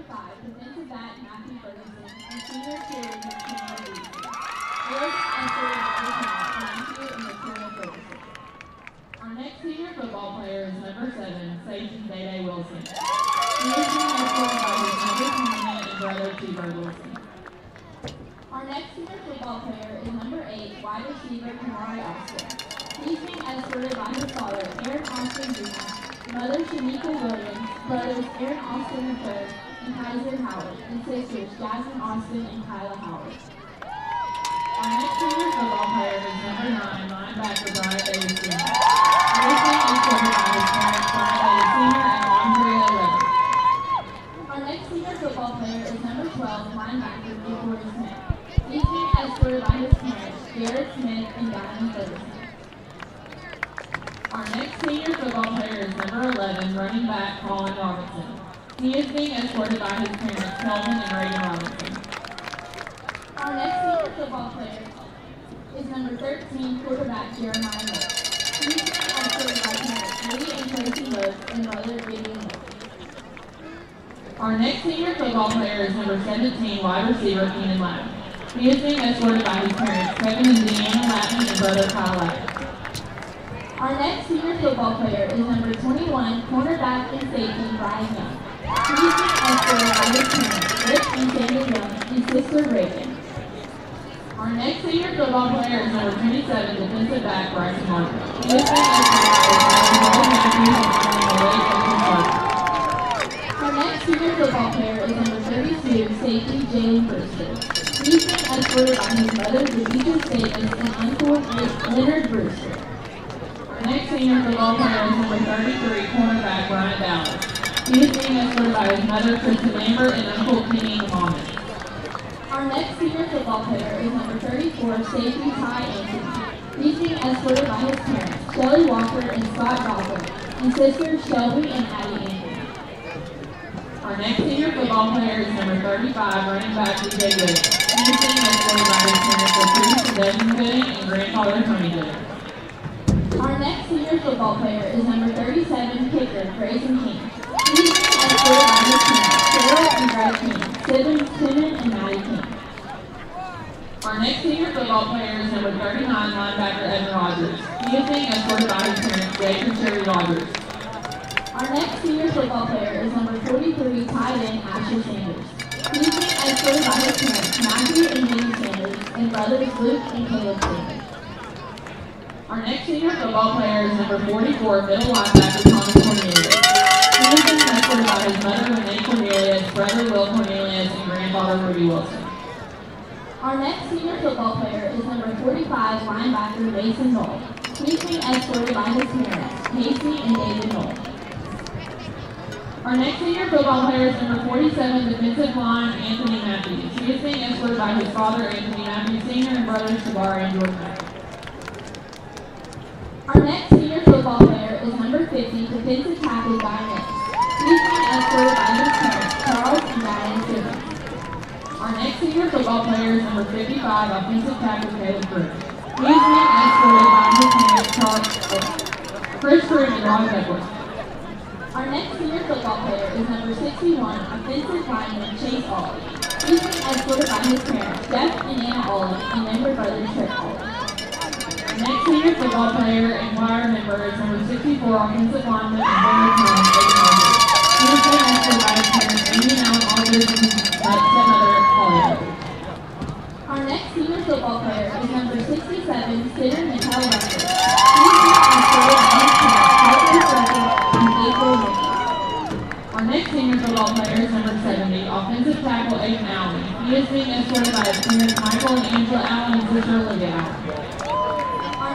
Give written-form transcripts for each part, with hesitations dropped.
5, defensive back Matthew Ferguson, and senior cheerleader Chandler Reese. Boys escorted by his parents, Matthew and Victoria Ferguson. Our next senior football player is number 7, Sage Day Wilson. He is being escorted by his mother Tanya and brother T-Bird Wilson. Our next senior football player is number 8, wide receiver Kamari Austin. He's being escorted by his father, Aaron Austin Jr., mother Shanika Williams, brothers Aaron Austin III and Kaiser Howard, and sisters Jasmine Austin and Kyla Howard. Our next senior football player is number 9, linebacker Bryant Davis Jr. He is being escorted by his parents, Bryant Davis Sr. and Andrea Levin. Our next senior football player is number 12, linebacker Victoria Smith. He's being escorted by his parents, Jared Smith and Diamond Ferguson. Our next senior football player is number 11, running back Colin Robinson. He is being escorted by his parents, Kelvin and Reagan Robinson. Our next senior football player is number 13, quarterback Jeremiah Moore. He is being escorted by parents Lee and Tracy Lopes and brother Vivian Lopes. Our next senior football player is number 17, wide receiver Keenan Lattin. He is being escorted by his parents, Kevin and Deanna Lattin and brother Kyle Lattin. Our next senior football player is number 21, cornerback and safety Brian Young. He is being escorted by his parents, Rick and Sandy Young, and sister Reagan. Our next senior football player is number 27, defensive back Bryson Martin. He is being escorted by his mother, Our next senior football player is number 32, safety Jalen Brewster. He is being escorted by his mother, Demetrius Davis, and uncle Leonard Brewster. Our next senior football player is number 33, cornerback Bryant Dallas. He is being escorted by his mother, Kristen Lambert, and uncle Kenny Mohammed. Our next senior football player is number 34, safety Ty Anthony. He's being escorted by his parents, Shelly Walker and Scott Dawson, and sisters Shelby and Addie Anthony. Our next senior football player is number 35, running back DJ Gooding. He is being escorted by his parents, Patrice and Desmond Gooding, and grandfather Tony Gooding. Our next senior football player is number 37, kicker Grayson King. He is being escorted by his parents, Cheryl and Greg King, Timon and Maddie King. Our next senior football player is number 39, linebacker Evan Rogers. He is being escorted by his parents, Jake and Sherry Rogers. Our next senior football player is number 43, tight end Asher Sanders. He is being escorted by his parents, Matthew and Jamie Sanders, and brothers Luke and Caleb Sanders. Our next senior football player is number 44, middle linebacker Thomas Cornelius. He is being escorted by his mother Renee Cornelius, brother Will Cornelius, and grandfather Rudy Wilson. Our next senior football player is number 45, linebacker Mason Knoll. He is being escorted by his parents, Casey and David Knoll. Our next senior football player is number 47, defensive line Anthony Matthews. He is being escorted by his father Anthony Matthews Sr. and brothers Shabar and George Matthews. Our next senior football player is number 50, defensive tackle Guy Nix. He is being escorted by his parents, Charles and Diane Simmons. Our next senior football player is number 55, offensive tackle Caleb Crew. He is being escorted by his parents, Chris Crew and Ron Edwards. Our next senior football player is number 61, offensive lineman Chase Ollie. He is being escorted by his parents, Jeff and Anna Ollie, and younger brother Trick Ollie. Next senior football player and choir member is number 64, offensive lineman and former Tom, Aiden Aldridge. He is being escorted by his parents, Amy and Alan Aldridge, and his stepmother, Holly Aldridge. Our next senior football player is number 67, Sidney Mikhail Russell. He is being escorted by his parents, Michael Russell and April Rickey. Our next senior football player is number 70, offensive tackle Aiden Allen. He is being escorted by his parents, Michael and Angela Allen, and sister Olivia Allen.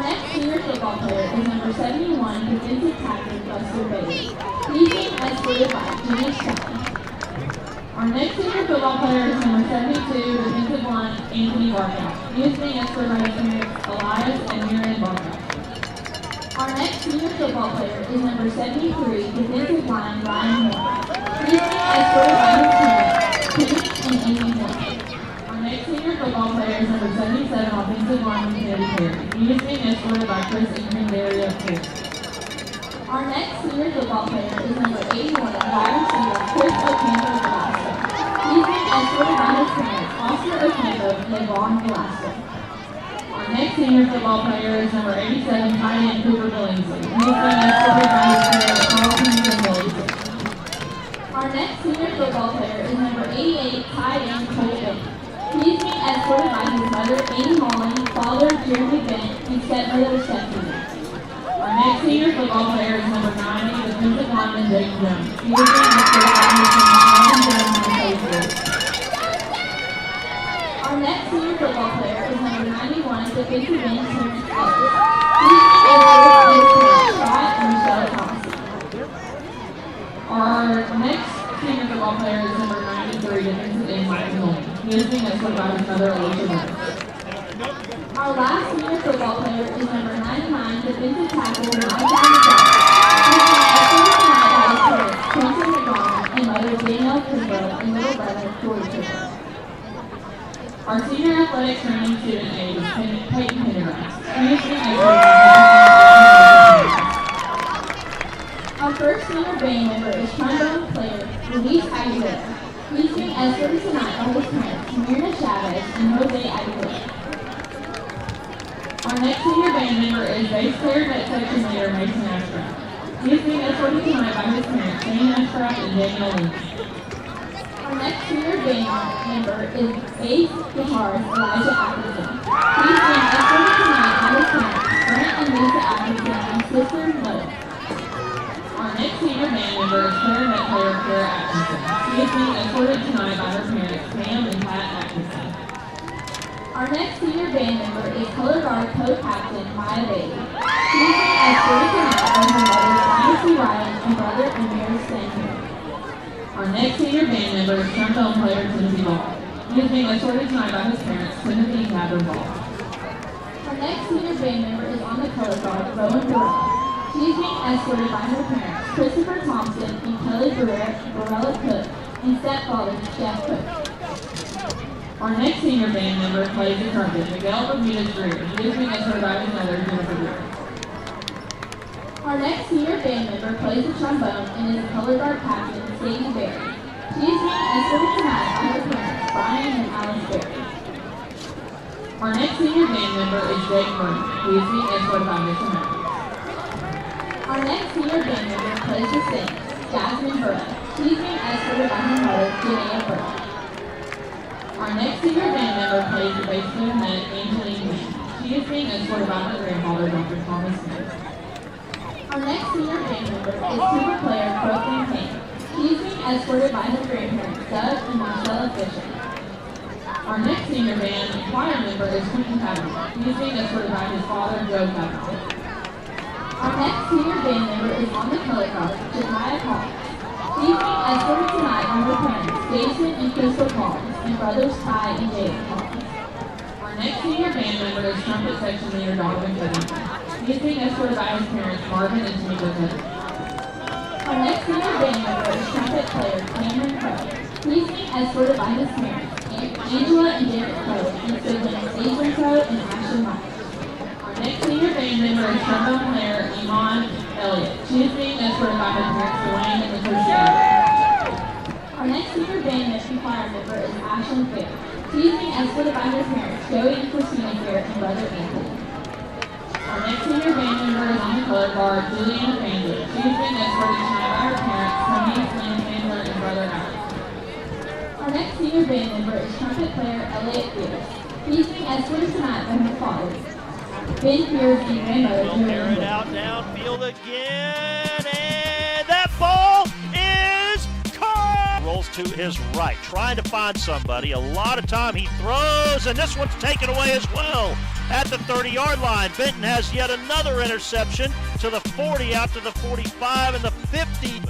Next senior football player is number 71, defensive tackle Buster Bailey. He's being escorted by Jimmy Shelton. Our next senior football player is number 72, defensive line Anthony Barkow. He is being escorted by his parents Elias and Miriam Barkow. Our next senior football player is number 73, defensive line Ryan Moore. He is being escorted by his parents Kenny and Amy Moore. Next senior football player is number 77, offensive lineman Kennedy Perry. He is being escorted by Chris and Cranberry of Pierce. Our next senior football player is number 81, wide receiver Chris O'Camper Velasco. senior football player is number 87, tight end Cooper Billingsley. He is being escorted by his parents, Carlton and Billingsley. Our next senior football player is number 88, tight end Cole Bennett. He is being escorted by his mother, Amy Holland, father, Jeremy Bennett, and stepmother, Stephanie. Our next senior football player is number 90, defensive lineman Jake Jones. He is being escorted by his son, Alvin Jones, and Fayetteville. Our next senior football player is number 91, defensive end Terrence Ellis. He is being escorted by his parents, Bryant and Michelle Thompson. Our next senior football player is number 93, defensive end Mike Nolan. He is being escorted by his mother, Alicia Burns. Our last senior football player is number 99, defensive tackle Michael McDonald. He is being escorted tonight by his parents, Quentin McDonald, and mother Danielle Kimbrough, and little brother Corey Kimbrough. Our senior athletic training student aide is Peyton Pendergrass. He is being escorted by his Our first senior band member is trombone player Luis Aguilera. He is being escorted tonight by his parents, Myrna Chavez and Jose Aguilera. Our next senior band member is bass player net section leader Mason Ashcraft. He is being escorted tonight by his parents, Shane Ashcraft and Daniel Lincoln. Our next senior band member is bass guitarist Elijah Atkinson. He is being escorted tonight by his parents, Brent and Lisa Atkinson, and sister Mother. Our next senior band member is clarinet player Kara Atkinson. She is being escorted tonight by her parents, Pam and Pat Atkinson. Our next senior band member is color guard co-captain Maya Bailey. She is being escorted tonight by her mother, Dynasty Ryan, and brother Amir Stanton. Our next senior band member is trombone player Timothy Ball. He is being escorted tonight by his parents, Timothy and Catherine Ball. Our next senior band member is on the color guard, Rowan Burrell. She is being escorted by her parents, Christopher Thompson and Kelly Barella Cook, and stepfather, Jeff Cook. Our next senior band member plays the trumpet, Miguel Bermudez Greer. He is being escorted by his mother, Jennifer Greer. Our next senior band member plays the trombone and is a color guard captain, Sadie Berry. She is being escorted tonight by her parents, Brian and Alice Berry. Our next senior band member is Jake Murray. He is being escorted by Mr. Matthews. Our next senior band member plays the sings, Jasmine Burrow. She is being escorted by her mother, Janaea Burrow. Our next senior band member plays the bass clarinet, Angeline Lee. She is being escorted by her grandfather, Dr. Thomas Smith. Our next senior band member is tuba player Brooklyn Payne. She is being escorted by her grandparents, Doug and Marcella Fisher. Our next senior band choir member is Quentin Kavanaugh. He is being escorted by his father, Joe Kavanaugh. Our next senior band member is on the color guard, Jemiah Collins. She is being escorted tonight by her parents, Jason and Crystal Collins, and brothers Ty and David Collins. Our next senior band member is trumpet section leader Donovan Covington. He is being escorted by his parents, Marvin and Tamika Covington. Our next senior band member is trumpet player Cameron Crowe. He is being escorted by his parents, Angela and Derek Crowe, and siblings Adrian Crowe and Ashley Myers. Our next senior band member is trombone player Iman Elliott. She is being escorted by her parents, Dwayne and Latricia. Our next senior band choir member is Ashlyn Fair. She is being escorted by her parents, Joey and Christina Fair, and brother Anthony. Our next senior band member is on the color guard, Juliana Fandler. She is being escorted tonight by her parents, Tony Lynn Fandler, and brother Alex. Our next senior band member is trumpet player Elliot Pierce. He is being escorted tonight by her father, Ben Pierce, and grandmother, They'll air it out downfield again, and that ball is caught. Rolls to his right, trying to find somebody. A lot of time he throws, and this one's taken away as well. At the 30-yard line, Benton has yet another interception to the 40, out to the 45, and the 50.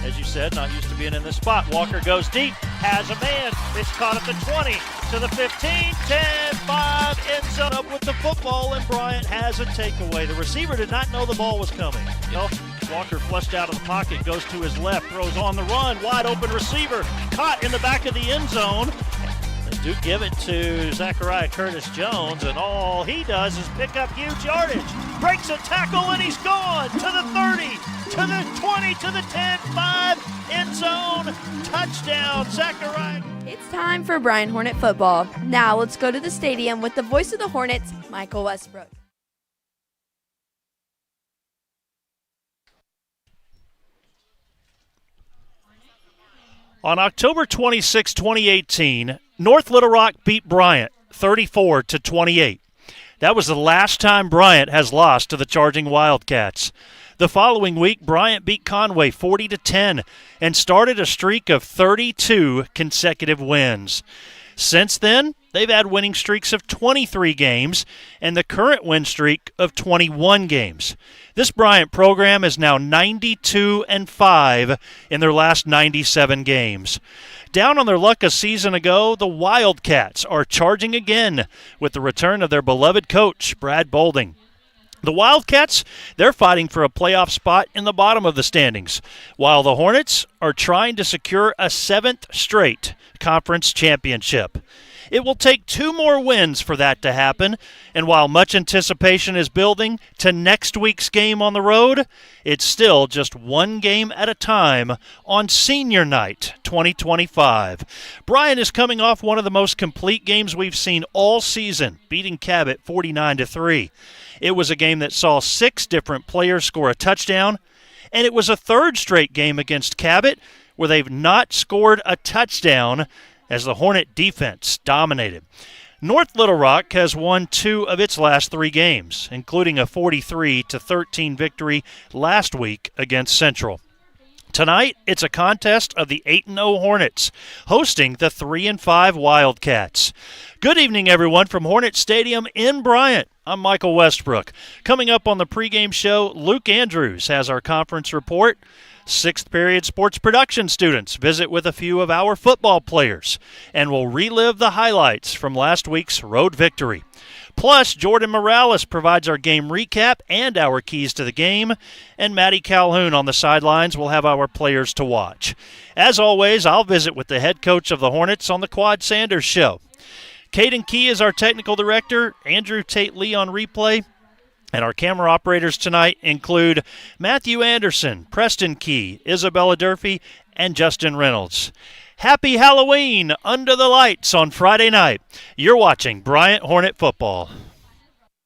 As you said, not used to being in this spot. Walker goes deep, has a man. It's caught at the 20, to the 15, 10, 5, end zone up with the football, and Bryant has a takeaway. The receiver did not know the ball was coming. Walker flushed out of the pocket, goes to his left, throws on the run, wide open receiver, caught in the back of the end zone. They do give it to Zachariah Curtis-Jones, and all he does is pick up huge yardage. Breaks a tackle, and he's gone to the 30, to the 20, to the 10, 5, end zone. touchdown, Zachariah. It's time for Bryant Hornet football. Now let's go to the stadium with the voice of the Hornets, Michael Westbrook. On October 26, 2018, North Little Rock beat Bryant 34-28. That was the last time Bryant has lost to the Charging Wildcats. The following week, Bryant beat Conway 40-10 and started a streak of 32 consecutive wins. Since then, they've had winning streaks of 23 games and the current win streak of 21 games. This Bryant program is now 92-5 in their last 97 games. Down on their luck a season ago, the Wildcats are charging again with the return of their beloved coach, Brad Bolding. The Wildcats, they're fighting for a playoff spot in the bottom of the standings, while the Hornets are trying to secure a 7th straight conference championship. It will take 2 more wins for that to happen, and while much anticipation is building to next week's game on the road, it's still just 1 game at a time on Senior Night 2025. Bryant is coming off one of the most complete games we've seen all season, beating Cabot 49-3. It was a game that saw 6 different players score a touchdown, and it was a 3rd straight game against Cabot where they've not scored a touchdown as the Hornet defense dominated. North Little Rock has won 2 of its last 3 games, including a 43-13 victory last week against Central. Tonight, it's a contest of the 8-0 Hornets, hosting the 3-5 Wildcats. Good evening, everyone, from Hornet Stadium in Bryant. I'm Michael Westbrook. Coming up on the pregame show, Luke Andrews has our conference report. 6th period sports production students visit with a few of our football players and will relive the highlights from last week's road victory. Plus, Jordan Morales provides our game recap and our keys to the game, and Maddie Calhoun on the sidelines will have our players to watch. As always, I'll visit with the head coach of the Hornets on the Quad Sanders Show. Caden Key is our technical director, Andrew Tate Lee on replay, and our camera operators tonight include Matthew Anderson, Preston Key, Isabella Durfee, and Justin Reynolds. Happy Halloween under the lights on Friday night. You're watching Bryant Hornet football.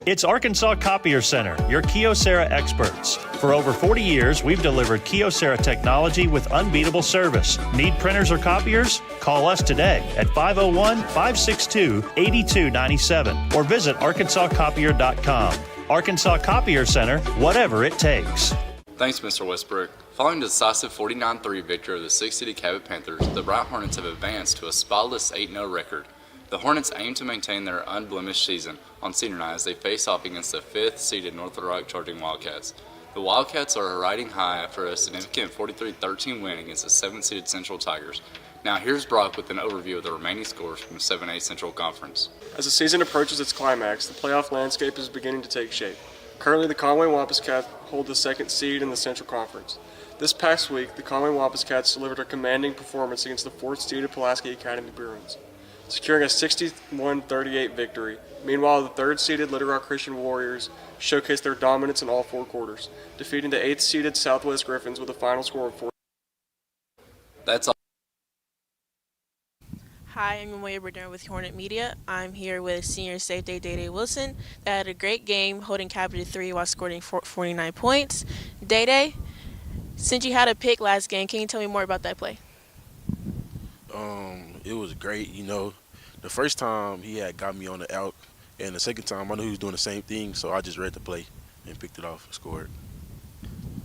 It's Arkansas Copier Center, your Kyocera experts. For over 40 years, we've delivered Kyocera technology with unbeatable service. Need printers or copiers? Call us today at 501-562-8297 or visit arkansascopier.com. Arkansas Copier Center, whatever it takes. Thanks, Mr. Westbrook. Following the decisive 49-3 victory of the 6-city Cabot Panthers, the Bryant Hornets have advanced to a spotless 8-0 record. The Hornets aim to maintain their unblemished season on Senior Night as they face off against the 5th-seeded North Little Rock Charging Wildcats. The Wildcats are riding high after a significant 43-13 win against the 7th-seeded Central Tigers. Now here's Brock with an overview of the remaining scores from the 7A Central Conference. As the season approaches its climax, the playoff landscape is beginning to take shape. Currently, the Conway Wampus Cats hold the 2nd seed in the Central Conference. This past week, the Conway Wampus Cats delivered a commanding performance against the 4th-seeded Pulaski Academy Bruins, securing a 61-38 victory. Meanwhile, the 3rd-seeded Little Rock Christian Warriors showcased their dominance in all 4 quarters, defeating the 8th-seeded Southwest Griffins with a final score of 4. That's all. Hi, I'm Amoya Berdner with Hornet Media. I'm here with senior safety Day Wilson. They had a great game, holding Cabot to 3 while scoring 49 points. Day, since you had a pick last game, can you tell me more about that play? It was great. The first time he had got me on the out, and the second time I knew he was doing the same thing, so I just read the play and picked it off and scored.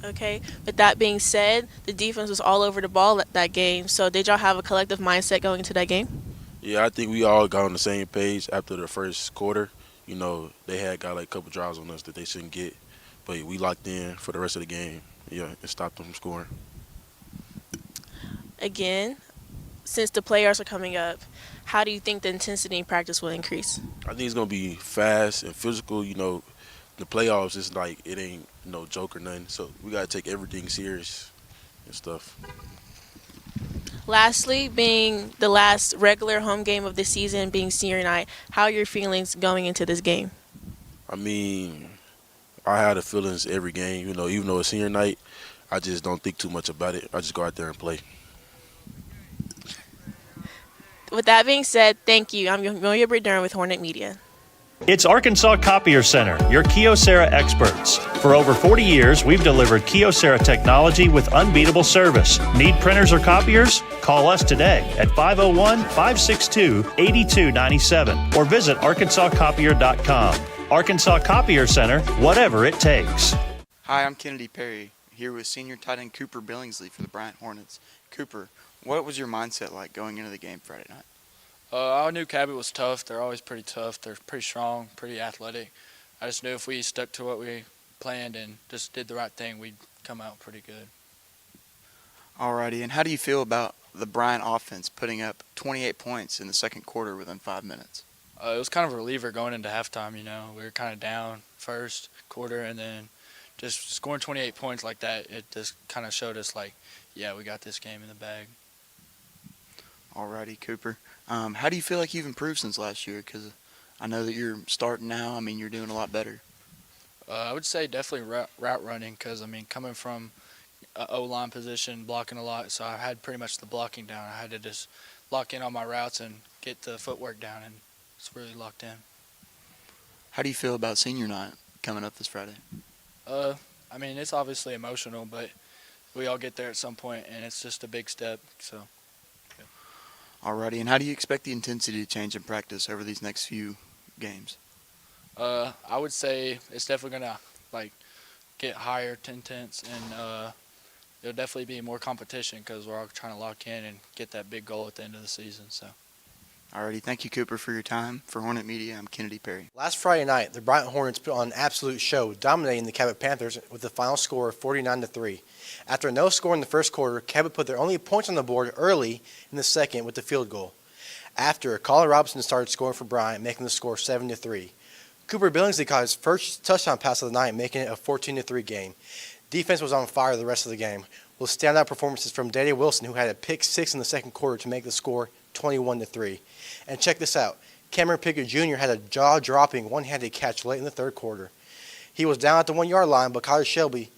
Okay, with that being said, the defense was all over the ball at that game, so did y'all have a collective mindset going into that game? Yeah, I think we all got on the same page after the first quarter. They had got like a couple drives on us that they shouldn't get, but we locked in for the rest of the game, and stopped them from scoring. Again, since the playoffs are coming up, how do you think the intensity in practice will increase? I think it's going to be fast and physical. The playoffs is like it ain't no joke or nothing, so we got to take everything serious and stuff. Lastly, being the last regular home game of the season, being senior night, how are your feelings going into this game? I mean, I had the feelings every game, even though it's senior night, I just don't think too much about it. I just go out there and play. With that being said, thank you. I'm Amelia Bradern with Hornet Media. It's Arkansas Copier Center, your Kyocera experts. For over 40 years, we've delivered Kyocera technology with unbeatable service. Need printers or copiers? Call us today at 501-562-8297 or visit arkansascopier.com. Arkansas Copier Center, whatever it takes. Hi, I'm Kennedy Perry, here with senior tight end Cooper Billingsley for the Bryant Hornets. Cooper, what was your mindset like going into the game Friday night? I knew Cabot was tough. They're always pretty tough. They're pretty strong, pretty athletic. I just knew if we stuck to what we planned and just did the right thing, we'd come out pretty good. Alrighty, and how do you feel about the Bryant offense putting up 28 points in the second quarter within 5 minutes? It was kind of a reliever going into halftime, We were kind of down first quarter, and then just scoring 28 points like that, it just kind of showed us yeah, we got this game in the bag. Alrighty, Cooper. How do you feel like you've improved since last year? Because I know that you're starting now. You're doing a lot better. I would say definitely route running because, coming from an O-line position, blocking a lot, so I had pretty much the blocking down. I had to just lock in on my routes and get the footwork down, and it's really locked in. How do you feel about senior night coming up this Friday? It's obviously emotional, but we all get there at some point, and it's just a big step, so. Alrighty, and how do you expect the intensity to change in practice over these next few games? I would say it's definitely going to get higher intense, and it'll definitely be more competition because we're all trying to lock in and get that big goal at the end of the season. So. Alrighty, thank you, Cooper, for your time. For Hornet Media, I'm Kennedy Perry. Last Friday night, the Bryant Hornets put on an absolute show, dominating the Cabot Panthers with the final score of 49-3. After no score in the first quarter, Cabot put their only points on the board early in the second with the field goal. After, Colin Robinson started scoring for Bryant, making the score 7-3. Cooper Billingsley caught his first touchdown pass of the night, making it a 14-3 game. Defense was on fire the rest of the game, with standout performances from Dede Wilson, who had a pick six in the second quarter to make the score 21-3. And check this out. Cameron Pickett Jr. had a jaw-dropping one-handed catch late in the third quarter. He was down at the 1-yard line, but Kyler Shelby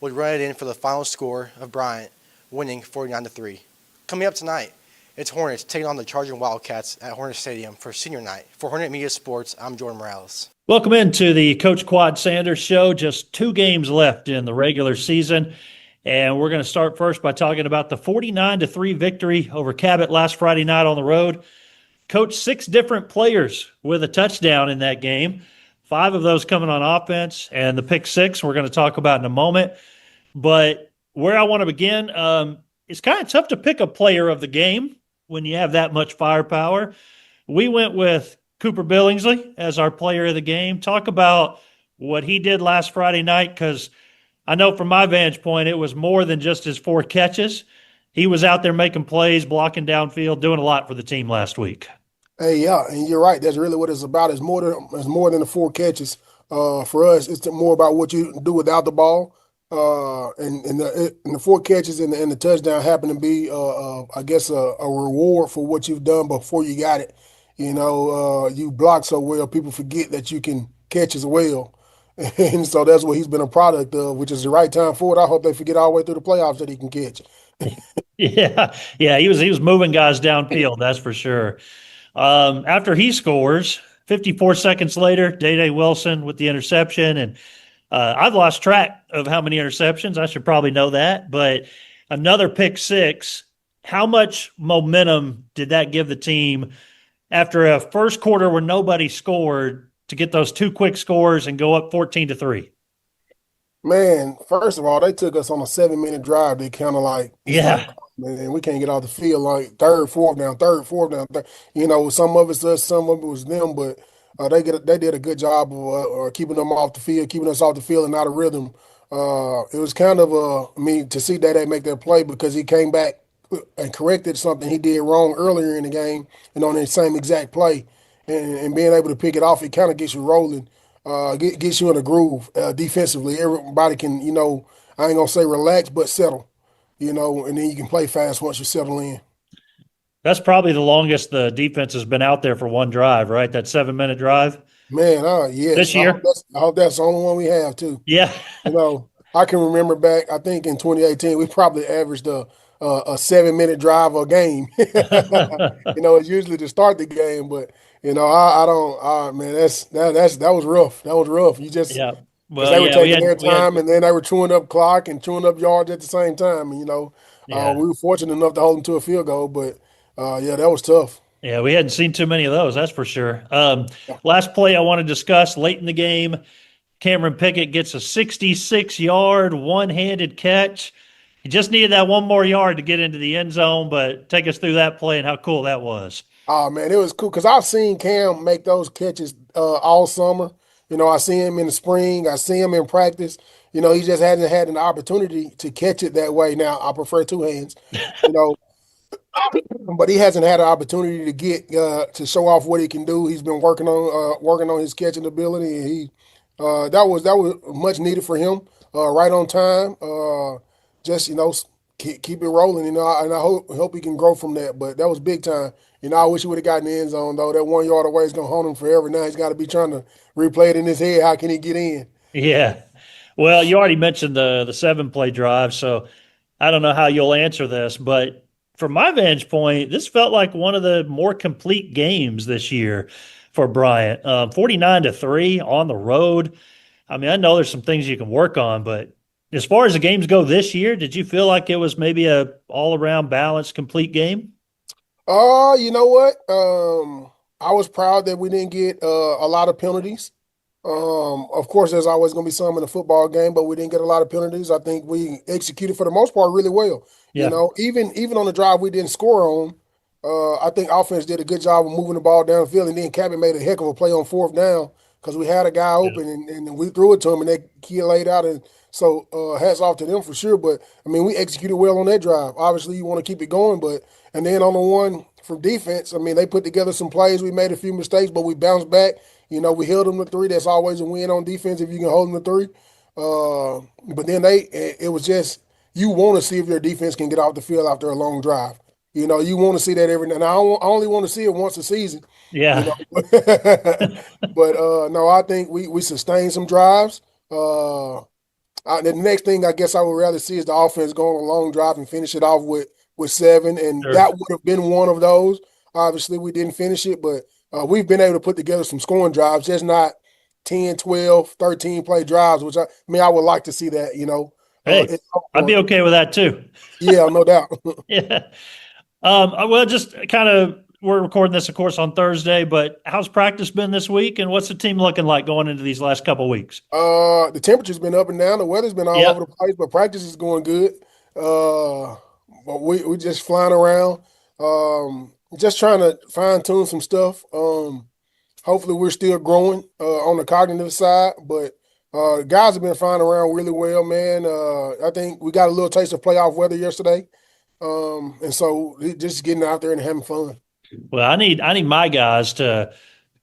would run it in for the final score of Bryant, winning 49-3. Coming up tonight, it's Hornets taking on the Charging Wildcats at Hornet Stadium for senior night. For Hornet Media Sports, I'm Jordan Morales. Welcome into the Coach Quad Sanders Show. Just 2 games left in the regular season. And we're going to start first by talking about the 49-3 victory over Cabot last Friday night on the road. Coached 6 different players with a touchdown in that game, 5 of those coming on offense, and the pick 6 we're going to talk about in a moment. But where I want to begin, it's kind of tough to pick a player of the game when you have that much firepower. We went with Cooper Billingsley as our player of the game. Talk about what he did last Friday night, because I know from my vantage point, it was more than just his 4 catches. He was out there making plays, blocking downfield, doing a lot for the team last week. Hey, yeah, and you're right. That's really what it's about. It's more than the 4 catches. For us, it's more about what you do without the ball. And the 4 catches and the touchdown happen to be, I guess, a reward for what you've done before you got it. You block so well, people forget that you can catch as well. And so that's what he's been a product of, which is the right time for it. I hope they forget all the way through the playoffs that he can catch. Yeah, he was moving guys downfield, that's for sure. After he scores, 54 seconds later, Dede Wilson with the interception. And I've lost track of how many interceptions. I should probably know that. But another pick 6. How much momentum did that give the team after a first quarter where nobody scored to get those 2 quick scores and go up 14-3? Man, first of all, they took us on a 7-minute drive. They kind of yeah. Man, we can't get off the field third, fourth down. Some of it's us, some of it was them, but they did a good job of keeping them off the field, keeping us off the field and out of rhythm. It was kind of to see Dede make that play because he came back and corrected something he did wrong earlier in the game and on that same exact play, and being able to pick it off, it kind of gets you rolling. Gets you in a groove defensively. Everybody can, I ain't gonna say relax, but settle, and then you can play fast once you settle in. That's probably the longest the defense has been out there for one drive, right? That 7-minute drive. Man, yes. This year? I hope that's the only one we have too. Yeah. I can remember back, I think in 2018, we probably averaged a 7 minute drive a game. It's usually to start the game, but I don't. Man, that was rough. That was rough. You just Yeah. because Well, they were yeah, taking their we had time and then they were chewing up clock and chewing up yards at the same time. And, yeah. we were fortunate enough to hold them to a field goal, but yeah, that was tough. Yeah, we hadn't seen too many of those, that's for sure. Last play I want to discuss late in the game, Cameron Pickett gets a 66-yard one-handed catch. He just needed that one more yard to get into the end zone, but take us through that play and how cool that was. Oh man, it was cool because I've seen Cam make those catches all summer. I see him in the spring. I see him in practice. He just hasn't had an opportunity to catch it that way. Now I prefer two hands. You know, but he hasn't had an opportunity to get to show off what he can do. He's been working on his catching ability, and that was much needed for him. Right on time. Just keep it rolling. And I hope he can grow from that. But that was big time. I wish he would have gotten the end zone though. That 1 yard away is gonna haunt him forever. Now he's got to be trying to replay it in his head. How can he get in? Yeah. Well, you already mentioned the 7 play drive, so I don't know how you'll answer this, but from my vantage point, this felt like one of the more complete games this year for Bryant. 49-3 on the road. I mean, I know there's some things you can work on, but as far as the games go this year, did you feel like it was maybe a all-around balanced, complete game? You know what? I was proud that we didn't get a lot of penalties. Of course, there's always going to be some in a football game, but we didn't get a lot of penalties. I think we executed for the most part really well. Yeah. Even on the drive we didn't score on, I think offense did a good job of moving the ball downfield, and then Cabot made a heck of a play on fourth down because we had a guy open and we threw it to him, and that kid laid out. And so hats off to them for sure. But I mean, we executed well on that drive. Obviously, you want to keep it going, but and then on the one from defense, I mean, they put together some plays. We made a few mistakes, but we bounced back. We held them to three. That's always a win on defense if you can hold them to three. But then it was just you want to see if your defense can get off the field after a long drive. You want to see that every now. And I only want to see it once a season. Yeah. But no, I think we sustained some drives. The next thing I guess I would rather see is the offense go on a long drive and finish it off with 7, and Sure. that would have been one of those. Obviously, we didn't finish it, but we've been able to put together some scoring drives, just not 10, 12, 13 play drives, which I would like to see that, Hey, I'd be okay with that too. Yeah, no doubt. Yeah. Well, just kind of, we're recording this, of course, on Thursday, but how's practice been this week, and what's the team looking like going into these last couple of weeks? The temperature's been up and down. The weather's been all Yep. over the place, but practice is going good. But we just flying around, just trying to fine tune some stuff. Hopefully, we're still growing on the cognitive side, but guys have been flying around really well, man. I think we got a little taste of playoff weather yesterday, and so just getting out there and having fun. Well, I need my guys to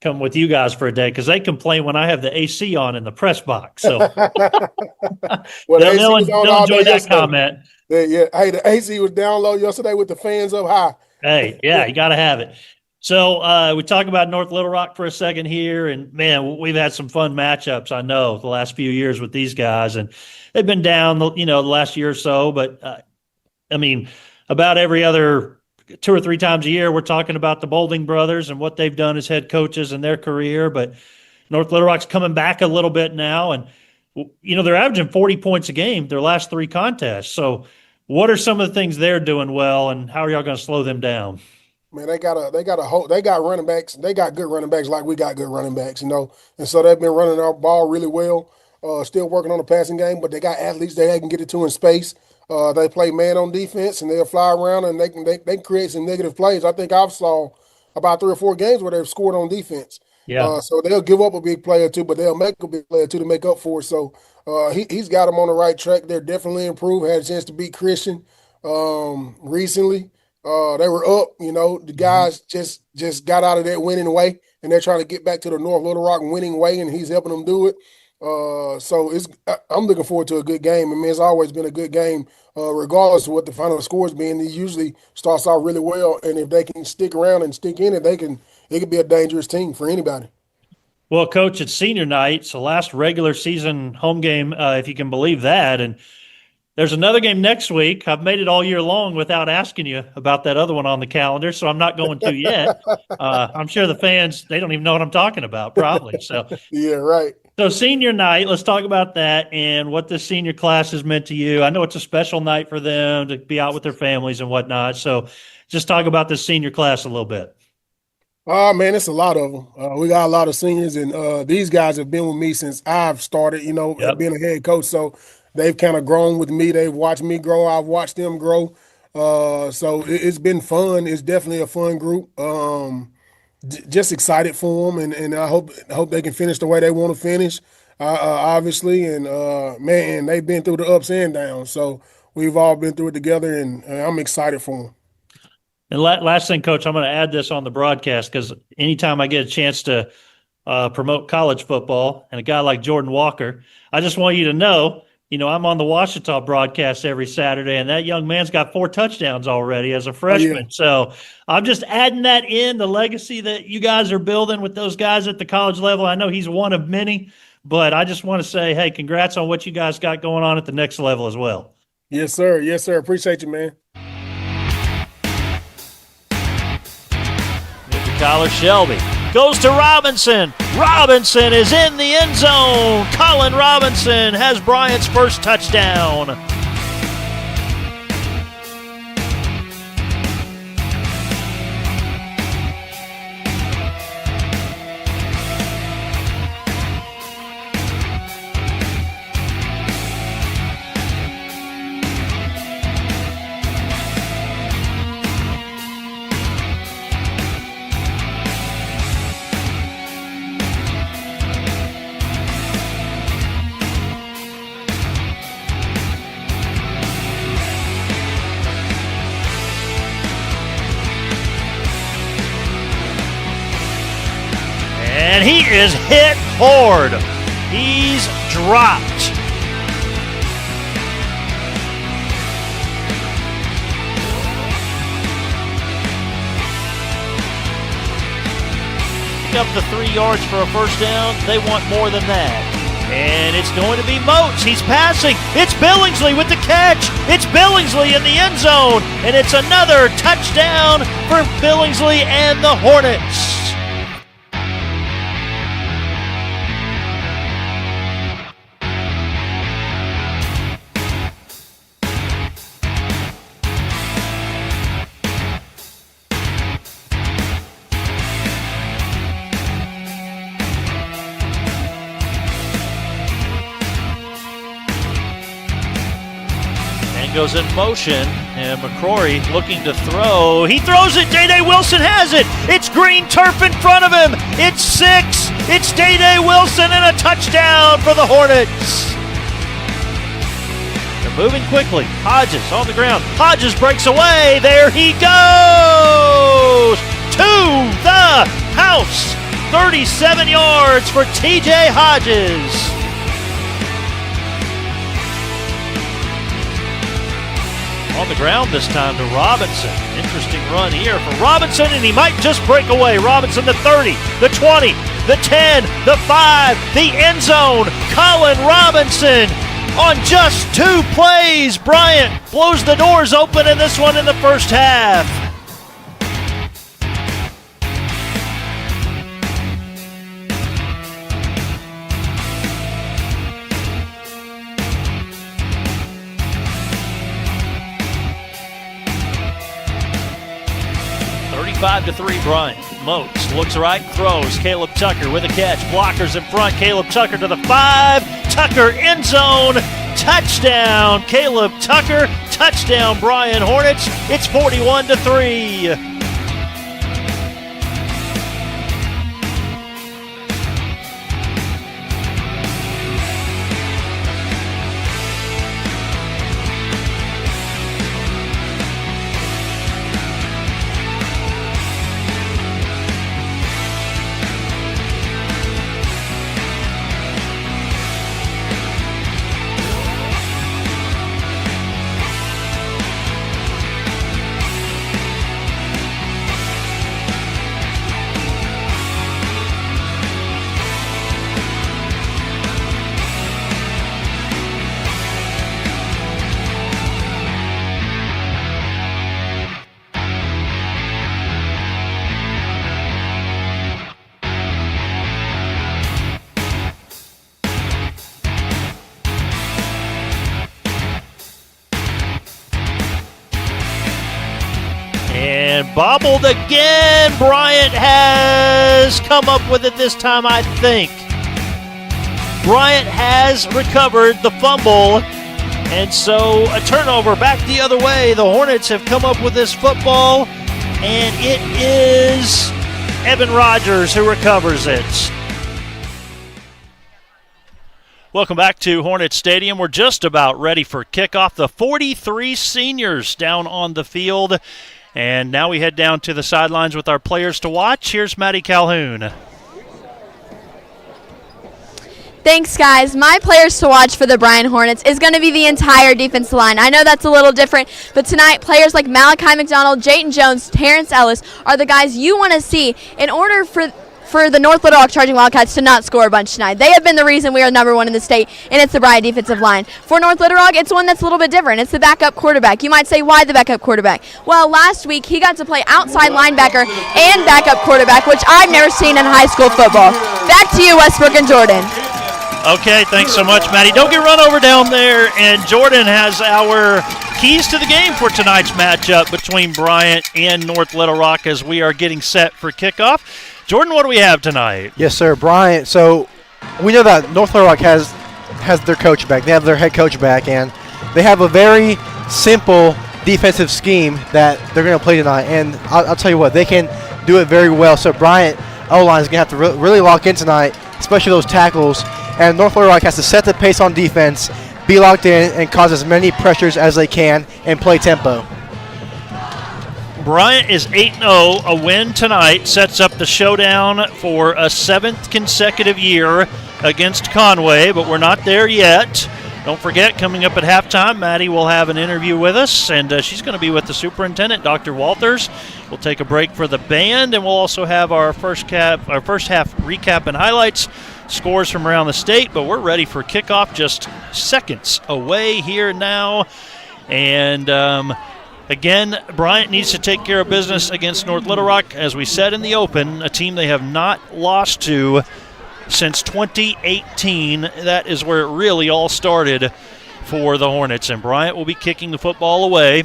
come with you guys for a day because they complain when I have the AC on in the press box. So Well, the AC they'll was on all enjoy day that yesterday. comment. Yeah. Hey, the AC was down low yesterday with the fans up high. Hey, yeah, you got to have it. So we talk about North Little Rock for a second here, and man, we've had some fun matchups. I know the last few years with these guys, and they've been down, the last year or so. But I mean, about every other 2 or 3 times a year, we're talking about the Bolding brothers and what they've done as head coaches in their career. But North Little Rock's coming back a little bit now, and they're averaging 40 points a game their last 3 contests. So, what are some of the things they're doing well, and how are y'all going to slow them down? Man, they got running backs. They got good running backs like we got good running backs, and so they've been running our ball really well. Still working on the passing game, but they got athletes that they can get it to in space. They play man on defense, and they'll fly around and they can create some negative plays. I think I've saw about 3 or 4 games where they've scored on defense. Yeah. So they'll give up a big play or two, but they'll make a big play or two to make up for it. So he's got them on the right track. They're definitely improved. Had a chance to beat Christian recently. They were up. The guys just got out of that winning way, and they're trying to get back to the North Little Rock winning way, and he's helping them do it. So I'm looking forward to a good game. I mean, it's always been a good game, regardless of what the final scores being. He usually starts out really well, and if they can stick around and stick in it, it could be a dangerous team for anybody. Well, Coach, it's senior night, so last regular season home game, if you can believe that. And There's another game next week. I've made it all year long without asking you about that other one on the calendar, so I'm not going to yet. I'm sure the fans, they don't even know what I'm talking about, probably. So, Yeah, right. So senior night, let's talk about that and what this senior class has meant to you. I know it's a special night for them to be out with their families and whatnot. So just talk about this senior class a little bit. Oh, man, it's a lot of them. We got a lot of seniors, and these guys have been with me since I've started, being a head coach. So they've kind of grown with me. They've watched me grow. I've watched them grow. So it's been fun. It's definitely a fun group. Just excited for them, and I hope they can finish the way they want to finish, obviously. And, man, they've been through the ups and downs. So we've all been through it together, and I'm excited for them. And last thing, Coach, I'm going to add this on the broadcast because anytime I get a chance to promote college football and a guy like Jordan Walker, I just want you to know, I'm on the Ouachita broadcast every Saturday, and that young man's got 4 touchdowns already as a freshman. Yeah. So I'm just adding that in, the legacy that you guys are building with those guys at the college level. I know he's one of many, but I just want to say, hey, congrats on what you guys got going on at the next level as well. Yes, sir. Yes, sir. Appreciate you, man. Tyler Shelby goes to Robinson. Robinson is in the end zone. Colin Robinson has Bryant's first touchdown. And he is hit hard. He's dropped. Pick up the 3 yards for a first down. They want more than that. And it's going to be Moats. He's passing. It's Billingsley with the catch. It's Billingsley in the end zone. And it's another touchdown for Billingsley and the Hornets. Goes in motion, and McCrory looking to throw. He throws it. Day-Day Wilson has it. It's green turf in front of him. It's 6. It's Day-Day Wilson and a touchdown for the Hornets. They're moving quickly. Hodges on the ground. Hodges breaks away. There he goes to the house. 37 yards for TJ Hodges. On the ground this time to Robinson. Interesting run here for Robinson, and he might just break away. Robinson, the 30, the 20, the 10, the 5, the end zone. Colin Robinson on just 2 plays. Bryant blows the doors open in this one in the first half. 5-3 Bryant. Moats looks right, throws. Caleb Tucker with a catch. Blockers in front. Caleb Tucker to the 5. Tucker end zone. Touchdown. Caleb Tucker. Touchdown Bryant Hornets. It's 41-3. And bobbled again. Bryant has come up with it this time, I think. Bryant has recovered the fumble. And so a turnover back the other way. The Hornets have come up with this football. And it is Evan Rogers who recovers it. Welcome back to Hornet Stadium. We're just about ready for kickoff. The 43 seniors down on the field. And now we head down to the sidelines with our players to watch. Here's Maddie Calhoun. Thanks, guys. My players to watch for the Bryant Hornets is going to be the entire defensive line. I know that's a little different, but tonight players like Malachi McDonald, Jayton Jones, Terrence Ellis are the guys you want to see in order for the North Little Rock Charging Wildcats to not score a bunch tonight. They have been the reason we are number one in the state, and it's the Bryant defensive line. For North Little Rock, it's one that's a little bit different. It's the backup quarterback. You might say, why the backup quarterback? Well, last week he got to play outside linebacker and backup quarterback, which I've never seen in high school football. Back to you, Westbrook and Jordan. Okay, thanks so much, Maddie. Don't get run over down there. And Jordan has our keys to the game for tonight's matchup between Bryant and North Little Rock as we are getting set for kickoff. Jordan, what do we have tonight? Yes, sir, Bryant. So we know that North Little Rock has their coach back. They have their head coach back, and they have a very simple defensive scheme that they're going to play tonight. And I'll tell you what, they can do it very well. So Bryant O-line is going to have to really lock in tonight, especially those tackles. And North Little Rock has to set the pace on defense, be locked in, and cause as many pressures as they can and play tempo. Bryant is 8-0. A win tonight sets up the showdown for a 7th consecutive year against Conway, but we're not there yet. Don't forget, coming up at halftime, Maddie will have an interview with us, and she's going to be with the superintendent, Dr. Walters. We'll take a break for the band, and we'll also have our first half recap and highlights, scores from around the state, but we're ready for kickoff just seconds away here now. And again, Bryant needs to take care of business against North Little Rock. As we said in the open, a team they have not lost to since 2018. That is where it really all started for the Hornets. And Bryant will be kicking the football away.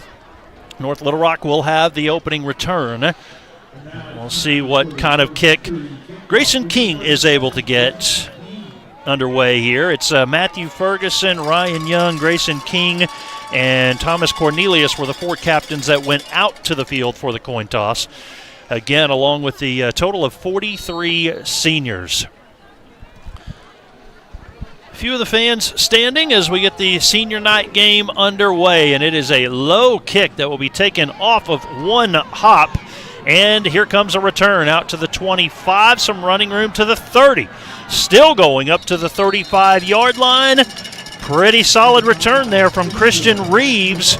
North Little Rock will have the opening return. We'll see what kind of kick Grayson King is able to get underway here. It's Matthew Ferguson, Ryan Young, Grayson King, and Thomas Cornelius were the 4 captains that went out to the field for the coin toss. Again, along with the total of 43 seniors. A few of the fans standing as we get the senior night game underway, and it is a low kick that will be taken off of one hop. And here comes a return out to the 25, some running room to the 30. Still going up to the 35-yard line. Pretty solid return there from Christian Reeves,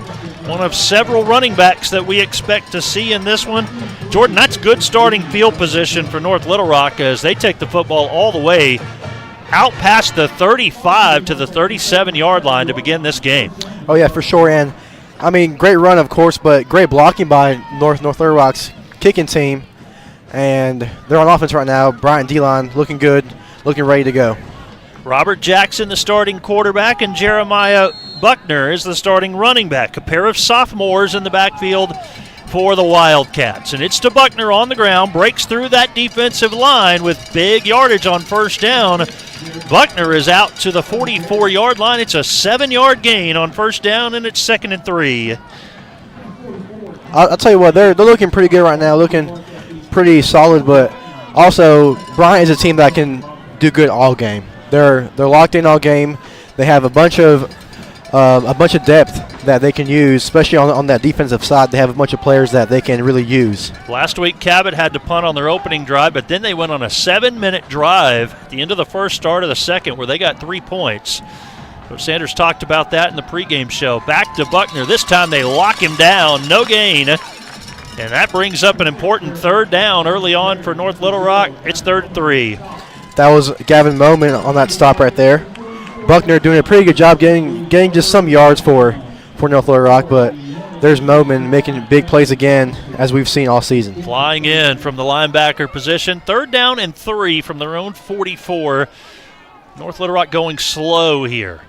one of several running backs that we expect to see in this one. Jordan, that's good starting field position for North Little Rock as they take the football all the way out past the 35 to the 37-yard line to begin this game. Oh, yeah, for sure. And, I mean, great run, of course, but great blocking by North Little Rock's kicking team. And they're on offense right now. Bryant D-line looking good, looking ready to go. Robert Jackson, the starting quarterback, and Jeremiah Buckner is the starting running back. A pair of sophomores in the backfield for the Wildcats. And it's to Buckner on the ground, breaks through that defensive line with big yardage on first down. Buckner is out to the 44-yard line. It's a 7-yard gain on first down, and it's 2nd and 3. I'll tell you what, they're looking pretty good right now, looking pretty solid, but also Bryant is a team that can do good all game. They're locked in all game. They have a bunch of depth that they can use, especially on that defensive side. They have a bunch of players that they can really use. Last week, Cabot had to punt on their opening drive, but then they went on a 7-minute drive at the end of the first, start of the second, where they got 3 points. Coach Sanders talked about that in the pregame show. Back to Buckner. This time they lock him down. No gain. And that brings up an important 3rd down early on for North Little Rock. It's 3rd and 3. That was Gavin Moman on that stop right there. Buckner doing a pretty good job getting just some yards for North Little Rock, but there's Moman making big plays again, as we've seen all season. Flying in from the linebacker position. 3rd down and 3 from their own 44. North Little Rock going slow here.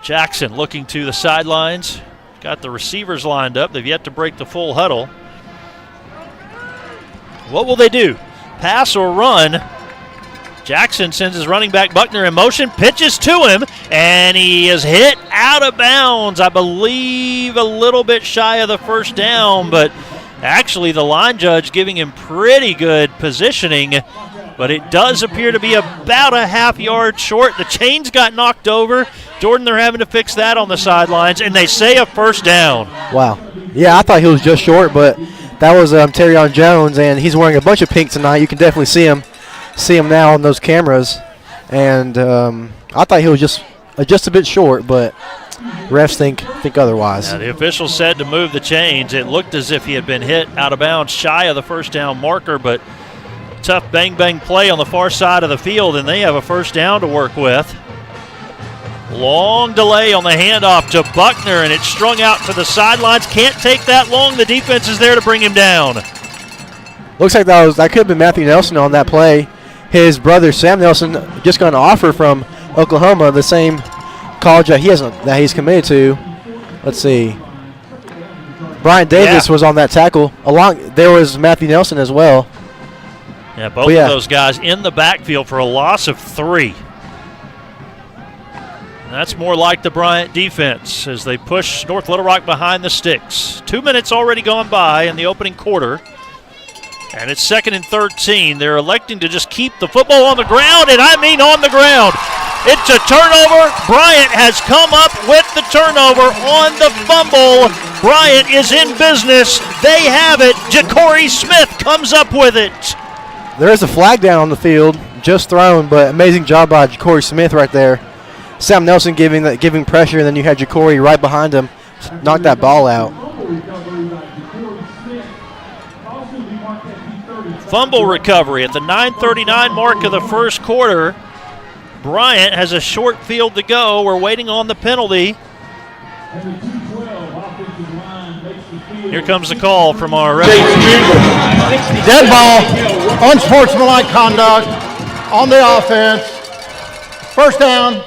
Jackson looking to the sidelines. Got the receivers lined up. They've yet to break the full huddle. What will they do? Pass or run? Jackson sends his running back Buckner in motion, pitches to him, and he is hit out of bounds. I believe a little bit shy of the first down, but actually the line judge giving him pretty good positioning, but it does appear to be about a half yard short. The chains got knocked over. Jordan, they're having to fix that on the sidelines, and they say a first down. Wow. Yeah, I thought he was just short, but that was Terrion Jones, and he's wearing a bunch of pink tonight. You can definitely see him now on those cameras, and I thought he was just a bit short, but refs think otherwise. Now, the official said to move the chains. It looked as if he had been hit out of bounds shy of the first down marker, but tough bang play on the far side of the field, and they have a first down to work with. Long delay on the handoff to Buckner, and it's strung out to the sidelines. Can't take that long. The defense is there to bring him down. Looks like that could have been Matthew Nelson on that play. His brother Sam Nelson just got an offer from Oklahoma, the same college that he's committed to. Let's see. Bryant Davis was on that tackle. There was Matthew Nelson as well. Yeah, both of those guys in the backfield for a loss of 3. That's more like the Bryant defense as they push North Little Rock behind the sticks. 2 minutes already gone by in the opening quarter. And it's 2nd and 13. They're electing to just keep the football on the ground, and I mean on the ground. It's a turnover. Bryant has come up with the turnover on the fumble. Bryant is in business. They have it. Ja'Cory Smith comes up with it. There is a flag down on the field, just thrown, but amazing job by Ja'Cory Smith right there. Sam Nelson giving pressure, and then you had Ja'Cory right behind him, knock that ball out. Fumble recovery at the 9:39 mark of the first quarter. Bryant has a short field to go. We're waiting on the penalty. Here comes the call from our referee. Dead ball, unsportsmanlike conduct on the offense. First down.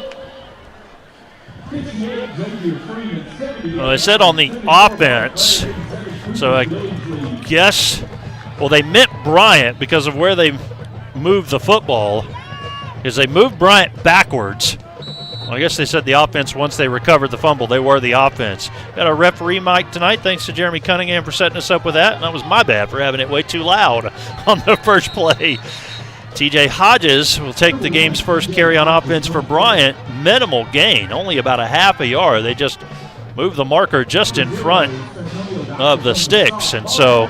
Well, they said on the offense, so I guess, well, they meant Bryant because of where they moved the football, because they moved Bryant backwards. Well, I guess they said the offense once they recovered the fumble. They were the offense. Got a referee mic tonight. Thanks to Jeremy Cunningham for setting us up with that. And that was my bad for having it way too loud on the first play. TJ Hodges will take the game's first carry on offense for Bryant. Minimal gain, only about a half a yard. They just moved the marker just in front of the sticks. And so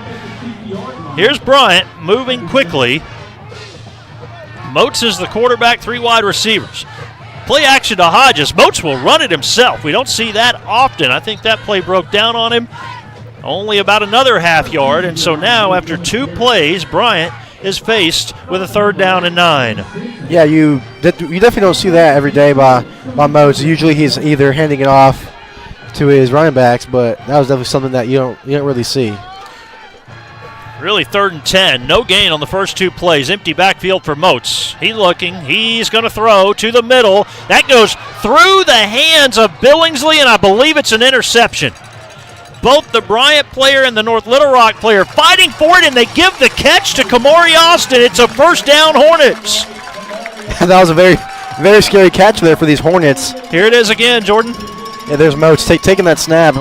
here's Bryant moving quickly. Moats is the quarterback, 3 wide receivers. Play action to Hodges. Moats will run it himself. We don't see that often. I think that play broke down on him. Only about another half yard. And so now after 2 plays, Bryant is faced with a 3rd down and 9. Yeah, you definitely don't see that every day by Moats. Usually he's either handing it off to his running backs, but that was definitely something that you don't really see. Really 3rd and 10. No gain on the first 2 plays. Empty backfield for Moats. He's going to throw to the middle. That goes through the hands of Billingsley, and I believe it's an interception. Both the Bryant player and the North Little Rock player fighting for it, and they give the catch to Kamari Austin. It's a first down, Hornets. That was a very, very scary catch there for these Hornets. Here it is again, Jordan. Yeah, there's Moats taking that snap,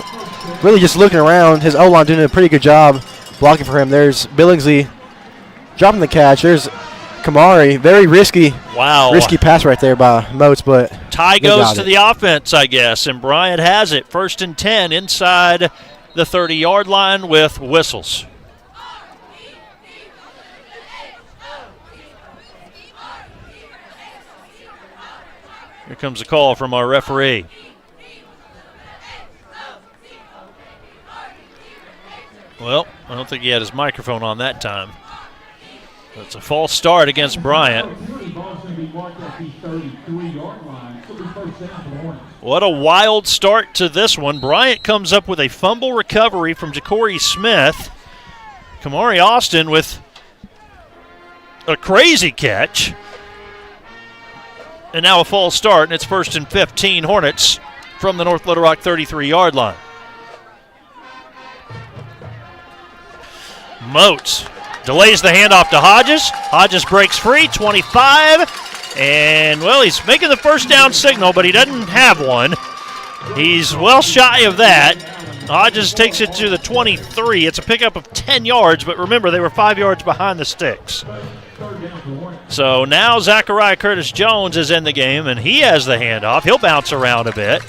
really just looking around. His O-line doing a pretty good job blocking for him. There's Billingsley dropping the catch. There's Kamari. Very risky pass right there by Moats, but tie goes to the offense, I guess, and Bryant has it. 1st and 10 inside the 30-yard line with whistles. Here comes a call from our referee. Well, I don't think he had his microphone on that time. It's a false start against Bryant. What a wild start to this one. Bryant comes up with a fumble recovery from Ja'Cory Smith. Kamari Austin with a crazy catch. And now a false start, and it's 1st and 15 Hornets from the North Little Rock 33-yard line. Moats Delays the handoff to Hodges. Hodges breaks free, 25. And, well, he's making the first down signal, but he doesn't have one. He's well shy of that. Hodges takes it to the 23. It's a pickup of 10 yards, but remember, they were 5 yards behind the sticks. So now Zachariah Curtis-Jones is in the game, and he has the handoff. He'll bounce around a bit.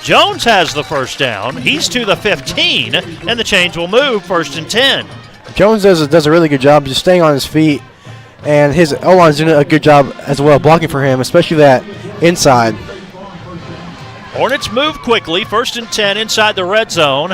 Jones has the first down. He's to the 15, and the chains will move 1st and 10. Jones does a really good job just staying on his feet, and his O-line's doing a good job as well blocking for him, especially that inside. Hornets move quickly, 1st and 10 inside the red zone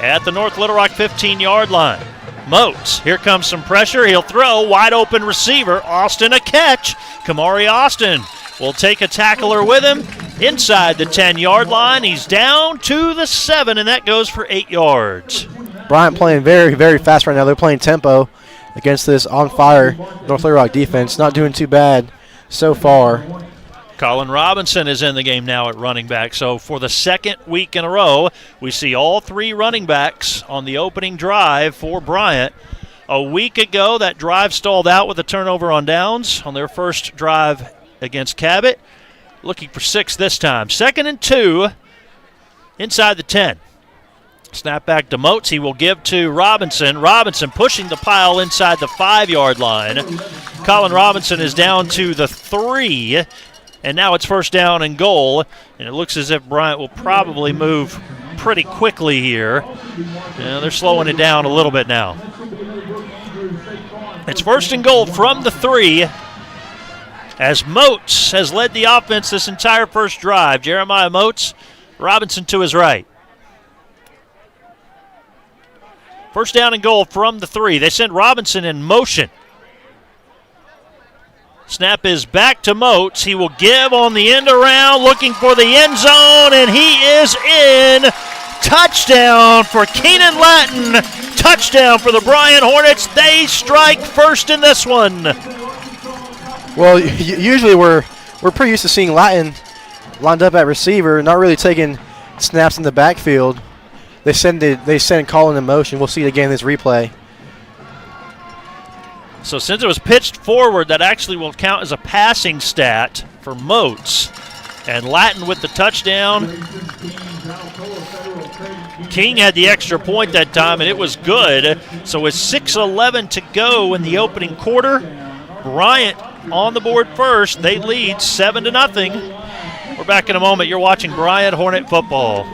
at the North Little Rock 15-yard line. Moats, here comes some pressure. He'll throw, wide open receiver. Austin a catch. Kamari Austin will take a tackler with him inside the 10-yard line. He's down to the 7, and that goes for 8 yards. Bryant playing very, very fast right now. They're playing tempo against this on-fire North Little Rock defense. Not doing too bad so far. Colin Robinson is in the game now at running back. So for the second week in a row, we see all 3 running backs on the opening drive for Bryant. A week ago, that drive stalled out with a turnover on downs on their first drive against Cabot. Looking for 6 this time. 2nd and 2 inside the 10. Snap back to Moats. He will give to Robinson. Robinson pushing the pile inside the 5-yard line. Colin Robinson is down to the 3. And now it's 1st down and goal, and it looks as if Bryant will probably move pretty quickly here. They're slowing it down a little bit now. It's 1st and goal from the 3 as Moats has led the offense this entire first drive. Jeremiah Moats, Robinson to his right. 1st down and goal from the 3. They send Robinson in motion. Snap is back to Moats. He will give on the end around, looking for the end zone, and he is in. Touchdown for Keenan Lattin. Touchdown for the Bryant Hornets. They strike first in this one. Well, usually we're pretty used to seeing Lattin lined up at receiver, not really taking snaps in the backfield. They send Colin in motion. We'll see it again in this replay. So since it was pitched forward, that actually will count as a passing stat for Moats. And Lattin with the touchdown. King had the extra point that time, and it was good. So with 6:11 to go in the opening quarter, Bryant on the board first. They lead 7-0. We're back in a moment. You're watching Bryant Hornet football.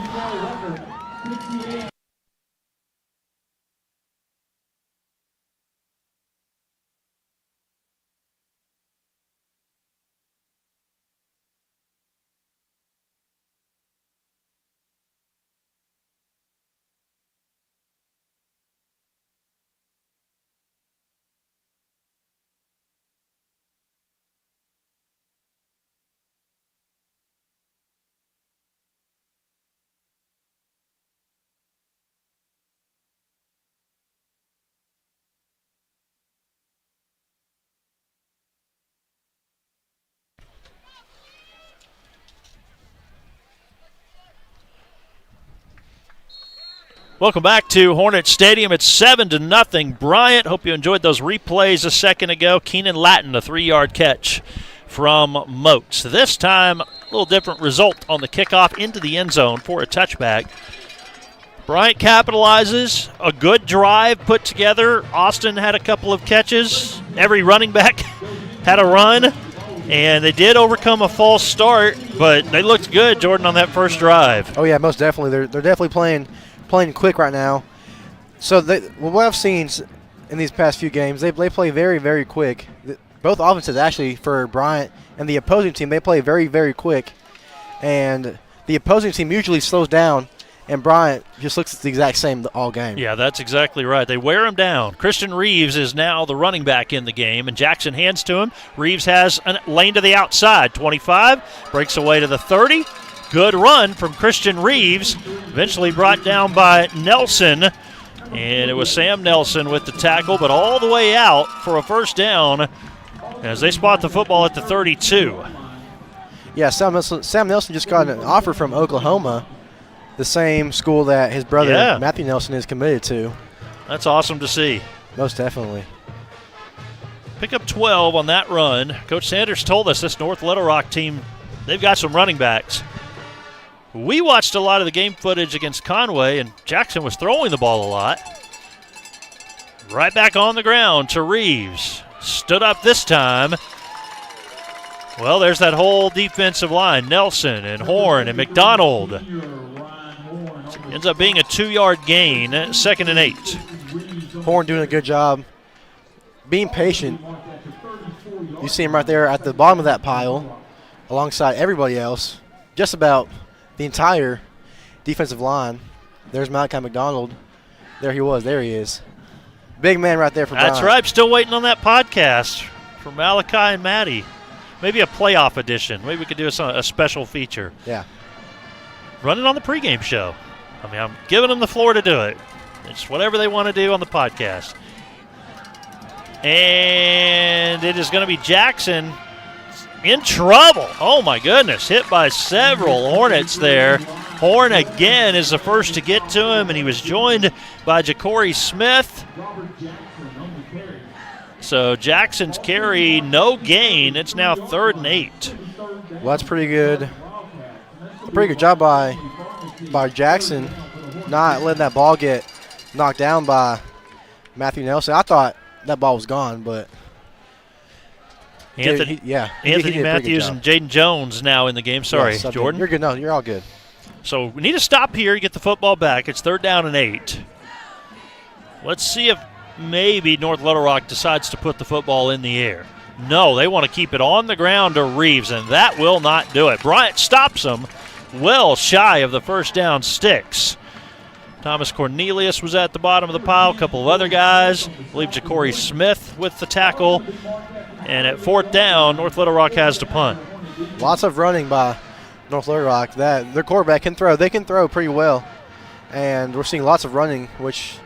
Welcome back to Hornet Stadium. It's 7-0 Bryant. Hope you enjoyed those replays a second ago. Keenan Lattin, a 3-yard catch from Moats. This time, a little different result on the kickoff into the end zone for a touchback. Bryant capitalizes. A good drive put together. Austin had a couple of catches. Every running back had a run. And they did overcome a false start, but they looked good, Jordan, on that first drive. Oh, yeah, most definitely. They're definitely playing quick right now. So what I've seen in these past few games, they play very, very quick. Both offenses, actually, for Bryant and the opposing team, they play very, very quick. And the opposing team usually slows down, and Bryant just looks the exact same all game. Yeah, that's exactly right. They wear him down. Christian Reeves is now the running back in the game, and Jackson hands to him. Reeves has a lane to the outside. 25, breaks away to the 30. Good run from Christian Reeves, eventually brought down by Nelson. And it was Sam Nelson with the tackle, but all the way out for a first down as they spot the football at the 32. Yeah, Sam Nelson just got an offer from Oklahoma, the same school that his brother Matthew Nelson is committed to. That's awesome to see. Most definitely. Pick up 12 on that run. Coach Sanders told us this North Little Rock team, they've got some running backs. We watched a lot of the game footage against Conway, and Jackson was throwing the ball a lot. Right back on the ground to Reeves. Stood up this time. Well, there's that whole defensive line. Nelson and Horn and McDonald. Ends up being a 2-yard gain, 2nd and 8. Horn doing a good job being patient. You see him right there at the bottom of that pile alongside everybody else, just about the entire defensive line. There's Malachi McDonald. There he was. There he is. Big man right there for Bryant. That's right. Still waiting on that podcast for Malachi and Maddie. Maybe a playoff edition. Maybe we could do a special feature. Yeah. Running on the pregame show. I mean, I'm giving them the floor to do it. It's whatever they want to do on the podcast. And it is going to be Jackson in trouble. Oh, my goodness. Hit by several Hornets there. Horn again is the first to get to him, and he was joined by Ja'Cory Smith. So Jackson's carry, no gain. It's now 3rd and 8. Well, that's pretty good. A pretty good job by Jackson, not letting that ball get knocked down by Matthew Nelson. I thought that ball was gone, but Anthony Matthews and Jaden Jones now in the game. Sorry, yes, Jordan. You're good. No, you're all good. So we need to stop here, get the football back. It's 3rd down and 8. Let's see if maybe North Little Rock decides to put the football in the air. No, they want to keep it on the ground to Reeves, and that will not do it. Bryant stops him well shy of the first down sticks. Thomas Cornelius was at the bottom of the pile, a couple of other guys. I believe Ja'Cory Smith with the tackle. And at 4th down, North Little Rock has to punt. Lots of running by North Little Rock. Their quarterback can throw. They can throw pretty well. And we're seeing lots of running, which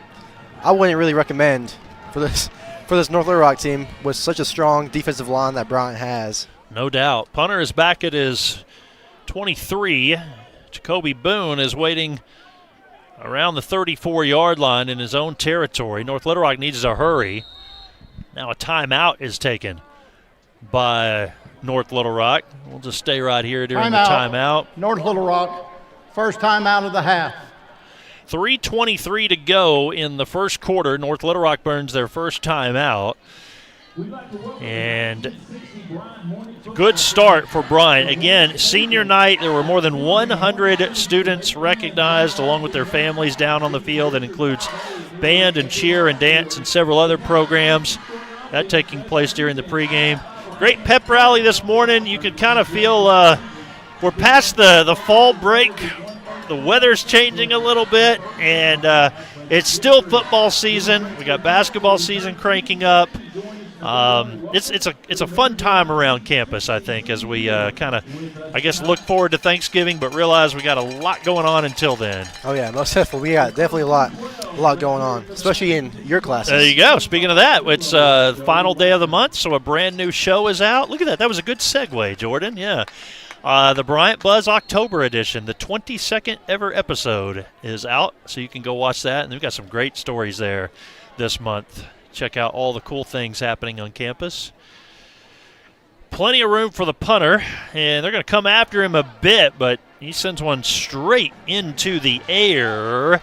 I wouldn't really recommend for this North Little Rock team with such a strong defensive line that Bryant has. No doubt. Punter is back at his 23. Jacoby Boone is waiting around the 34-yard line in his own territory. North Little Rock needs to hurry. Now a timeout is taken by North Little Rock. We'll just stay right here during the timeout. North Little Rock, first timeout of the half. 3:23 to go in the first quarter. North Little Rock burns their first timeout. And good start for Bryant. Again, senior night, there were more than 100 students recognized along with their families down on the field. That includes band and cheer and dance and several other programs. That taking place during the pregame. Great pep rally this morning. You could kind of feel we're past the fall break. The weather's changing a little bit, and it's still football season. We got basketball season cranking up. It's a fun time around campus, I think, as we kind of, I guess, look forward to Thanksgiving, but realize we got a lot going on until then. Oh yeah, most definitely. We got definitely a lot going on, especially in your classes. There you go. Speaking of that, it's the final day of the month, so a brand new show is out. Look at that. That was a good segue, Jordan. Yeah. The Bryant Buzz October edition, the 22nd ever episode, is out, so you can go watch that. And we've got some great stories there this month. Check out all the cool things happening on campus. Plenty of room for the punter, and they're going to come after him a bit, but he sends one straight into the air,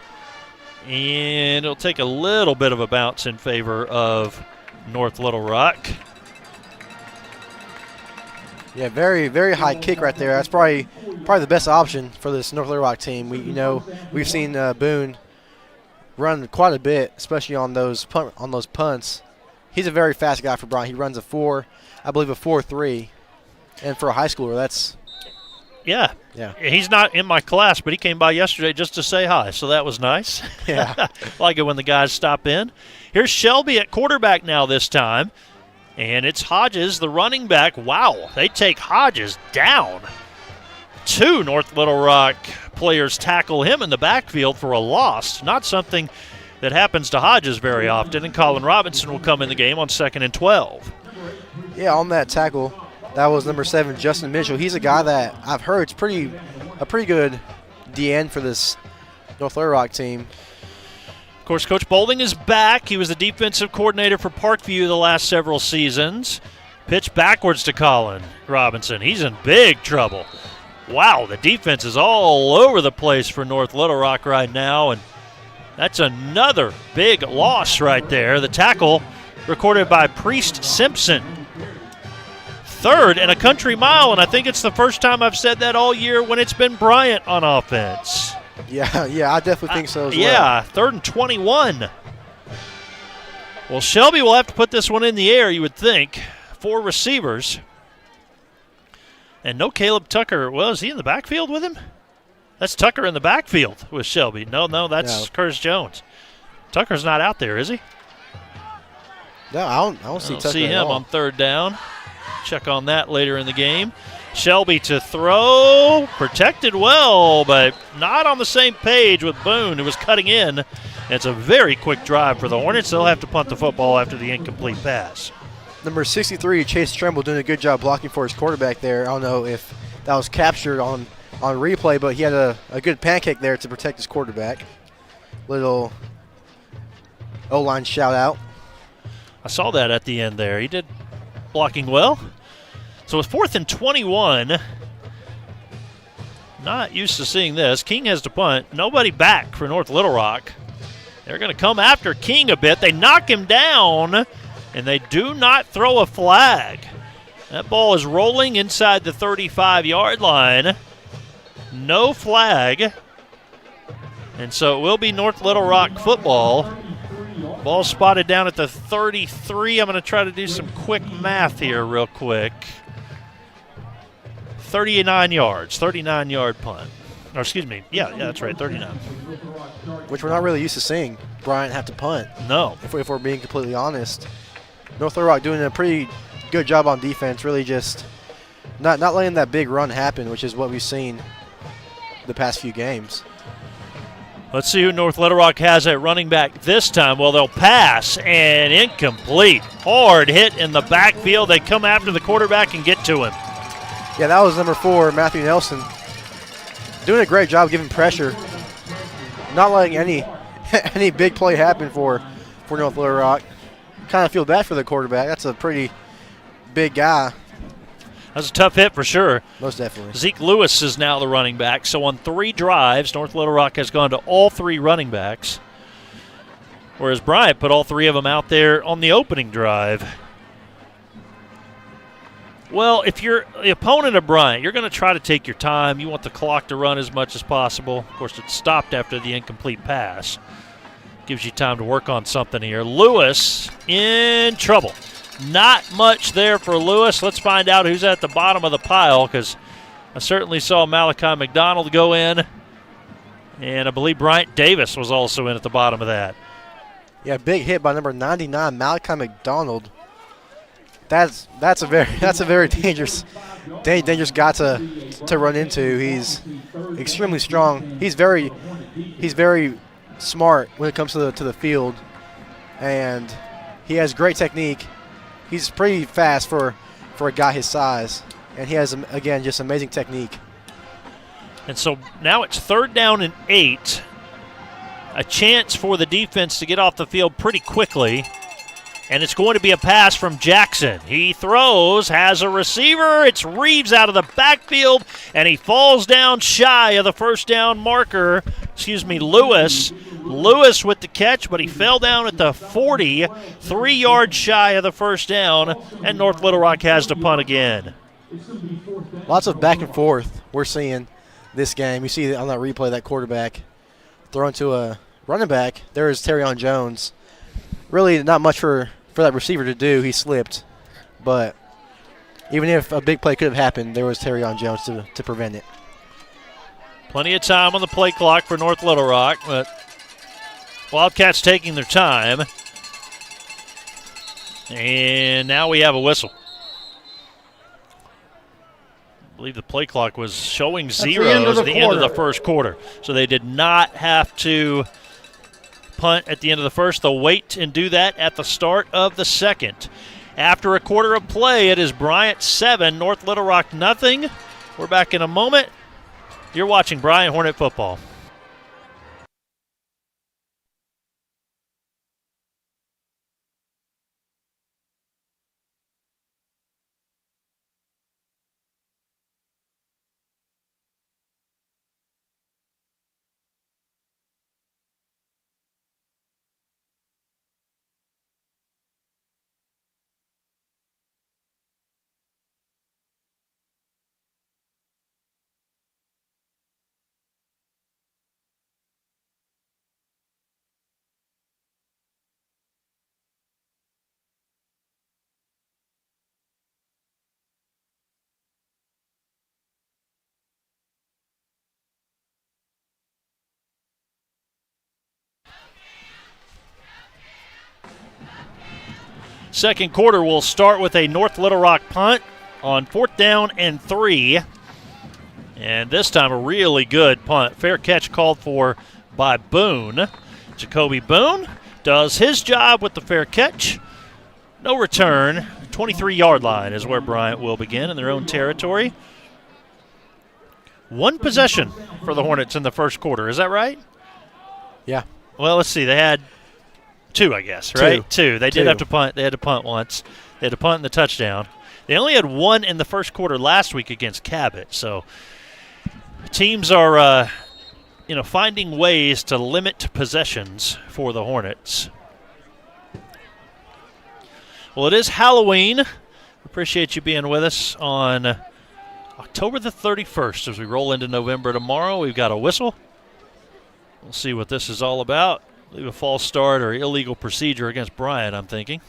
and it'll take a little bit of a bounce in favor of North Little Rock. Yeah, very, very high kick right there. That's probably the best option for this North Little Rock team. We've seen Boone run quite a bit, especially on those punts. He's a very fast guy for Bryant. He runs a 4.3, and for a high schooler, that's yeah. He's not in my class, but he came by yesterday just to say hi, so that was nice. Yeah, like it when the guys stop in. Here's Shelby at quarterback now this time. And it's Hodges, the running back. Wow, they take Hodges down. 2 North Little Rock players tackle him in the backfield for a loss. Not something that happens to Hodges very often. And Colin Robinson will come in the game on 2nd and 12. Yeah, on that tackle, that was number 7, Justin Mitchell. He's a guy that I've heard is a pretty good DN for this North Little Rock team. course, Coach Boulding is back. He was the defensive coordinator for Parkview the last several seasons. Pitch backwards to Colin Robinson. He's in big trouble. Wow, the defense is all over the place for North Little Rock right now, and that's another big loss right there. The tackle recorded by Priest Simpson. Third and a country mile, and I think it's the first time I've said that all year when it's been Bryant on offense. Yeah, I definitely think so as well. Yeah, 3rd and 21. Well, Shelby will have to put this one in the air, you would think. 4 receivers. And no Caleb Tucker. Well, is he in the backfield with him? That's Tucker in the backfield with Shelby. No, that's Curtis Jones. Tucker's not out there, is he? No, I don't see Tucker see at him all. on 3rd down. Check on that later in the game. Shelby to throw. Protected well, but not on the same page with Boone, who was cutting in. It's a very quick drive for the Hornets. They'll have to punt the football after the incomplete pass. Number 63, Chase Tremble, doing a good job blocking for his quarterback there. I don't know if that was captured on replay, but he had a good pancake there to protect his quarterback. Little O-line shout out. I saw that at the end there. He did blocking well. So with 4th and 21, not used to seeing this. King has to punt. Nobody back for North Little Rock. They're going to come after King a bit. They knock him down, and they do not throw a flag. That ball is rolling inside the 35-yard line. No flag. And so it will be North Little Rock football. Ball spotted down at the 33. I'm going to try to do some quick math here real quick. 39 yards, 39-yard punt. Or excuse me, yeah, that's right, 39. Which we're not really used to seeing Bryant have to punt. No. If we're being completely honest. North Little Rock doing a pretty good job on defense, really just not letting that big run happen, which is what we've seen the past few games. Let's see who North Little Rock has at running back this time. Well, they'll pass and incomplete. Hard hit in the backfield. They come after the quarterback and get to him. Yeah, that was number 4, Matthew Nelson. Doing a great job giving pressure. Not letting any big play happen for North Little Rock. Kind of feel bad for the quarterback. That's a pretty big guy. That's a tough hit for sure. Most definitely. Zeke Lewis is now the running back. So on 3 drives, North Little Rock has gone to all 3 running backs, whereas Bryant put all 3 of them out there on the opening drive. Well, if you're the opponent of Bryant, you're going to try to take your time. You want the clock to run as much as possible. Of course, it stopped after the incomplete pass. Gives you time to work on something here. Lewis in trouble. Not much there for Lewis. Let's find out who's at the bottom of the pile, because I certainly saw Malachi McDonald go in, and I believe Bryant Davis was also in at the bottom of that. Yeah, big hit by number 99, Malachi McDonald. That's a very dangerous guy to run into. He's extremely strong. He's very smart when it comes to the field, and he has great technique. He's pretty fast for a guy his size, and he has, again, just amazing technique. And so now it's 3rd down and 8. A chance for the defense to get off the field pretty quickly. And it's going to be a pass from Jackson. He throws, has a receiver. It's Reeves out of the backfield, and he falls down shy of the first down marker. Lewis. Lewis with the catch, but he fell down at the 40, 3 yards shy of the first down, and North Little Rock has to punt again. Lots of back and forth we're seeing this game. You see on that replay that quarterback throwing to a running back. There is Terrion Jones. Really not much for that receiver to do. He slipped. But even if a big play could have happened, there was Terrion Jones to prevent it. Plenty of time on the play clock for North Little Rock, but Wildcats taking their time. And now we have a whistle. I believe the play clock was showing zeros at the end of the first quarter. So they did not have to punt at the end of the first. They'll wait and do that at the start of the second. After a quarter of play, it is Bryant 7, North Little Rock nothing. We're back in a moment. You're watching Bryant Hornet football. Second quarter will start with a North Little Rock punt on 4th down and 3. And this time a really good punt. Fair catch called for by Boone. Jacoby Boone does his job with the fair catch. No return. 23-yard line is where Bryant will begin in their own territory. One possession for the Hornets in the first quarter. Is that right? Yeah. Well, let's see. They had 2, I guess, right? Two. They did 2. have to punt. They had to punt once. They had to punt in the touchdown. They only had 1 in the first quarter last week against Cabot. So teams are, finding ways to limit possessions for the Hornets. Well, it is Halloween. Appreciate you being with us on October the 31st as we roll into November tomorrow. We've got a whistle. We'll see what this is all about. Leave a false start or illegal procedure against Bryant, I'm thinking.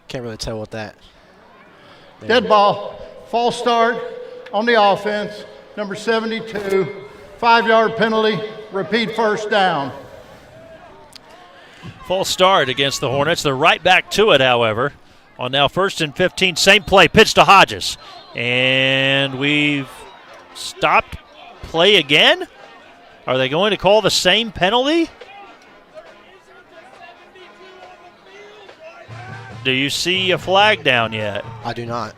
Can't really tell what that. Dead ball, false start on the offense, number 72, 5-yard penalty, repeat first down. False start against the Hornets. They're right back to it, however, on now 1st and 15. Same play, pitch to Hodges. And we've stopped play again? Are they going to call the same penalty? Do you see a flag down yet? I do not.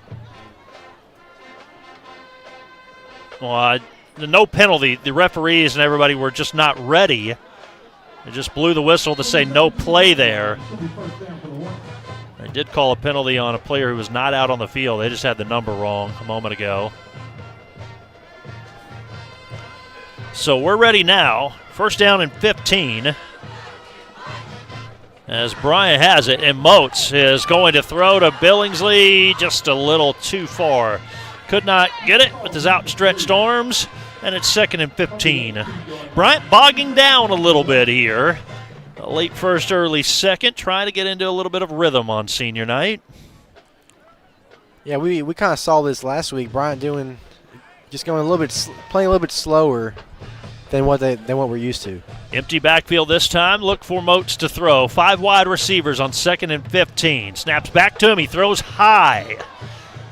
Well, no penalty. The referees and everybody were just not ready. They just blew the whistle to say no play there. They did call a penalty on a player who was not out on the field. They just had the number wrong a moment ago. So we're ready now. 1st down and 15. As Bryant has it, and Moats is going to throw to Billingsley just a little too far. Could not get it with his outstretched arms, and it's 2nd and 15. Bryant bogging down a little bit here. A late first, early second, trying to get into a little bit of rhythm on senior night. Yeah, we kind of saw this last week. Bryant going a little bit, playing a little bit slower than what we're used to. Empty backfield this time. Look for Moats to throw. 5 wide receivers on 2nd and 15. Snaps back to him. He throws high.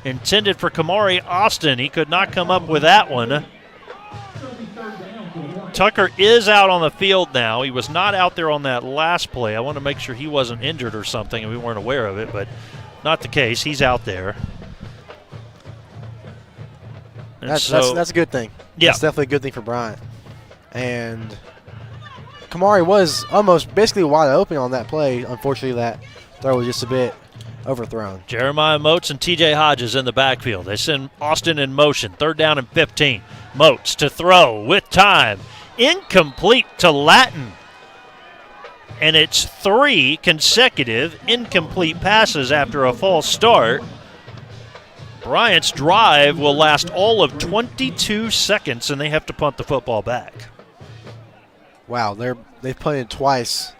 Intended for Kamari Austin. He could not come up with that one. Tucker is out on the field now. He was not out there on that last play. I want to make sure he wasn't injured or something and we weren't aware of it, but not the case. He's out there. That's a good thing. Yeah. That's definitely a good thing for Bryant. And Kamari was almost basically wide open on that play. Unfortunately, that throw was just a bit overthrown. Jeremiah Moats and TJ Hodges in the backfield. They send Austin in motion. 3rd down and 15. Moats to throw with time. Incomplete to Latin. And it's 3 consecutive incomplete passes after a false start. Bryant's drive will last all of 22 seconds, and they have to punt the football back. Wow, they've punted twice.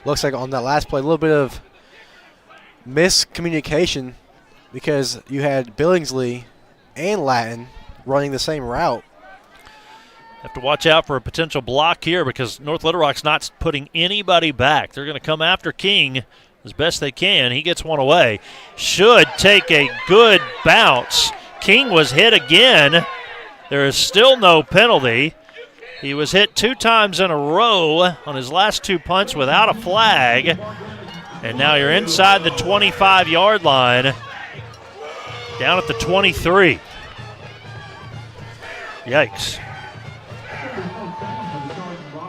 Looks like on that last play, a little bit of miscommunication because you had Billingsley and Latin running the same route. Have to watch out for a potential block here because North Little Rock's not putting anybody back. They're going to come after King as best they can. He gets one away. Should take a good bounce. King was hit again. There is still no penalty. He was hit 2 times in a row on his last 2 punts without a flag. And now you're inside the 25-yard line, down at the 23. Yikes.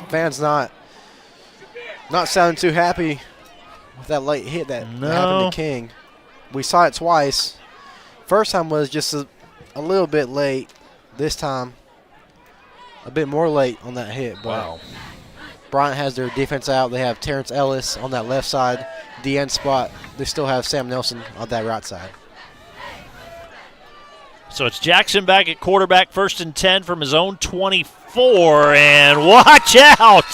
Fans not sounding too happy with that late hit that happened to King. We saw it twice. First time was just a little bit late. This time, a bit more late on that hit. But wow. Bryant has their defense out. They have Terrence Ellis on that left side, the end spot. They still have Sam Nelson on that right side. So it's Jackson back at quarterback, 1st and 10 from his own 24, and watch out!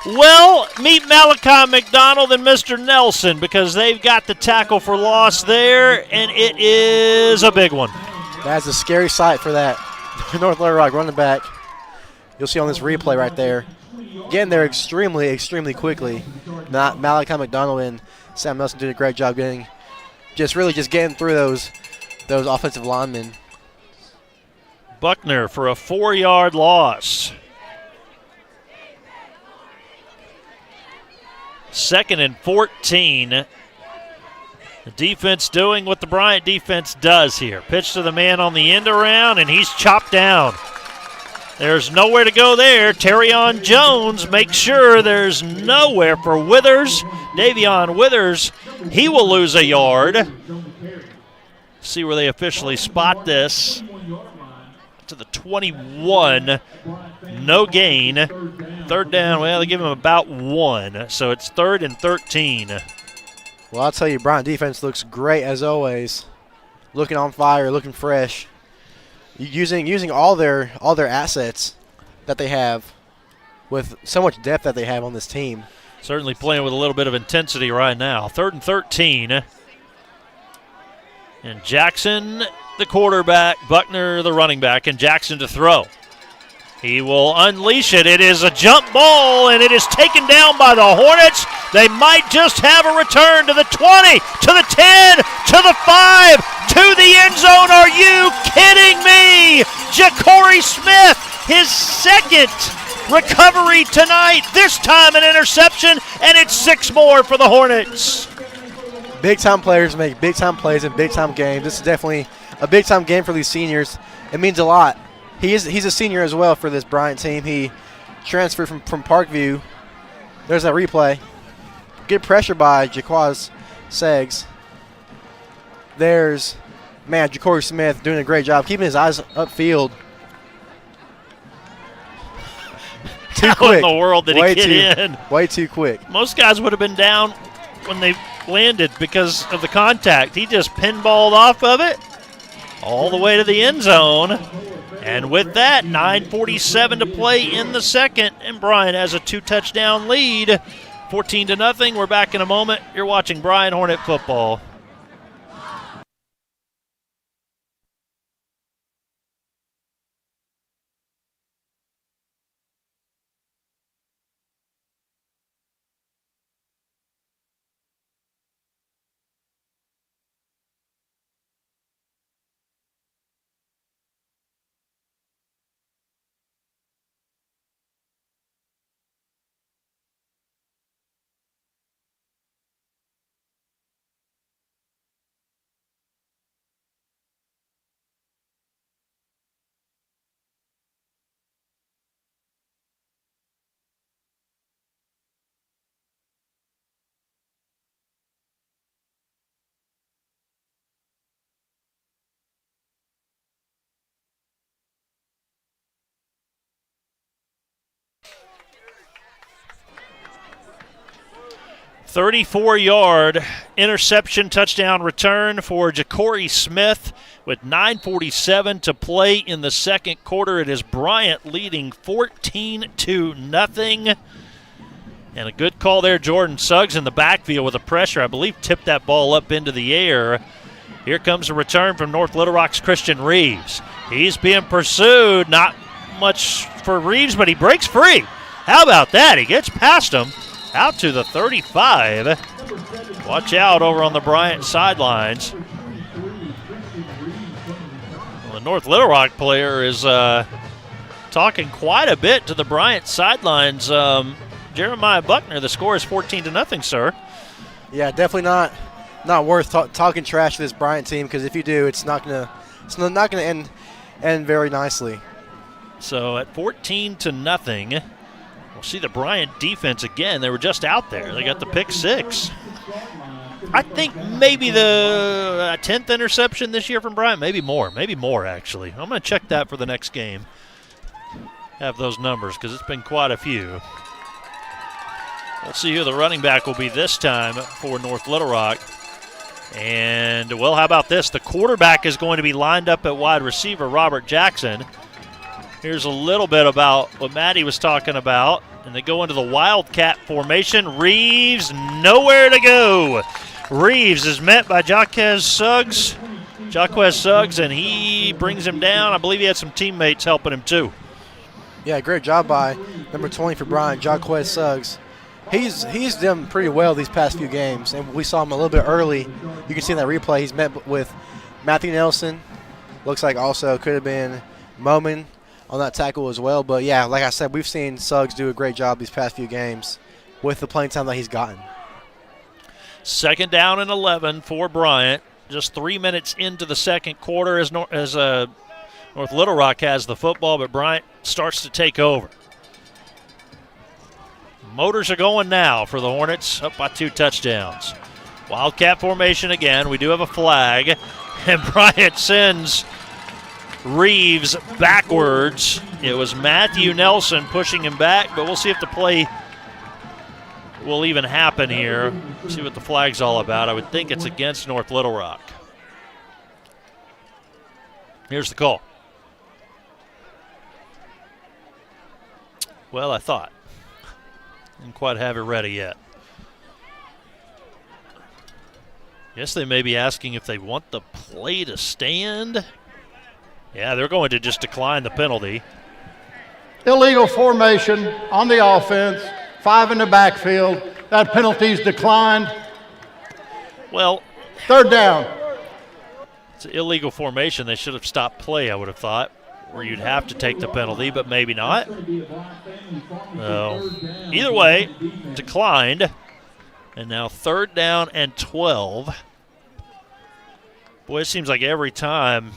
Well, meet Malachi McDonald and Mr. Nelson because they've got the tackle for loss there, and it is a big one. That's a scary sight for that North Little Rock running back. You'll see on this replay right there. getting there extremely, extremely quickly. Malachi McDonald and Sam Nelson did a great job getting through those offensive linemen. Buckner for a 4-yard loss. 2nd and 14. The defense doing what the Bryant defense does here. Pitch to the man on the end around, and he's chopped down. There's nowhere to go there. Terrion Jones makes sure there's nowhere for Withers. Davion Withers, he will lose a yard. See where they officially spot this. To the 21. No gain. 3rd down, well, they give him about 1. So it's 3rd and 13. Well, I'll tell you, Bryant defense looks great as always. Looking on fire, looking fresh. Using all their assets that they have with so much depth that they have on this team. Certainly playing with a little bit of intensity right now. 3rd and 13. And Jackson, the quarterback, Buckner, the running back, and Jackson to throw. He will unleash it. It is a jump ball, and it is taken down by the Hornets. They might just have a return to the 20, to the 10, to the 5, to the end zone. Are you kidding me? Ja'Cory Smith, his 2nd recovery tonight, this time an interception, and it's 6 more for the Hornets. Big-time players make big-time plays in big-time games. This is definitely a big-time game for these seniors. It means a lot. He's a senior as well for this Bryant team. He transferred from Parkview. There's that replay. Good pressure by Jaquaz Seggs. There's, Ja'Cory Smith doing a great job keeping his eyes upfield. Too How quick. in the world did he get in? Way too quick. Most guys would have been down when they landed because of the contact. He just pinballed off of it all the way to the end zone. And with that, 9:47 to play in the 2nd, and Bryant has a 2-touchdown lead, 14-0. We're back in a moment. You're watching Bryant Hornet football. "34-yard interception touchdown return for Ja'Cory Smith with 9:47 to play in the 2nd quarter. It is Bryant leading 14-0. And a good call there. Jordan Suggs in the backfield with a pressure. I believe tipped that ball up into the air. Here comes a return from North Little Rock's Christian Reeves. He's being pursued. Not much for Reeves, but he breaks free. How about that? He gets past him. Out to the 35. Watch out over on the Bryant sidelines. Well, the North Little Rock player is talking quite a bit to the Bryant sidelines. Jeremiah Buckner, the score is 14-0, sir. Yeah, definitely not worth talking trash to this Bryant team, because if you do, it's not gonna end very nicely. So at 14-0. We'll see the Bryant defense again. They were just out there. They got the pick 6. I think maybe the 10th interception this year from Bryant. Maybe more, actually. I'm going to check that for the next game. Have those numbers because it's been quite a few. We'll see who the running back will be this time for North Little Rock. And, well, how about this? The quarterback is going to be lined up at wide receiver, Robert Jackson. Here's a little bit about what Maddie was talking about. And they go into the Wildcat formation. Reeves, nowhere to go. Reeves is met by Jaquez Suggs, and he brings him down. I believe he had some teammates helping him too. Yeah, great job by number 20 for Bryant, Jaquez Suggs. He's done pretty well these past few games, and we saw him a little bit early. You can see in that replay he's met with Matthew Nelson. Looks like also could have been Moman on that tackle as well. But, yeah, like I said, we've seen Suggs do a great job these past few games with the playing time that he's gotten. 2nd down and 11 for Bryant. Just 3 minutes into the second quarter as North Little Rock has the football, but Bryant starts to take over. Motors are going now for the Hornets, up by 2 touchdowns. Wildcat formation again. We do have a flag, and Bryant sends Reeves backwards. It was Matthew Nelson pushing him back, but we'll see if the play will even happen here. See what the flag's all about. I would think it's against North Little Rock. Here's the call. Well, I thought. Didn't quite have it ready yet. Guess they may be asking if they want the play to stand. Yeah, they're going to just decline the penalty. Illegal formation on the offense, 5 in the backfield. That penalty's declined. Well, 3rd down. It's an illegal formation. They should have stopped play, I would have thought, where you'd have to take the penalty, but maybe not. So, either way, declined. And now 3rd down and 12. Boy, it seems like every time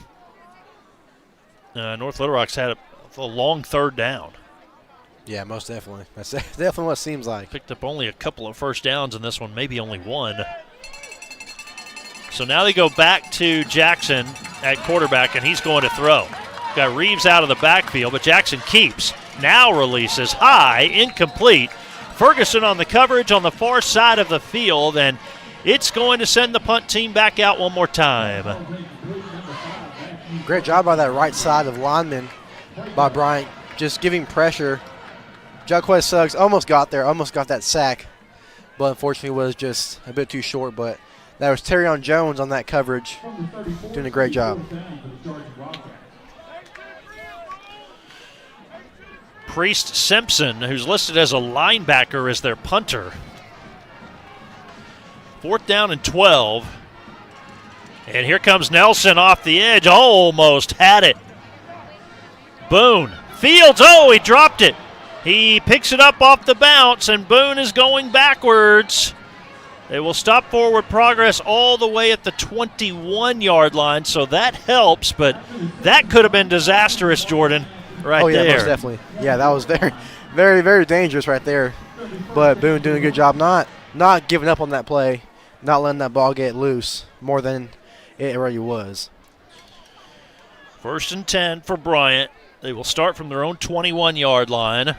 North Little Rock's had a long 3rd down. Yeah, most definitely. That's definitely what it seems like. Picked up only a couple of first downs in this one, maybe only one. So now they go back to Jackson at quarterback, and he's going to throw. Got Reeves out of the backfield, but Jackson keeps. Now releases high, incomplete. Ferguson on the coverage on the far side of the field, and it's going to send the punt team back out one more time. Great job by that right side of lineman by Bryant, just giving pressure. Jaquez Suggs almost got there, almost got that sack, but unfortunately was just a bit too short. But that was Terrion Jones on that coverage, doing a great job. Priest Simpson, who's listed as a linebacker, is their punter. 4th down and 12. And here comes Nelson off the edge. Almost had it. Boone. Fields. Oh, he dropped it. He picks it up off the bounce, and Boone is going backwards. They will stop forward progress all the way at the 21-yard line, so that helps, but that could have been disastrous, Jordan, right there. Oh, yeah, most definitely. Yeah, that was very, very, very dangerous right there. But Boone doing a good job not giving up on that play, not letting that ball get loose more than it already was. 1st and 10 for Bryant. They will start from their own 21-yard line.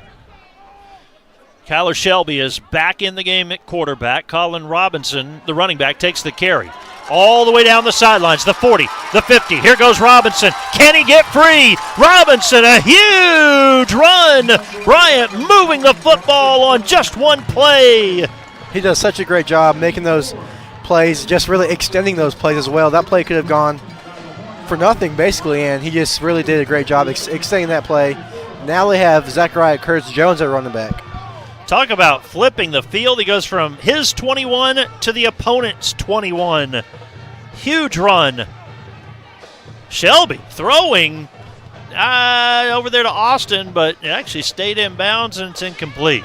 Kyler Shelby is back in the game at quarterback. Colin Robinson, the running back, takes the carry. All the way down the sidelines, the 40, the 50. Here goes Robinson. Can he get free? Robinson, a huge run. Bryant moving the football on just one play. He does such a great job making those plays, just really extending those plays as well. That play could have gone for nothing, basically, and he just really did a great job extending that play. Now they have Zachariah Curtis-Jones at running back. Talk about flipping the field. He goes from his 21 to the opponent's 21. Huge run. Shelby throwing over there to Austin, but it actually stayed in bounds, and it's incomplete.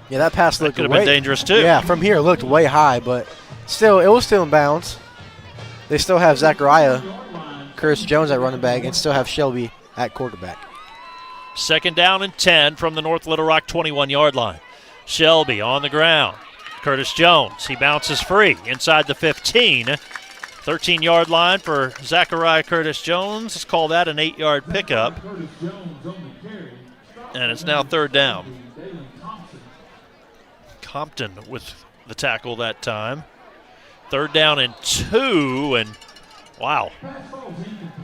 Yeah, that pass could have been dangerous too. Yeah, from here it looked way high, but still, it was still in bounds. They still have Zachariah Curtis-Jones at running back and still have Shelby at quarterback. 2nd down and 10 from the North Little Rock 21-yard line. Shelby on the ground. Curtis-Jones, he bounces free inside the 15. 13-yard line for Zachariah Curtis-Jones. Let's call that an 8-yard pickup. And it's now 3rd down. Compton with the tackle that time. 3rd down and 2, and wow.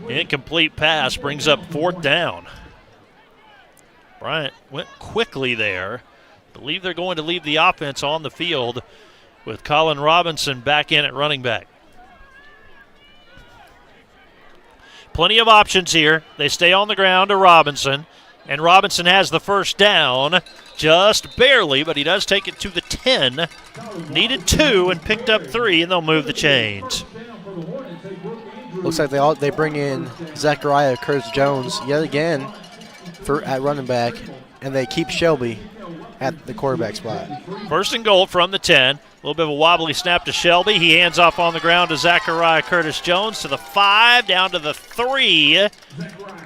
Incomplete pass brings up 4th down. Bryant went quickly there. Believe they're going to leave the offense on the field with Colin Robinson back in at running back. Plenty of options here. They stay on the ground to Robinson, and Robinson has the first down, just barely, but he does take it to the 10. Needed 2 and picked up 3, and they'll move the chains. Looks like they bring in Zachariah Curtis-Jones yet again at running back, and they keep Shelby at the quarterback spot. First and goal from the 10. A little bit of a wobbly snap to Shelby. He hands off on the ground to Zachariah Curtis-Jones to the 5, down to the 3.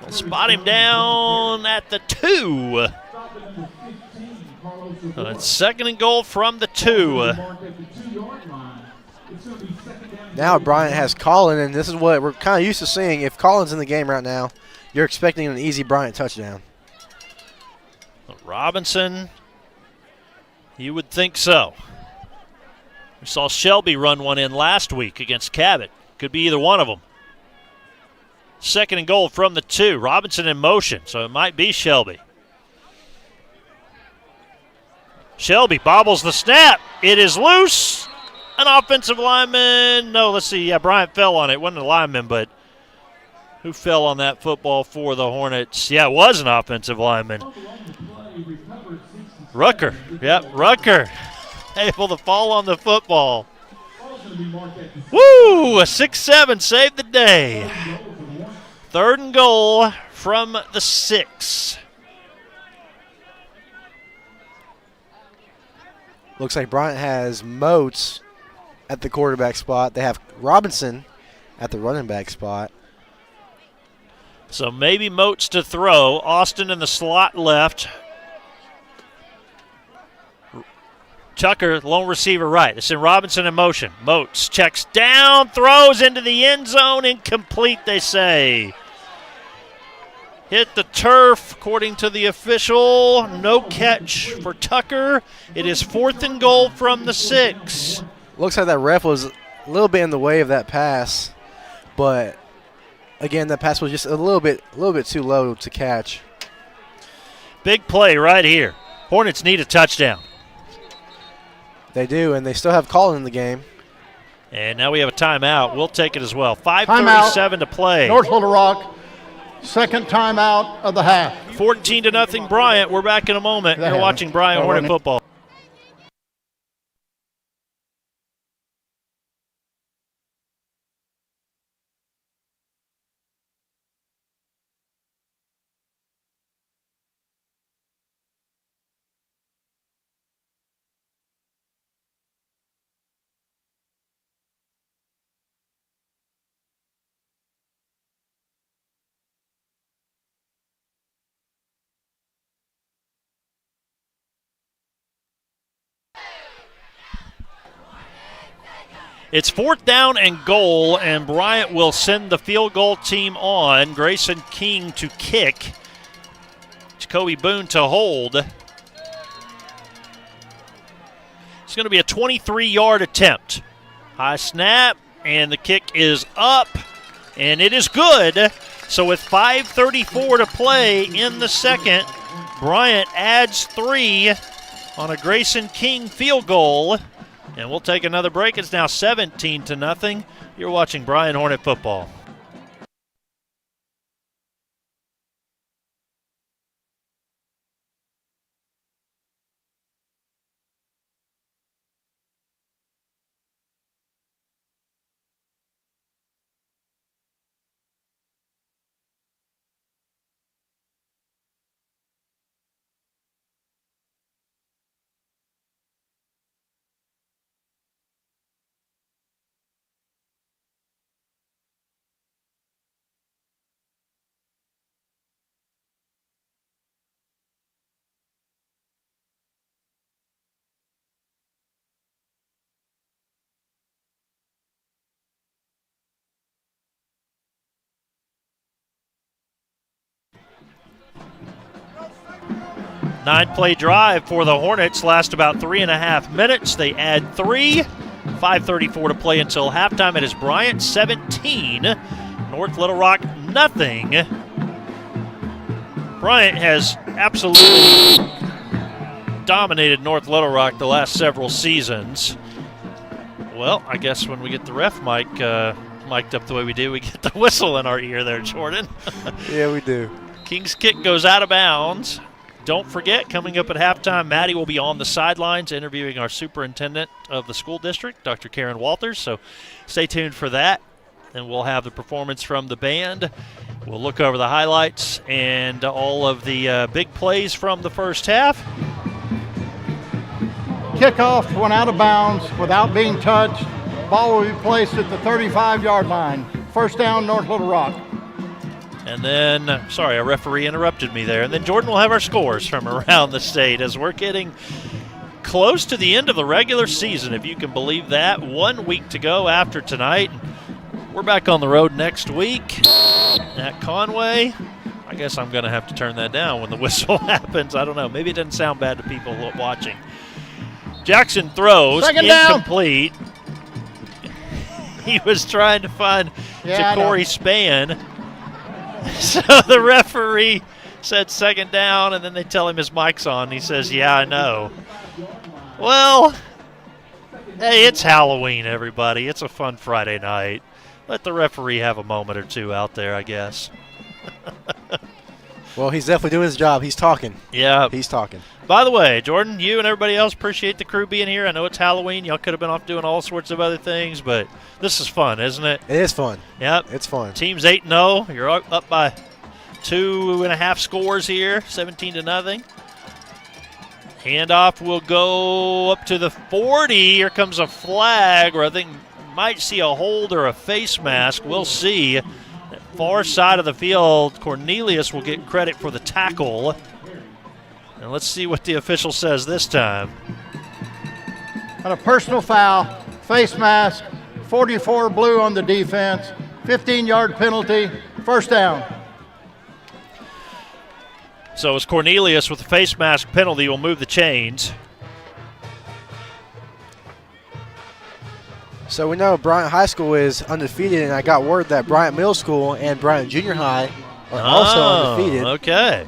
We'll spot him down at the 2. So it's second and goal from the 2. Now Bryant has Collin, and this is what we're kind of used to seeing. If Collin's in the game right now, you're expecting an easy Bryant touchdown. Robinson, you would think so. We saw Shelby run one in last week against Cabot. Could be either one of them. Second and goal from the 2. Robinson in motion, so it might be Shelby. Shelby bobbles the snap. It is loose. An offensive lineman. No, let's see. Yeah, Bryant fell on it. It wasn't a lineman, but who fell on that football for the Hornets? Yeah, it was an offensive lineman. Rucker. Yep, Rucker. Able to fall on the football. Woo! A 6-7 saved the day. Third and goal from the 6. Looks like Bryant has Moats at the quarterback spot. They have Robinson at the running back spot. So maybe Moats to throw. Austin in the slot left. Tucker, lone receiver right. It's in Robinson in motion. Moats checks down, throws into the end zone. Incomplete, they say. Hit the turf, according to the official. No catch for Tucker. It is fourth and goal from the 6. Looks like that ref was a little bit in the way of that pass, but again, that pass was just a little bit too low to catch. Big play right here. Hornets need a touchdown. They do, and they still have Collin in the game. And now we have a timeout. We'll take it as well. 5:37 to play. North Little Rock, second timeout of the half. 14-0 Bryant. We're back in a moment. You're watching Bryant Hornet football. It's fourth down and goal, and Bryant will send the field goal team on. Grayson King to kick. Jacoby Boone to hold. It's going to be a 23-yard attempt. High snap, and the kick is up, and it is good. So with 5:34 to play in the second, Bryant adds 3 on a Grayson King field goal. And we'll take another break. It's now 17-0. You're watching Bryant Hornet football. Nine-play drive for the Hornets. Last about 3.5 minutes. They add 3. 5:34 to play until halftime. It is Bryant 17. North Little Rock nothing. Bryant has absolutely dominated North Little Rock the last several seasons. Well, I guess when we get the ref mic, mic'd up the way we do, we get the whistle in our ear there, Jordan. Yeah, we do. King's kick goes out of bounds. Don't forget, coming up at halftime, Maddie will be on the sidelines interviewing our superintendent of the school district, Dr. Karen Walters, so stay tuned for that. And we'll have the performance from the band. We'll look over the highlights and all of the big plays from the first half. Kickoff went out of bounds without being touched. Ball will be placed at the 35-yard line. First down, North Little Rock. And then, sorry, a referee interrupted me there. And then Jordan will have our scores from around the state as we're getting close to the end of the regular season, if you can believe that. 1 week to go after tonight. We're back on the road next week at Conway. I guess I'm going to have to turn that down when the whistle happens. I don't know. Maybe it doesn't sound bad to people watching. Jackson throws, incomplete. He was trying to find Ja'Cory Spann. So the referee said second down, and then they tell him his mic's on. He says, yeah, I know. Well, hey, it's Halloween, everybody. It's a fun Friday night. Let the referee have a moment or two out there, I guess. Well, he's definitely doing his job. He's talking. Yeah. He's talking. By the way, Jordan, you and everybody else appreciate the crew being here. I know it's Halloween. Y'all could have been off doing all sorts of other things, but this is fun, isn't it? It is fun. Yep. It's fun. Team's 8-0. You're up by 2.5 scores here, 17-0. Handoff will go up to the 40. Here comes a flag, or I think might see a hold or a face mask. We'll see. Far side of the field, Cornelius will get credit for the tackle. And let's see what the official says this time. And a personal foul, face mask, 44 blue on the defense, 15-yard penalty, first down. So as Cornelius with the face mask penalty will move the chains. So we know Bryant High School is undefeated, and I got word that Bryant Middle School and Bryant Junior High are also undefeated. Okay.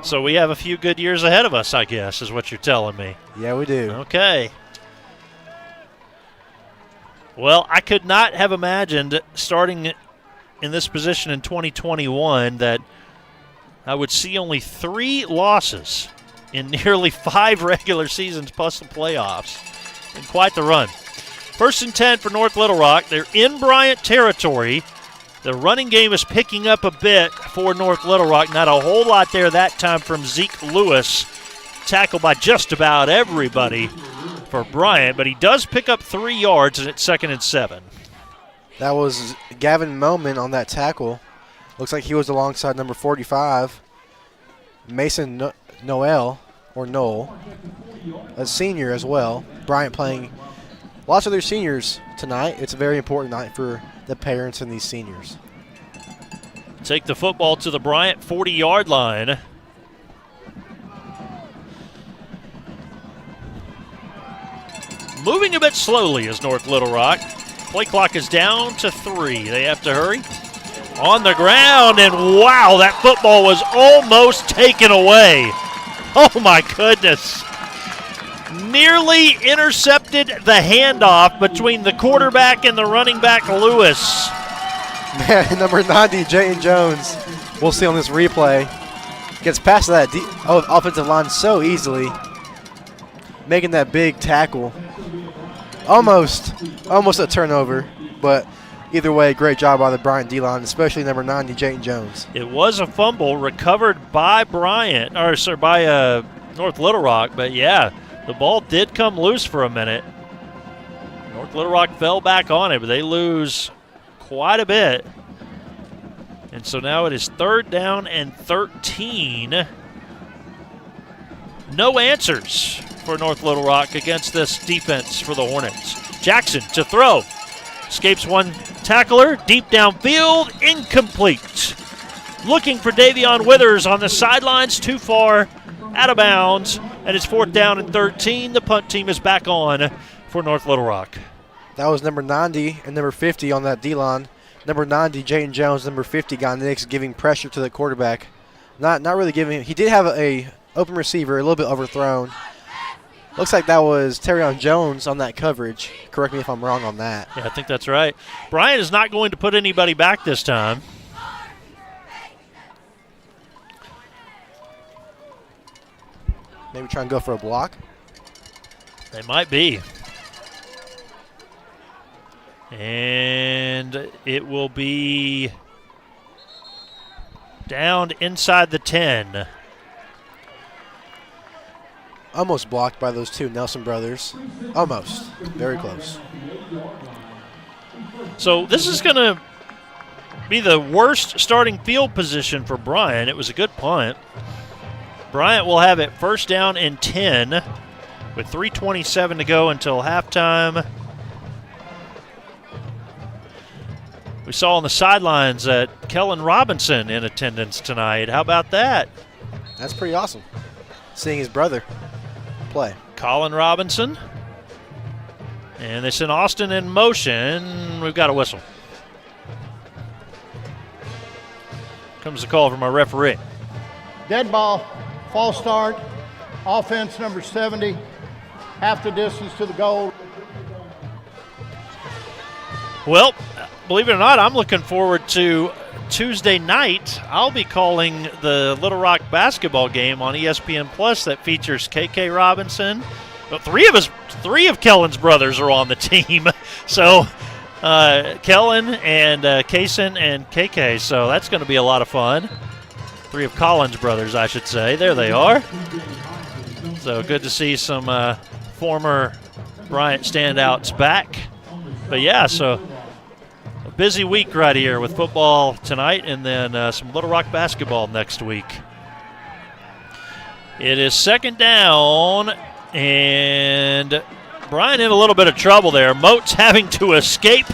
So we have a few good years ahead of us, I guess, is what you're telling me. Yeah, we do. Okay. Well, I could not have imagined starting in this position in 2021 that I would see only 3 losses in nearly 5 regular seasons plus the playoffs. And quite the run. 1st and 10 for North Little Rock. They're in Bryant territory. The running game is picking up a bit for North Little Rock. Not a whole lot there that time from Zeke Lewis. Tackled by just about everybody for Bryant, but he does pick up 3 yards, and it's 2nd and 7. That was Gavin Moman on that tackle. Looks like he was alongside number 45, Mason Noel, a senior as well. Bryant playing lots of their seniors tonight. It's a very important night for the parents and these seniors. Take the football to the Bryant 40-yard line. Moving a bit slowly is North Little Rock. Play clock is down to 3. They have to hurry. On the ground, and wow, that football was almost taken away. Oh my goodness. Nearly intercepted the handoff between the quarterback and the running back, Lewis. Man, number 90, Jayton Jones, we'll see on this replay, gets past that offensive line so easily, making that big tackle. Almost a turnover, but either way, great job by the Bryant D-line, especially number 90, Jayton Jones. It was a fumble recovered by by North Little Rock, but yeah, the ball did come loose for a minute. North Little Rock fell back on it, but they lose quite a bit. And so now it is 3rd down and 13. No answers for North Little Rock against this defense for the Hornets. Jackson to throw. Escapes one tackler, deep downfield, incomplete. Looking for Davion Withers on the sidelines, too far, out of bounds, and it's 4th down and 13. The punt team is back on for North Little Rock. That was number 90 and number 50 on that D-line. Number 90, Jayton Jones, number 50, Guy Nix, giving pressure to the quarterback. Not really giving – he did have a open receiver, a little bit overthrown. Looks like that was Terrion Jones on that coverage. Correct me if I'm wrong on that. Yeah, I think that's right. Bryant is not going to put anybody back this time. Maybe try and go for a block. They might be. And it will be down inside the 10. Almost blocked by those two Nelson brothers. Almost. Very close. So this is going to be the worst starting field position for Bryant. It was a good punt. Bryant will have it first down and 10 with 3:27 to go until halftime. We saw on the sidelines that Kellen Robinson in attendance tonight. How about that? That's pretty awesome. Seeing his brother play. Colin Robinson. And they send Austin in motion. We've got a whistle. Comes the call from our referee. Dead ball, false start, offense number 70, half the distance to the goal. Well, believe it or not, I'm looking forward to Tuesday night. I'll be calling the Little Rock basketball game on ESPN Plus that features KK Robinson. Well, three of Kellen's brothers are on the team. So Kellen and Kaysen and KK. So that's going to be a lot of fun. Three of Collins brothers, I should say. There they are. So good to see some former Bryant standouts back. But yeah, so a busy week right here with football tonight and then some Little Rock basketball next week. It is second down, and Bryant in a little bit of trouble there. Moats having to escape,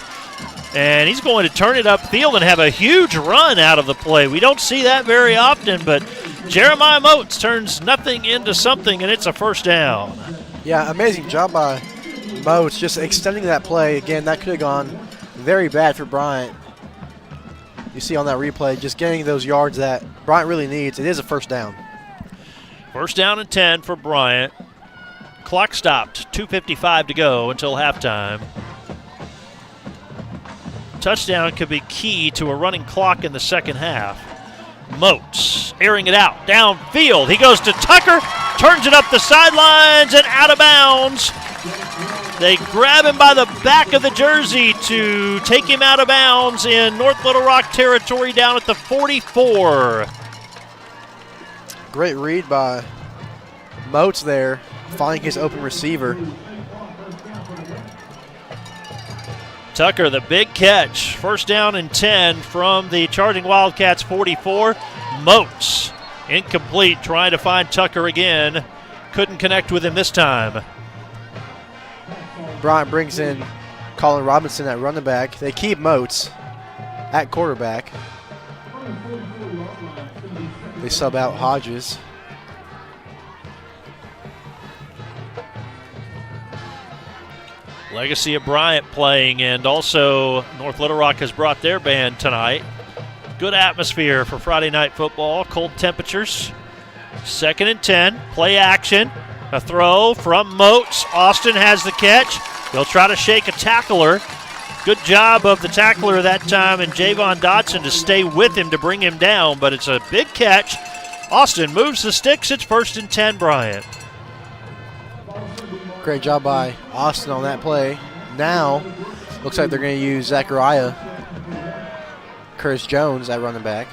and he's going to turn it upfield and have a huge run out of the play. We don't see that very often, but Jeremiah Moats turns nothing into something, and it's a first down. Yeah, amazing job by Moats just extending that play. Again, that could have gone very bad for Bryant. You see on that replay, just getting those yards that Bryant really needs. It is a first down. First down and 10 for Bryant. Clock stopped, 2:55 to go until halftime. Touchdown could be key to a running clock in the second half. Moats airing it out downfield. He goes to Tucker, turns it up the sidelines and out of bounds. They grab him by the back of the jersey to take him out of bounds in North Little Rock territory down at the 44. Great read by Moats there, finding his open receiver. Tucker, the big catch. First down and 10 from the Charging Wildcats 44. Moats, incomplete, trying to find Tucker again. Couldn't connect with him this time. Bryant brings in Colin Robinson at running back. They keep Moats at quarterback. They sub out Hodges. Legacy of Bryant playing, and also North Little Rock has brought their band tonight. Good atmosphere for Friday night football, cold temperatures. Second and 10, play action. A throw from Moats. Austin has the catch. He'll try to shake a tackler. Good job of the tackler that time and Javon Dotson to stay with him to bring him down, but it's a big catch. Austin moves the sticks. It's first and 10, Bryant. Great job by Austin on that play. Now, looks like they're going to use Zachariah Curtis Jones at running back.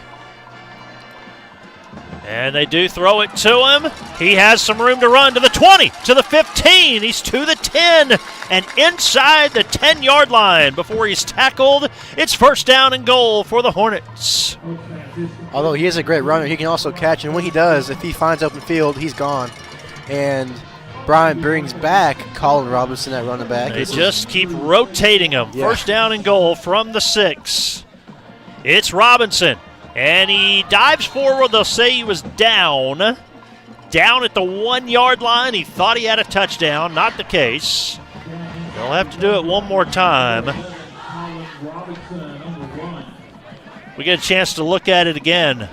And they do throw it to him. He has some room to run to the 20, to the 15. He's to the 10 and inside the 10-yard line before he's tackled. It's first down and goal for the Hornets. Although he is a great runner, he can also catch, and when he does, if he finds open field, he's gone. And Bryant brings back Colin Robinson at running back. They just keep rotating him. Yeah. First down and goal from the 6. It's Robinson. And he dives forward. They'll say he was down at the 1-yard line. He thought he had a touchdown. Not the case. They'll have to do it one more time. We get a chance to look at it again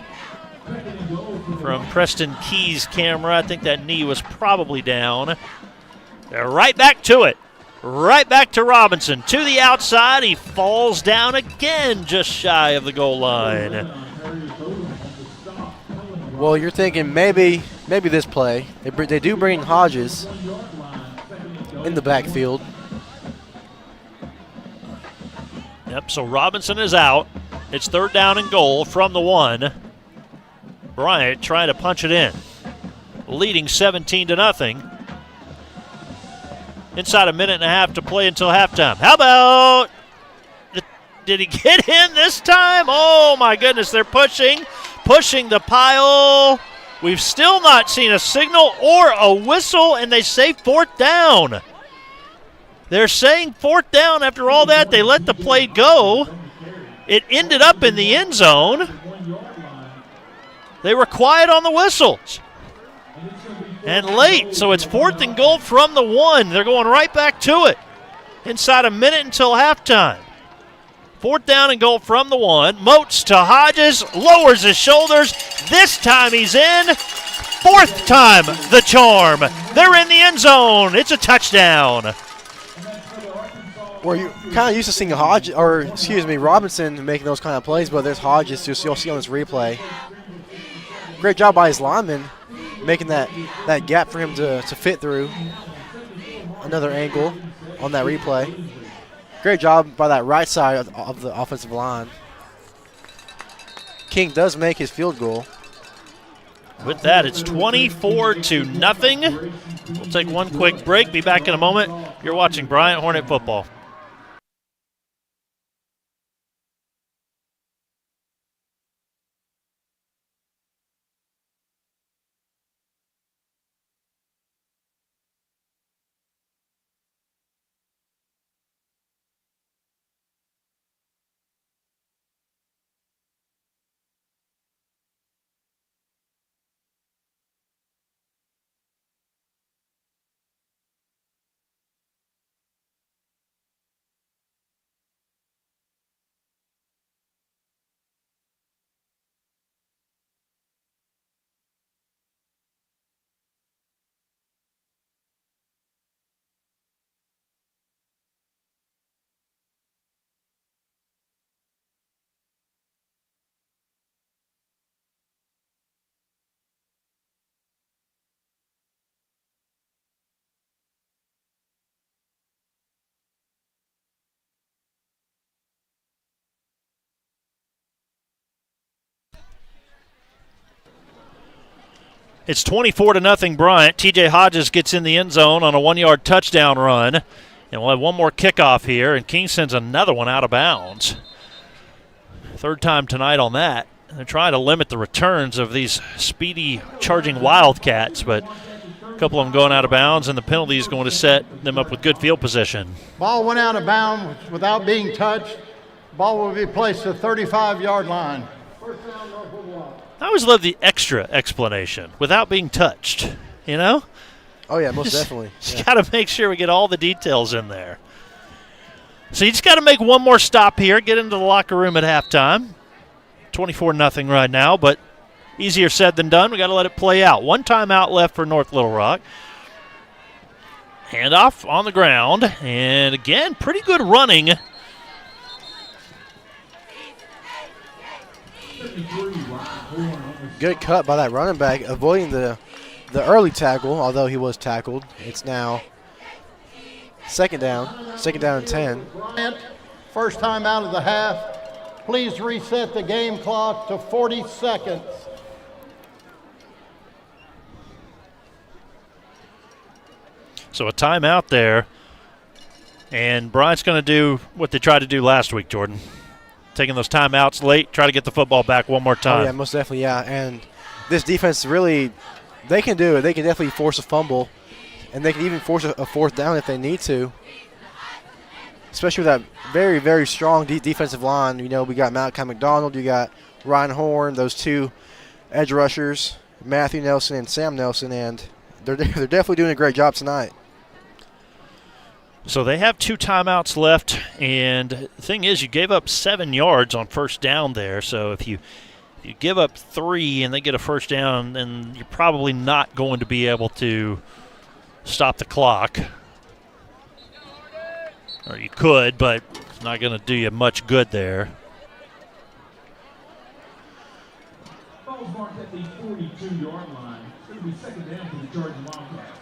from Preston Key's camera. I think that knee was probably down. They're right back to it. Right back to Robinson. To the outside. He falls down again just shy of the goal line. Well, you're thinking maybe this play. They do bring Hodges in the backfield. Yep, so Robinson is out. It's 3rd down and goal from the 1. Bryant trying to punch it in. Leading 17-0. Inside a minute and a half to play until halftime. How about, did he get in this time? Oh my goodness, they're pushing the pile. We've still not seen a signal or a whistle, and they say 4th down. They're saying 4th down after all that. They let the play go. It ended up in the end zone. They were quiet on the whistles. And late, so it's 4th and goal from the 1. They're going right back to it. Inside a minute until halftime. 4th down and goal from the 1. Moats to Hodges, lowers his shoulders. This time he's in. 4th time the charm. They're in the end zone. It's a touchdown. Well, you're kind of used to seeing Robinson making those kind of plays, but there's Hodges you'll see on this replay. Great job by his lineman making that gap for him to fit through. Another angle on that replay. Great job by that right side of the offensive line. King does make his field goal. With that, it's 24-0. We'll take one quick break. Be back in a moment. You're watching Bryant Hornet football. It's 24-0 Bryant. TJ Hodges gets in the end zone on a 1-yard touchdown run. And we'll have one more kickoff here, and King sends another one out of bounds. 3rd time tonight on that. They're trying to limit the returns of these speedy charging Wildcats, but a couple of them going out of bounds, and the penalty is going to set them up with good field position. Ball went out of bounds without being touched. Ball will be placed at the 35-yard line. I always love the extra explanation, without being touched, you know? Oh, yeah, most definitely. Just got to make sure we get all the details in there. So you just got to make one more stop here, get into the locker room at halftime. 24-0 right now, but easier said than done. We got to let it play out. 1 timeout left for North Little Rock. Handoff on the ground, and again, pretty good running. Good cut by that running back, avoiding the early tackle, although he was tackled. It's now second down and 10. First time out of the half. Please reset the game clock to 40 seconds. So a timeout there, and Bryant's going to do what they tried to do last week, Jordan. Taking those timeouts late, try to get the football back one more time. Oh, yeah, most definitely, yeah. And this defense really, they can do it. They can definitely force a fumble, and they can even force a 4th down if they need to, especially with that very, very strong defensive line. You know, we got Malachi McDonald, you got Ryan Horn, those 2 edge rushers, Matthew Nelson and Sam Nelson, and they're definitely doing a great job tonight. So they have 2 timeouts left, and the thing is, you gave up 7 yards on first down there. So if you give up 3 and they get a first down, then you're probably not going to be able to stop the clock. Or you could, but it's not going to do you much good there. Ball's marked at the 42-yard line. It's going to be second down for the Georgia Wildcats.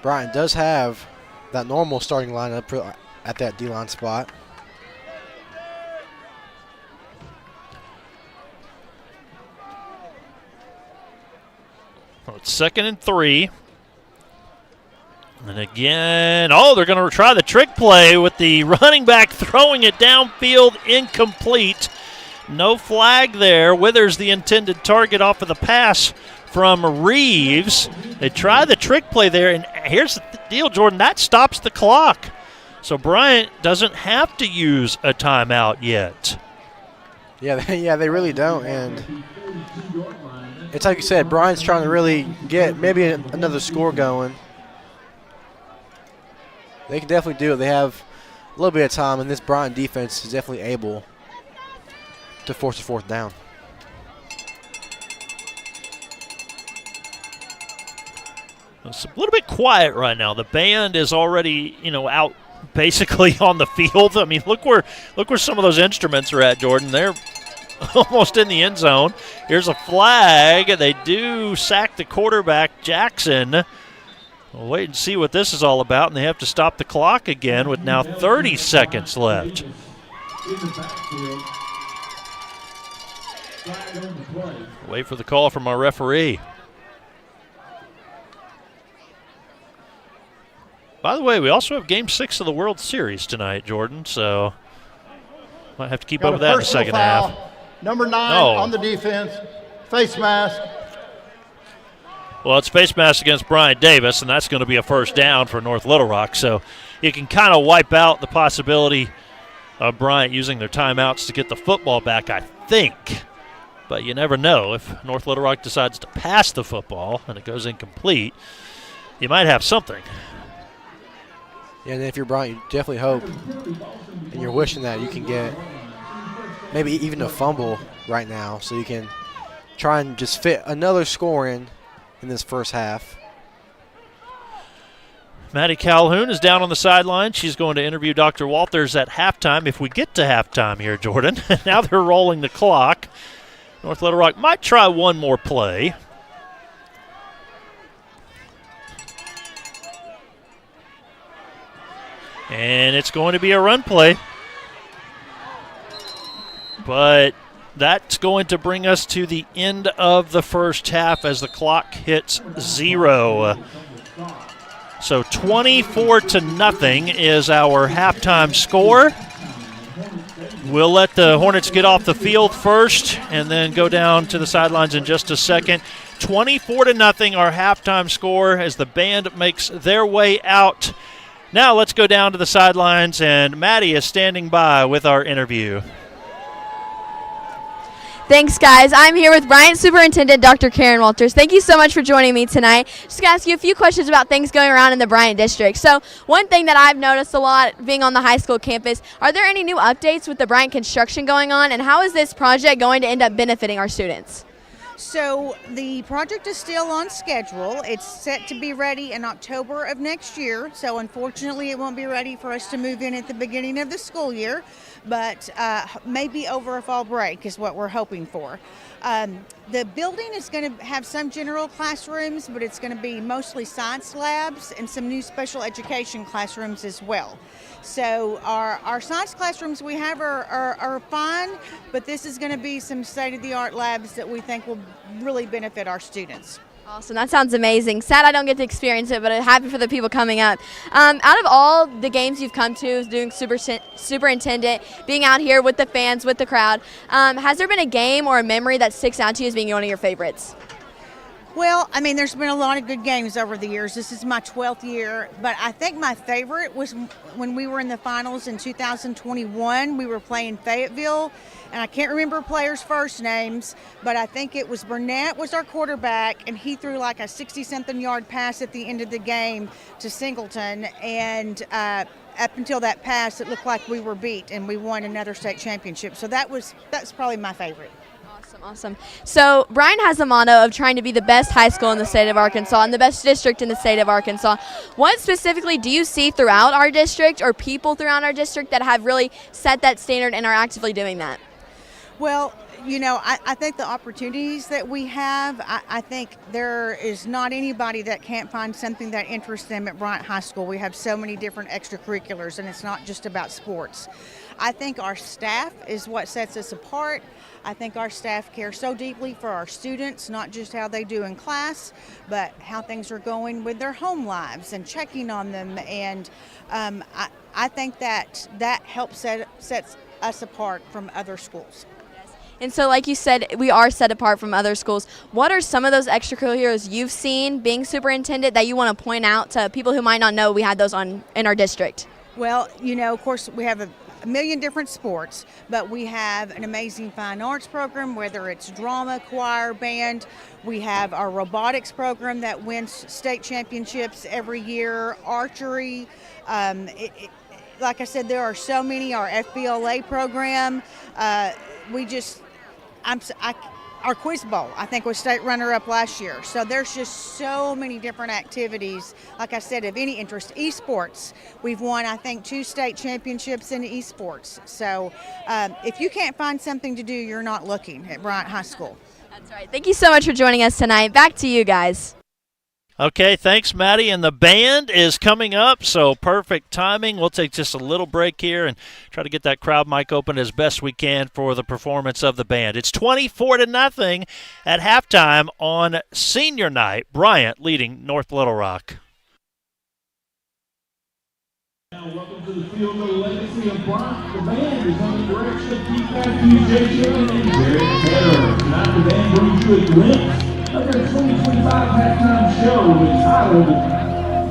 Bryant does have that normal starting lineup at that D-line spot. Well, it's 2nd and 3. And again, they're going to try the trick play with the running back throwing it downfield, incomplete. No flag there. Withers the intended target off of the pass from Reeves. They try the trick play there, and here's the deal, Jordan, that stops the clock. So Bryant doesn't have to use a timeout yet. Yeah, they really don't, and it's like you said, Bryant's trying to really get maybe another score going. They can definitely do it. They have a little bit of time, and this Bryant defense is definitely able to force a 4th down. It's a little bit quiet right now. The band is already, out basically on the field. I mean, look where some of those instruments are at, Jordan. They're almost in the end zone. Here's a flag. They do sack the quarterback, Jackson. We'll wait and see what this is all about, and they have to stop the clock again with now 30 seconds left. Wait for the call from our referee. By the way, we also have Game 6 of the World Series tonight, Jordan, so might have to keep up with that in the second half. Number 9 on the defense, face mask. Well, it's face mask against Bryant Davis, and that's going to be a first down for North Little Rock. So you can kind of wipe out the possibility of Bryant using their timeouts to get the football back, I think. But you never know. If North Little Rock decides to pass the football and it goes incomplete, you might have something. Yeah, and if you're Bryant, you definitely hope, and you're wishing that you can get maybe even a fumble right now so you can try and just fit another score in this first half. Maddie Calhoun is down on the sideline. She's going to interview Dr. Walters at halftime, if we get to halftime here, Jordan. Now they're rolling the clock. North Little Rock might try one more play. And it's going to be a run play. But that's going to bring us to the end of the first half as the clock hits 0. So 24-0 is our halftime score. We'll let the Hornets get off the field first and then go down to the sidelines in just a second. 24-0 our halftime score as the band makes their way out. Now let's go down to the sidelines, and Maddie is standing by with our interview. Thanks, guys. I'm here with Bryant Superintendent Dr. Karen Walters. Thank you so much for joining me tonight. Just going to ask you a few questions about things going around in the Bryant district. So one thing that I've noticed a lot being on the high school campus, are there any new updates with the Bryant construction going on, and how is this project going to end up benefiting our students? So the project is still on schedule. It's set to be ready in October of next year. So unfortunately, it won't be ready for us to move in at the beginning of the school year, but maybe over a fall break is what we're hoping for. The building is going to have some general classrooms, but it's going to be mostly science labs and some new special education classrooms as well. So our science classrooms we have are fine, but this is going to be some state-of-the-art labs that we think will really benefit our students. Awesome. That sounds amazing. Sad I don't get to experience it, but I'm happy for the people coming up. Out of all the games you've come to, doing superintendent, being out here with the fans, with the crowd, has there been a game or a memory that sticks out to you as being one of your favorites? Well, I mean, there's been a lot of good games over the years. This is my 12th year, but I think my favorite was when we were in the finals in 2021. We were playing Fayetteville, and I can't remember players' first names, but I think it was Burnett was our quarterback, and he threw like a 60-something yard pass at the end of the game to Singleton, and up until that pass, it looked like we were beat, and we won another state championship. So that's probably my favorite. Awesome. So Bryant has a motto of trying to be the best high school in the state of Arkansas and the best district in the state of Arkansas. What specifically do you see throughout our district or people throughout our district that have really set that standard and are actively doing that? Well, you know, I think the opportunities that we have, I think there is not anybody that can't find something that interests them at Bryant High School. We have so many different extracurriculars, and it's not just about sports. I think our staff is what sets us apart. I think our staff care so deeply for our students, not just how they do in class, but how things are going with their home lives and checking on them. And I think that helps sets us apart from other schools. And so, like you said, we are set apart from other schools. What are some of those extracurriculars you've seen being superintendent that you want to point out to people who might not know we had those in our district? Well, you know, of course, we have a million different sports, but we have an amazing fine arts program, whether it's drama, choir, band. We have our robotics program that wins state championships every year, archery. Like I said, there are so many, our FBLA program. Our quiz bowl, I think, was state runner-up last year. So there's just so many different activities, like I said, of any interest. Esports, we've won, I think, 2 state championships in esports. So if you can't find something to do, you're not looking at Bryant High School. That's right. Thank you so much for joining us tonight. Back to you guys. Okay, thanks, Maddie. And the band is coming up, so perfect timing. We'll take just a little break here and try to get that crowd mic open as best we can for the performance of the band. It's 24-0 at halftime on senior night. Bryant leading North Little Rock. Now, welcome to the field of the legacy of Bryant. The band is under the direction of Keith Matthews, Jay Sheridan, and Jared Taylor. Tonight, the band brings you a glimpse of their 2025 halftime show entitled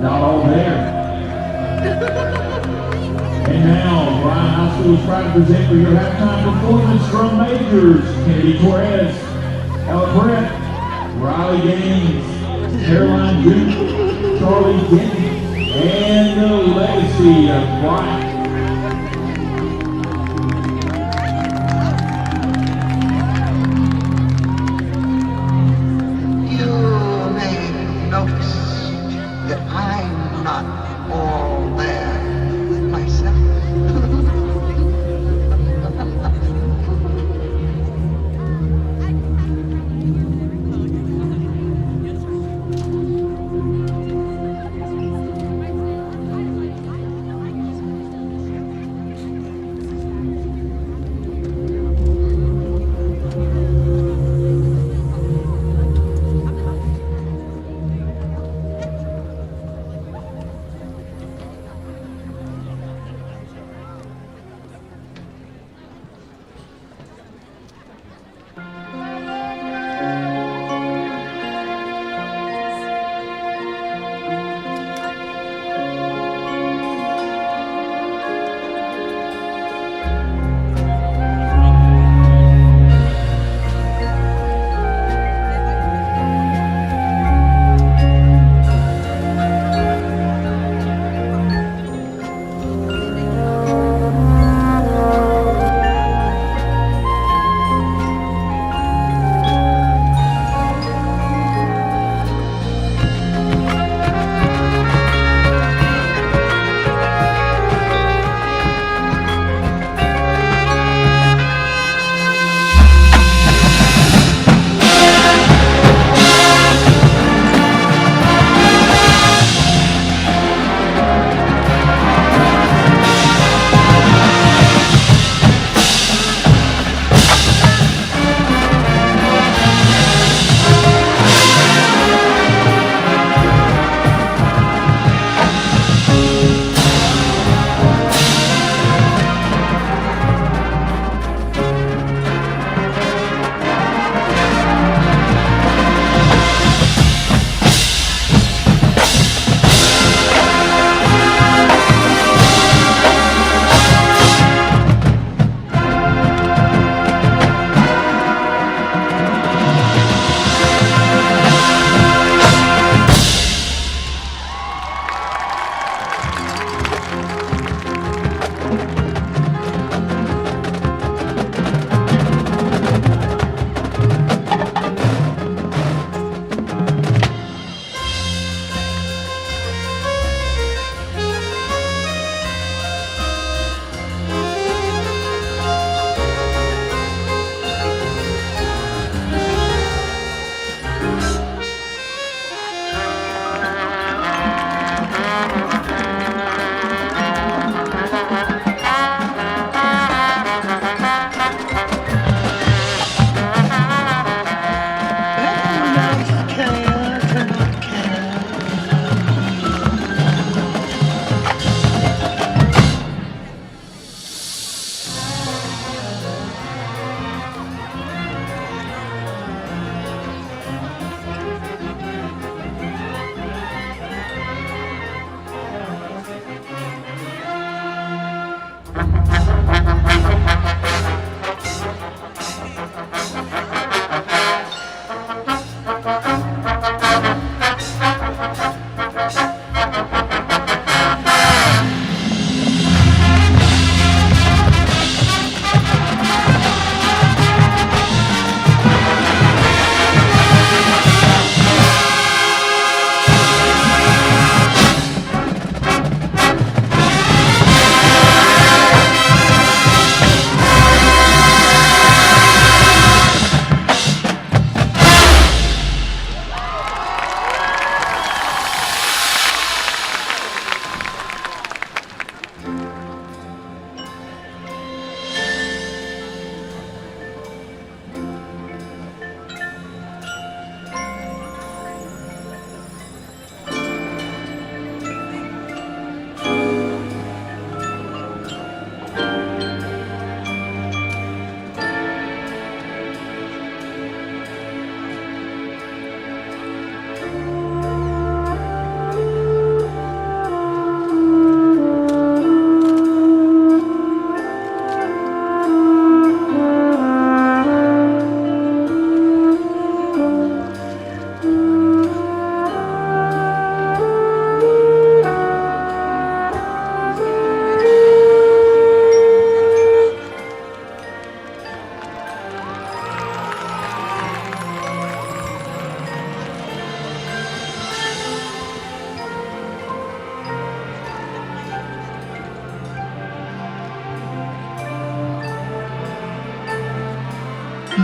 Not All There. And now, Bryant High School is proud to present for your halftime performance drum majors Kennedy Torres, Ella Brett, Riley Gaines, Caroline Duke, Charlie Denton, and the legacy of Bryant. That I'm not all there myself.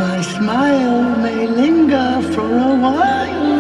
My smile may linger for a while.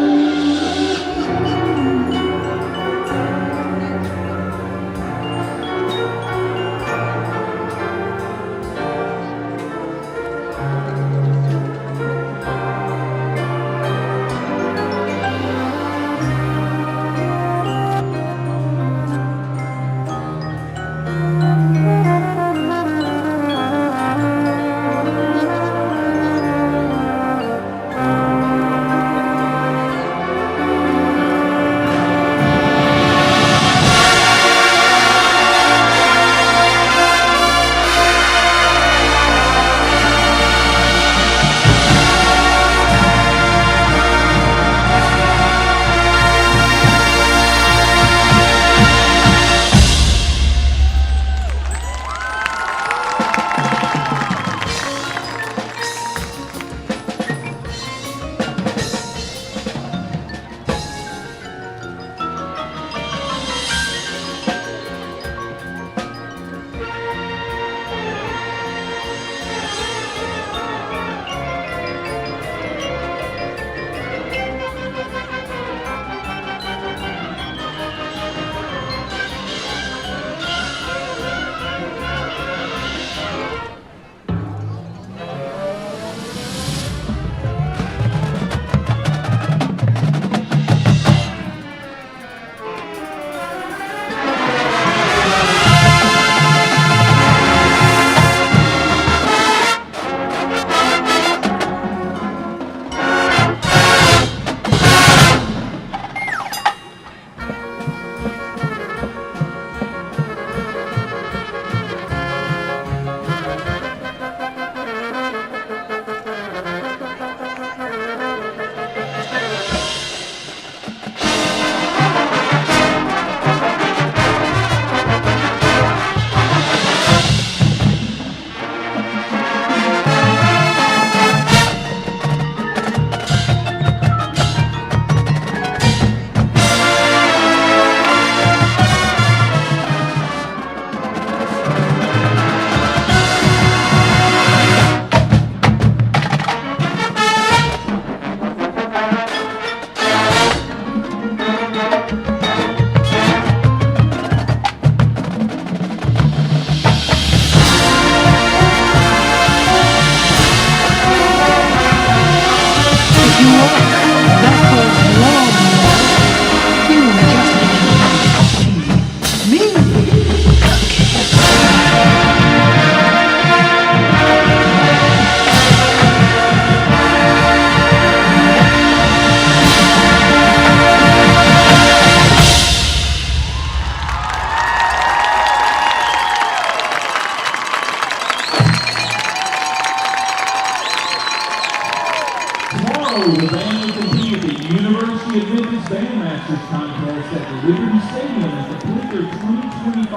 The band will compete at the University of Memphis Bandmasters Contest at the Liberty Stadium and complete their 2025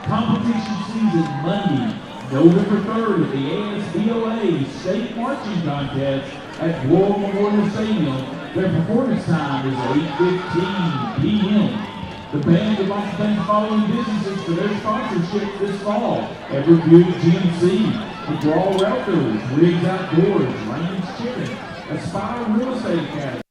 competition season Monday, November 3rd at the ASBOA State Marching Contest at War Memorial Stadium. Their performance time is 8:15 p.m. The band would like to thank the following businesses for their sponsorship this fall: Everett Buick GMC, McGraw Routers, Riggs Outdoors, Rain's Chicken, Aspire Real Estate Academy,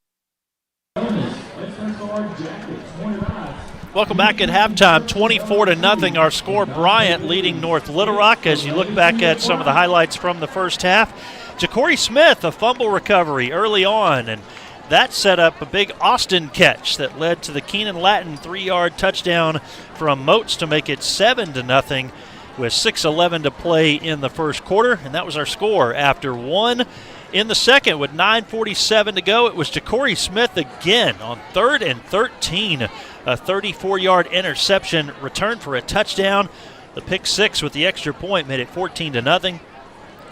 SSR Jackets, 29. Welcome back at halftime, 24-0 our score. Bryant leading North Little Rock. As you look back at some of the highlights from the first half, Ja'Cory Smith, a fumble recovery early on, and that set up a big Austin catch that led to the Keenan Latin 3-yard touchdown from Moats to make it 7-0 with 6:11 to play in the first quarter, and that was our score after one. In the second, with 9:47 to go, it was Ja'Cory Smith again on 3rd and 13. A 34-yard interception returned for a touchdown. The pick six with the extra point made it 14-0.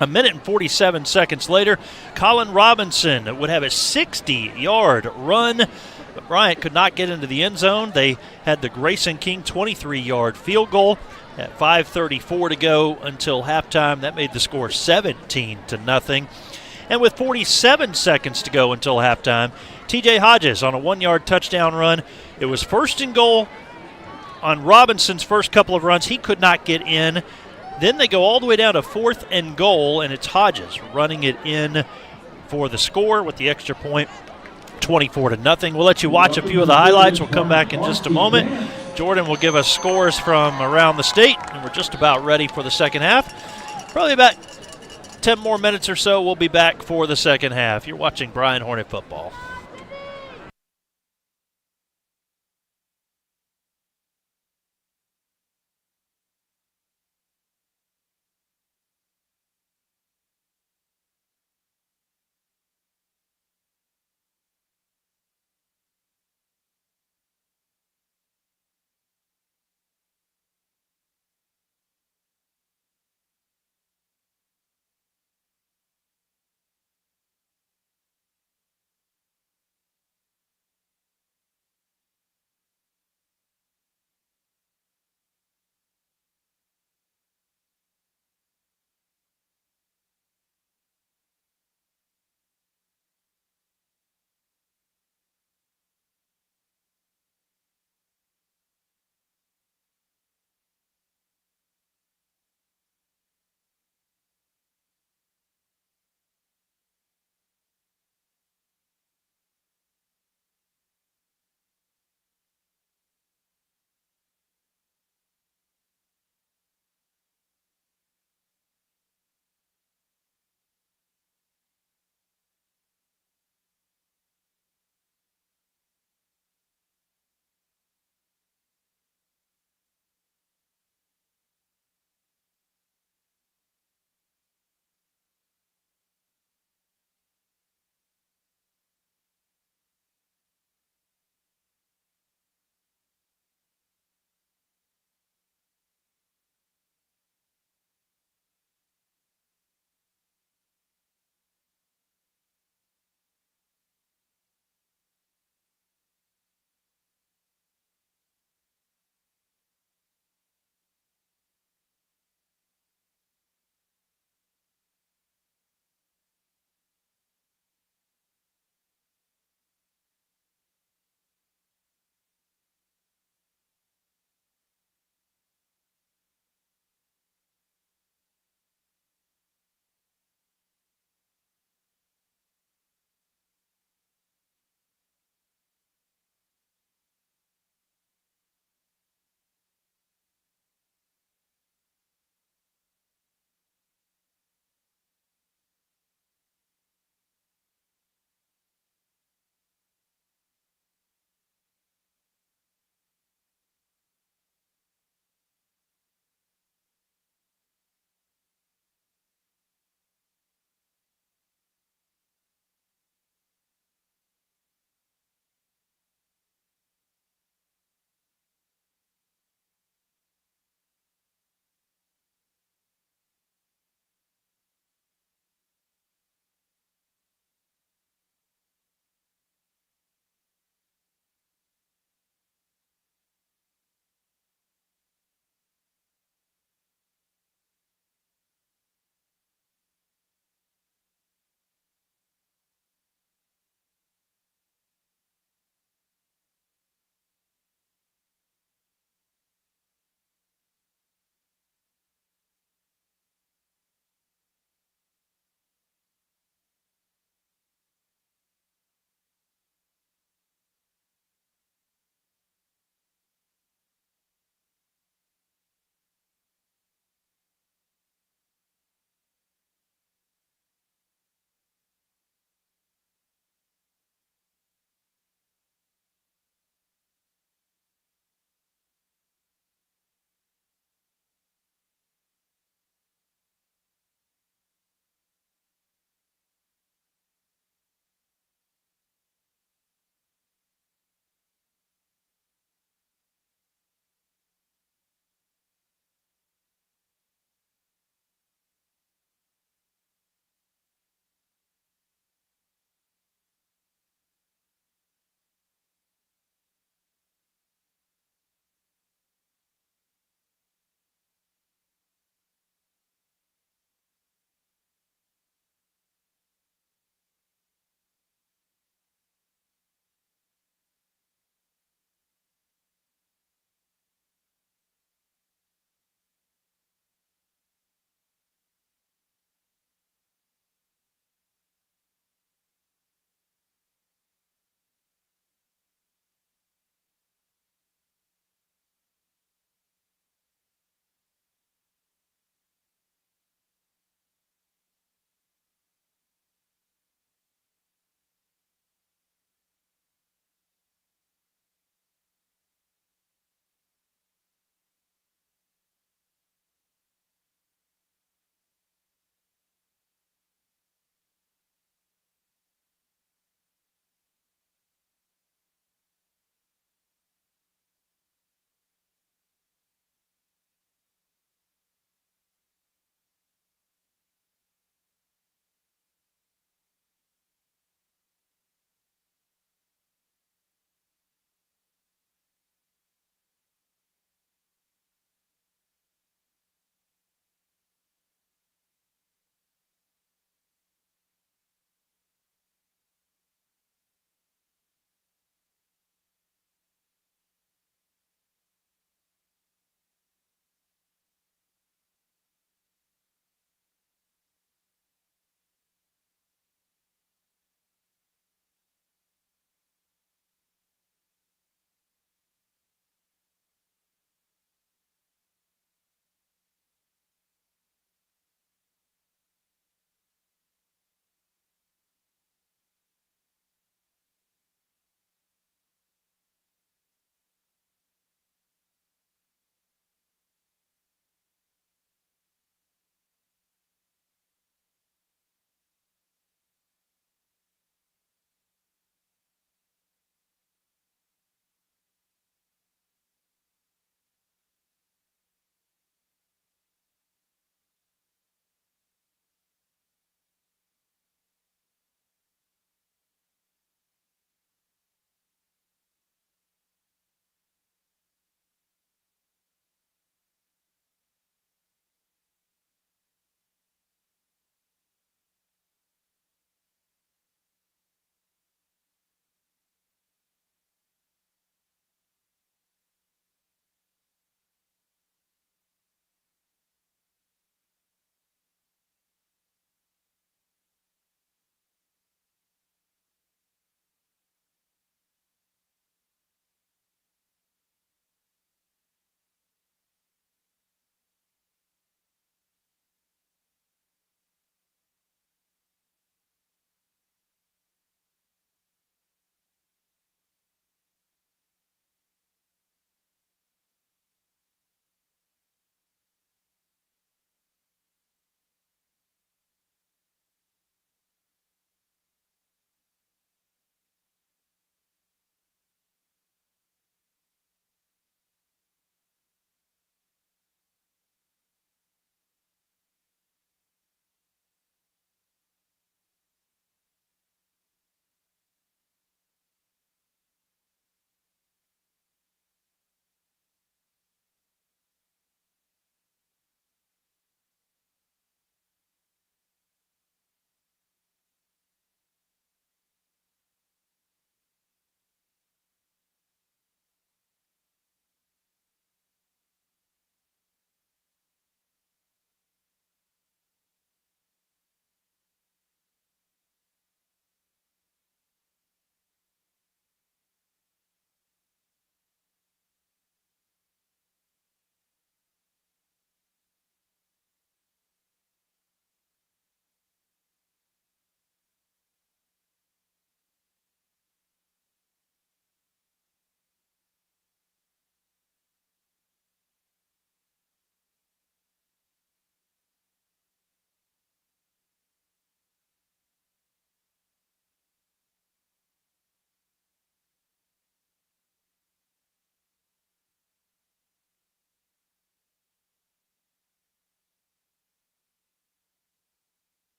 A minute and 47 seconds later, Colin Robinson would have a 60-yard run, but Bryant could not get into the end zone. They had the Grayson King 23-yard field goal at 5:34 to go until halftime. That made the score 17-0. And with 47 seconds to go until halftime, TJ Hodges on a 1-yard touchdown run. It was 1st and goal on Robinson's first couple of runs. He could not get in. Then they go all the way down to 4th and goal, and it's Hodges running it in for the score with the extra point, 24-0. We'll let you watch a few of the highlights. We'll come back in just a moment. Jordan will give us scores from around the state, and we're just about ready for the second half. Probably about 10 more minutes or so, we'll be back for the second half. You're watching Bryant Hornet football.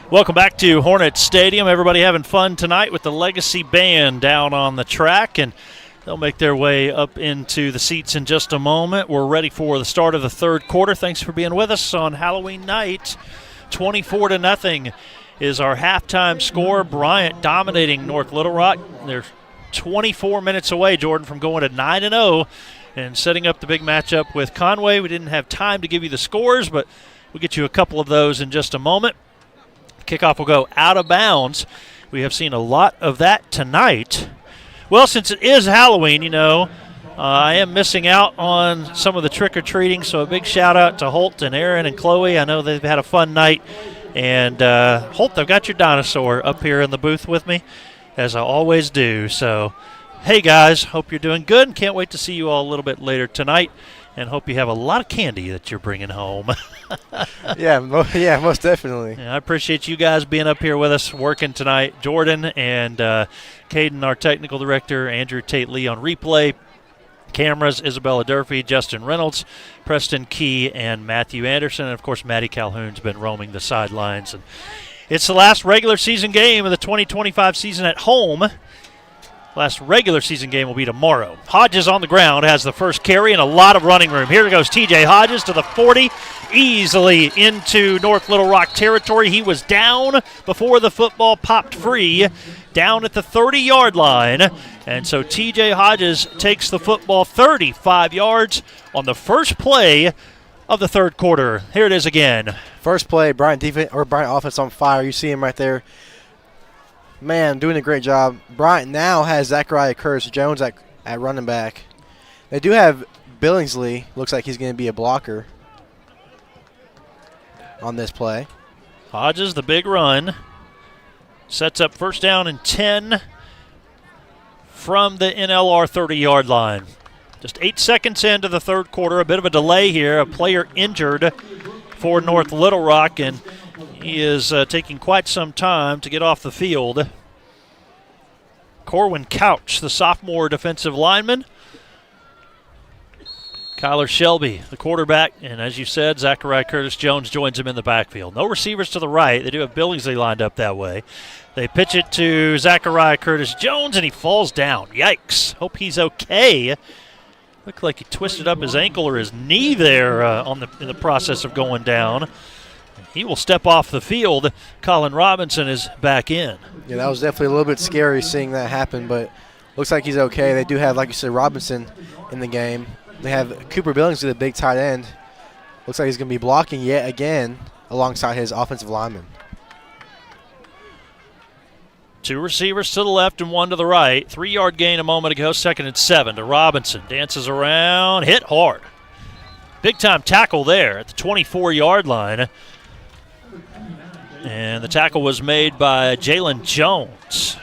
Welcome back to Hornet Stadium. Everybody having fun tonight with the Legacy Band down on the track, and they'll make their way up into the seats in just a moment. We're ready for the start of the third quarter. Thanks for being with us on Halloween night. 24-0 is our halftime score. Bryant dominating North Little Rock. They're 24 minutes away, Jordan, from going to 9-0 and setting up the big matchup with Conway. We didn't have time to give you the scores, but we'll get you a couple of those in just a moment. Kickoff will go out of bounds. We have seen a lot of that tonight. Well, since it is Halloween, I am missing out on some of the trick-or-treating, so a big shout-out to Holt and Aaron and Chloe. I know they've had a fun night. And, Holt, I've got your dinosaur up here in the booth with me, as I always do. So, hey, guys, hope you're doing good and can't wait to see you all a little bit later tonight. And hope you have a lot of candy that you're bringing home. Yeah, most definitely. Yeah, I appreciate you guys being up here with us working tonight. Jordan and Caden, our technical director, Andrew Tate Lee on replay. Cameras, Isabella Durfee, Justin Reynolds, Preston Key, and Matthew Anderson. And, of course, Maddie Calhoun's been roaming the sidelines. And it's the last regular season game of the 2025 season at home. Last regular season game will be tomorrow. Hodges on the ground has the first carry and a lot of running room. Here goes TJ Hodges to the 40, easily into North Little Rock territory. He was down before the football popped free, down at the 30-yard line. And so TJ Hodges takes the football 35 yards on the first play of the third quarter. Here it is again. First play, Bryant offense on fire. You see him right there. Man, doing a great job. Bryant now has Zachariah Curtis-Jones at running back. They do have Billingsley. Looks like he's going to be a blocker on this play. Hodges, the big run. Sets up first down and 10 from the NLR 30-yard line. Just 8 seconds into the third quarter. A bit of a delay here. A player injured for North Little Rock, and he is taking quite some time to get off the field. Corwin Couch, the sophomore defensive lineman. Kyler Shelby, the quarterback. And as you said, Zachariah Curtis-Jones joins him in the backfield. No receivers to the right. They do have Billingsley lined up that way. They pitch it to Zachariah Curtis-Jones, and he falls down. Yikes. Hope he's okay. Looked like he twisted up his ankle or his knee there in the process of going down. He will step off the field. Colin Robinson is back in. Yeah, that was definitely a little bit scary seeing that happen, but looks like he's okay. They do have, like you said, Robinson in the game. They have Cooper Billingsley, the big tight end. Looks like he's going to be blocking yet again alongside his offensive lineman. Two receivers to the left and one to the right. 3-yard gain a moment ago, 2nd and 7 to Robinson. Dances around, hit hard. Big-time tackle there at the 24-yard line. And the tackle was made by Jalen Jones,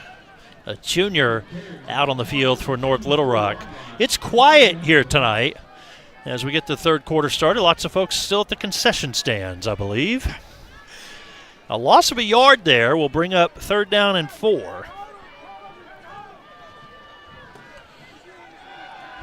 a junior out on the field for North Little Rock. It's quiet here tonight as we get the third quarter started. Lots of folks still at the concession stands, I believe. A loss of a yard there will bring up 3rd down and 4.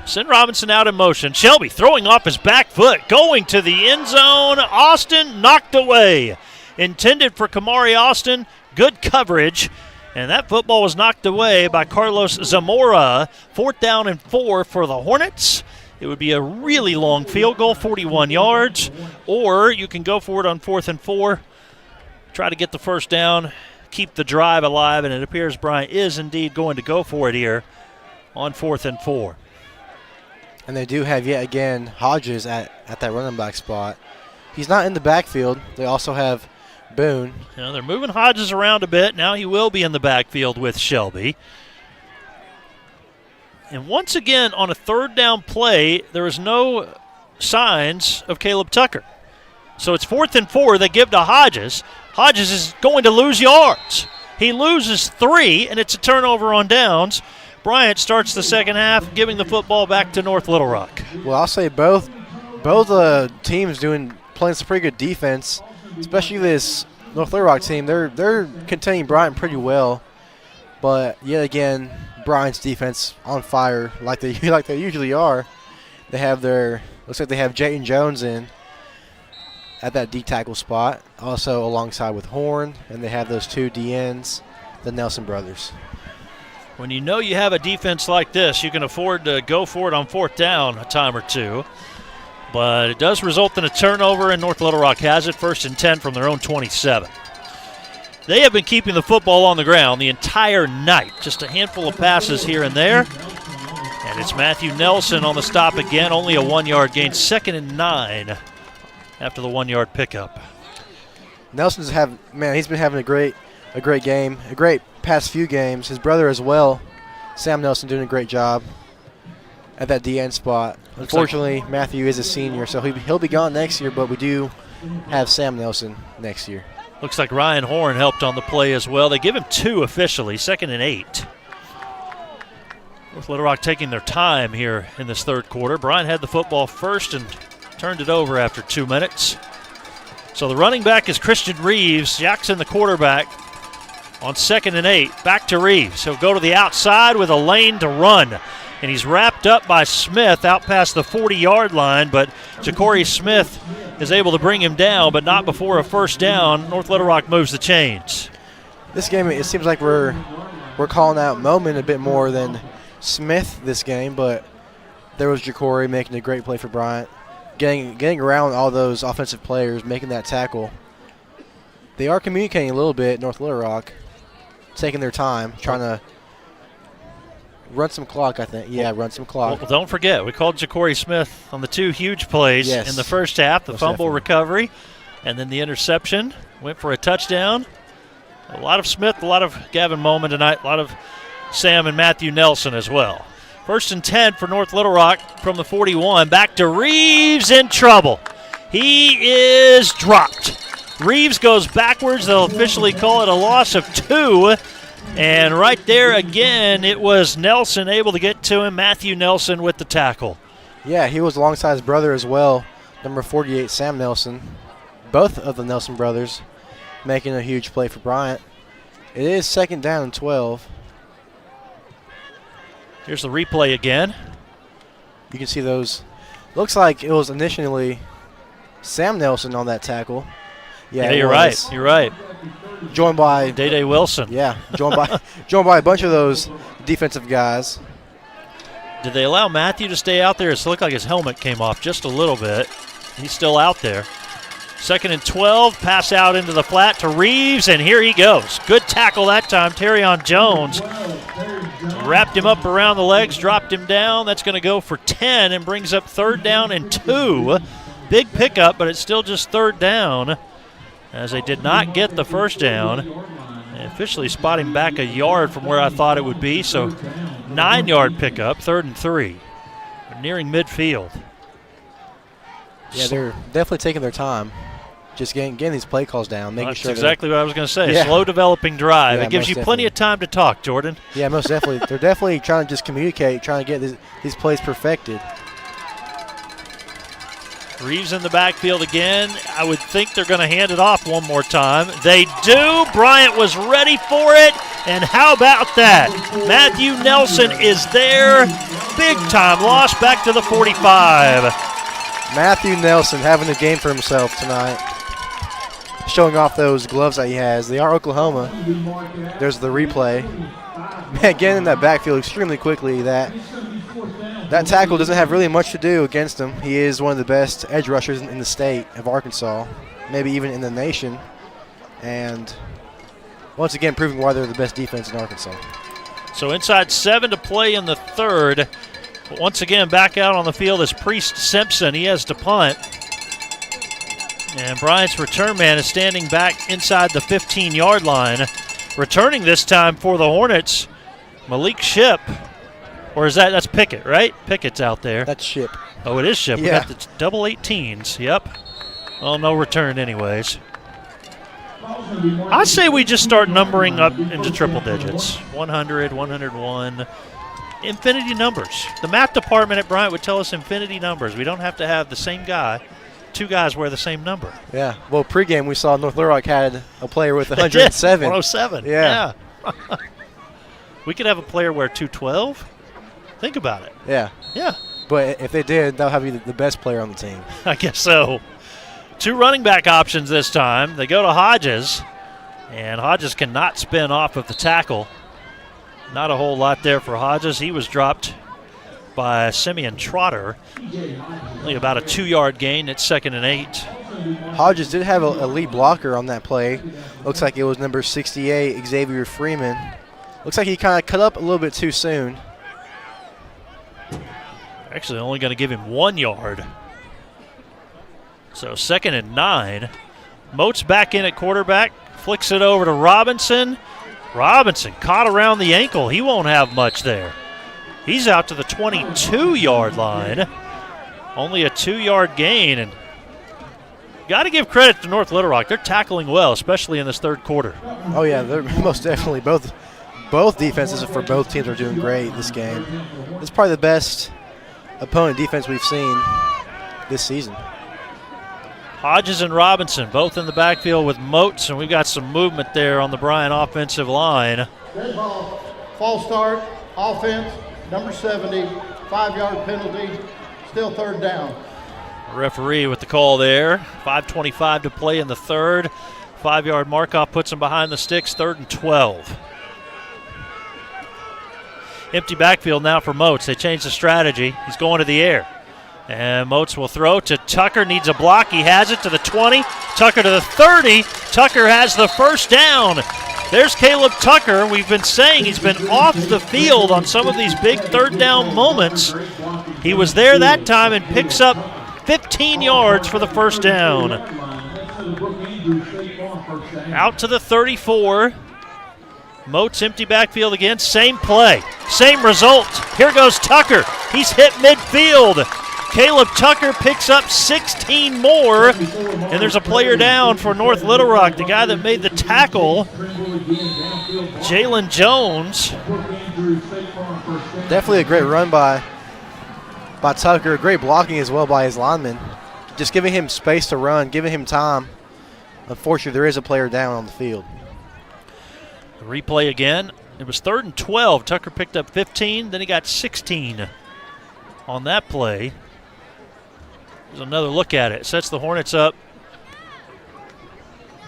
Send Robinson out in motion. Shelby throwing off his back foot, going to the end zone. Austin knocked away. Intended for Kamari Austin. Good coverage. And that football was knocked away by Carlos Zamora. 4th down and 4 for the Hornets. It would be a really long field goal, 41 yards. Or you can go for it on 4th and 4. Try to get the first down, keep the drive alive, and it appears Bryant is indeed going to go for it here on 4th and 4. And they do have yet again Hodges at that running back spot. He's not in the backfield. They also have Boone. They're moving Hodges around a bit. Now he will be in the backfield with Shelby. And once again, on a 3rd down play, there is no signs of Caleb Tucker. So it's 4th and 4. They give to Hodges. Hodges is going to lose yards. He loses 3, and it's a turnover on downs. Bryant starts the second half, giving the football back to North Little Rock. Well, I'll say both teams playing some pretty good defense, especially this North Little Rock team. They're containing Bryant pretty well, but yet again, Bryant's defense on fire like they usually are. Looks like they have Jayton Jones in. at that D tackle spot, also alongside with Horn, and they have those 2 DNs, the Nelson brothers. When you know you have a defense like this, you can afford to go for it on 4th down a time or two. But it does result in a turnover, and North Little Rock has it 1st and 10 from their own 27. They have been keeping the football on the ground the entire night. Just a handful of passes here and there. And it's Matthew Nelson on the stop again, only a 1-yard gain, 2nd and 9 after the 1-yard pickup. Nelson's he's been having a great game, a great past few games. His brother as well, Sam Nelson, doing a great job at that DN spot. Unfortunately, Matthew is a senior, so he'll be gone next year, but we do have Sam Nelson next year. Looks like Ryan Horn helped on the play as well. They give him 2 officially, 2nd and 8. North Little Rock taking their time here in this 3rd quarter. Bryant had the football first and turned it over after 2 minutes. So the running back is Christian Reeves. Jackson, the quarterback, on 2nd and 8. Back to Reeves. He'll go to the outside with a lane to run. And he's wrapped up by Smith out past the 40-yard line, but Ja'Cory Smith is able to bring him down, but not before a 1st down. North Little Rock moves the chains. This game, it seems like we're calling out Moman a bit more than Smith this game, but there was Ja'Cory making a great play for Bryant, getting around all those offensive players, making that tackle. They are communicating a little bit, North Little Rock, taking their time, trying to run some clock, I think. Yeah, run some clock. Well, don't forget, we called Ja'Cory Smith on the 2 huge plays in the first half, the fumble recovery, and then the interception. Went for a touchdown. A lot of Smith, a lot of Gavin Moman tonight, a lot of Sam and Matthew Nelson as well. 1st and 10 for North Little Rock from the 41. Back to Reeves, in trouble. He is dropped. Reeves goes backwards. They'll officially call it a loss of 2. And right there again, it was Nelson able to get to him. Matthew Nelson with the tackle. Yeah, he was alongside his brother as well, number 48, Sam Nelson. Both of the Nelson brothers making a huge play for Bryant. It is 2nd down and 12. Here's the replay again. You can see those. Looks like it was initially Sam Nelson on that tackle. Yeah, you're right. You're right. Joined by Day Wilson. Yeah, joined by a bunch of those defensive guys. Did they allow Matthew to stay out there? It looked like his helmet came off just a little bit. He's still out there. 2nd and 12, pass out into the flat to Reeves, and here he goes. Good tackle that time. Terrion Jones wrapped him up around the legs, dropped him down. That's going to go for 10 and brings up 3rd down and 2. Big pickup, but it's still just 3rd down, as they did not get the 1st down. And officially spotting back a yard from where I thought it would be, so 9-yard pickup, 3rd and 3. We're nearing midfield. Yeah, they're definitely taking their time, just getting these play calls down, making sure. That's exactly what I was going to say. Yeah. Slow developing drive. Yeah, it gives you plenty of time to talk, Jordan. Yeah, most definitely. They're definitely trying to just communicate, trying to get these plays perfected. Reeves in the backfield again. I would think they're going to hand it off one more time. They do. Bryant was ready for it. And how about that? Matthew Nelson is there. Big time loss back to the 45. Matthew Nelson having a game for himself tonight. Showing off those gloves that he has. They are Oklahoma. There's the replay. Man, getting in that backfield extremely quickly. That tackle doesn't have really much to do against him. He is one of the best edge rushers in the state of Arkansas, maybe even in the nation. And once again, proving why they're the best defense in Arkansas. So inside 7 to play in the 3rd. But once again, back out on the field is Priest Simpson. He has to punt. And Bryant's return man is standing back inside the 15-yard line. Returning this time for the Hornets, Malik Ship. Or is that's Pickett, right? Pickett's out there. That's Ship. Oh, it is Ship. Yeah. We got the double 18s. Yep. Well, no return anyways. I say we just start numbering up into triple digits. 100, 101. Infinity numbers. The math department at Bryant would tell us infinity numbers. We don't have to have the same guy. 2 guys wear the same number. Yeah. Well, pregame we saw North Little Rock had a player with 107. 107. Yeah. We could have a player wear 212. Think about it. Yeah. Yeah. But if they did, that would have you the best player on the team. I guess so. 2 running back options this time. They go to Hodges, and Hodges cannot spin off of the tackle. Not a whole lot there for Hodges. He was dropped by Simeon Trotter. Only about a 2-yard gain at 2nd and 8. Hodges did have a lead blocker on that play. Looks like it was number 68, Xavier Freeman. Looks like he kind of cut up a little bit too soon. Actually only going to give him 1 yard. So 2nd and 9. Moats back in at quarterback. Flicks it over to Robinson. Robinson caught around the ankle. He won't have much there. He's out to the 22-yard line. Only a 2-yard gain. And got to give credit to North Little Rock. They're tackling well, especially in this third quarter. Oh, yeah, they're most definitely. Both defenses for both teams are doing great this game. It's probably the best opponent defense we've seen this season. Hodges and Robinson both in the backfield with Moats, and we've got some movement there on the Bryant offensive line. Dead ball, false start, offense, number 70, 5-yard penalty, still 3rd down. Referee with the call there. 5:25 to play in the third. 5-yard mark-off puts him behind the sticks, 3rd and 12. Empty backfield now for Moats. They changed the strategy. He's going to the air. And Moats will throw to Tucker. Needs a block. He has it to the 20. Tucker to the 30. Tucker has the first down. There's Caleb Tucker. We've been saying he's been off the field on some of these big 3rd down moments. He was there that time and picks up 15 yards for the first down. Out to the 34. Moats empty backfield again. Same play. Same result. Here goes Tucker. He's hit midfield. Caleb Tucker picks up 16 more, and there's a player down for North Little Rock. The guy that made the tackle, Jalen Jones. Definitely a great run by Tucker. Great blocking as well by his lineman. Just giving him space to run, giving him time. Unfortunately, there is a player down on the field. Replay again. It was 3rd and 12. Tucker picked up 15, then he got 16 on that play. There's another look at it. Sets the Hornets up.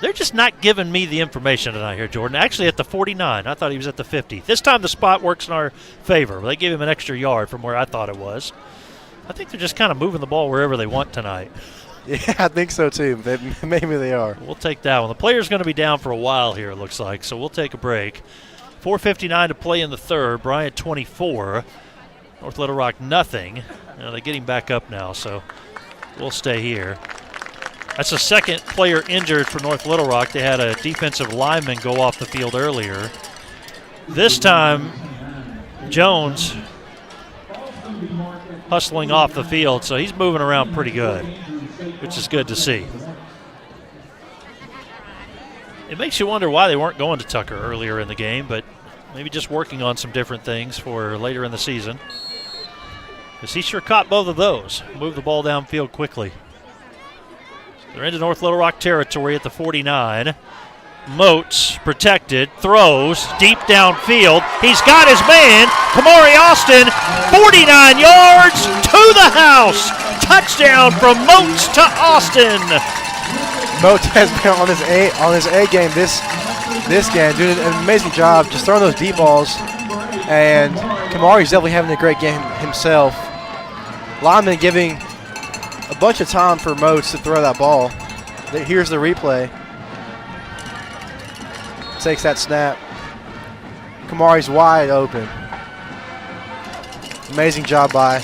They're just not giving me the information tonight here, Jordan. Actually at the 49. I thought he was at the 50. This time the spot works in our favor. They gave him an extra yard from where I thought it was. I think they're just kind of moving the ball wherever they want tonight. Yeah, I think so too. Maybe they are. We'll take that one. The player's going to be down for a while here, it looks like, so we'll take a break. 4:59 to play in the third. Bryant 24. North Little Rock nothing. They get him back up now, so we'll stay here. That's the second player injured for North Little Rock. They had a defensive lineman go off the field earlier. This time, Jones hustling off the field, so he's moving around pretty good, which is good to see. It makes you wonder why they weren't going to Tucker earlier in the game, but maybe just working on some different things for later in the season. Because he sure caught both of those. Moved the ball downfield quickly. They're into North Little Rock territory at the 49. Moats protected, throws deep downfield. He's got his man, Kamari Austin, 49 yards to the house. Touchdown from Moats to Austin. Moats has been on his A game this game, doing an amazing job just throwing those deep balls. And Kamari's definitely having a great game himself. Lineman giving a bunch of time for Moats to throw that ball. Here's the replay. Takes that snap. Kamari's wide open. Amazing job by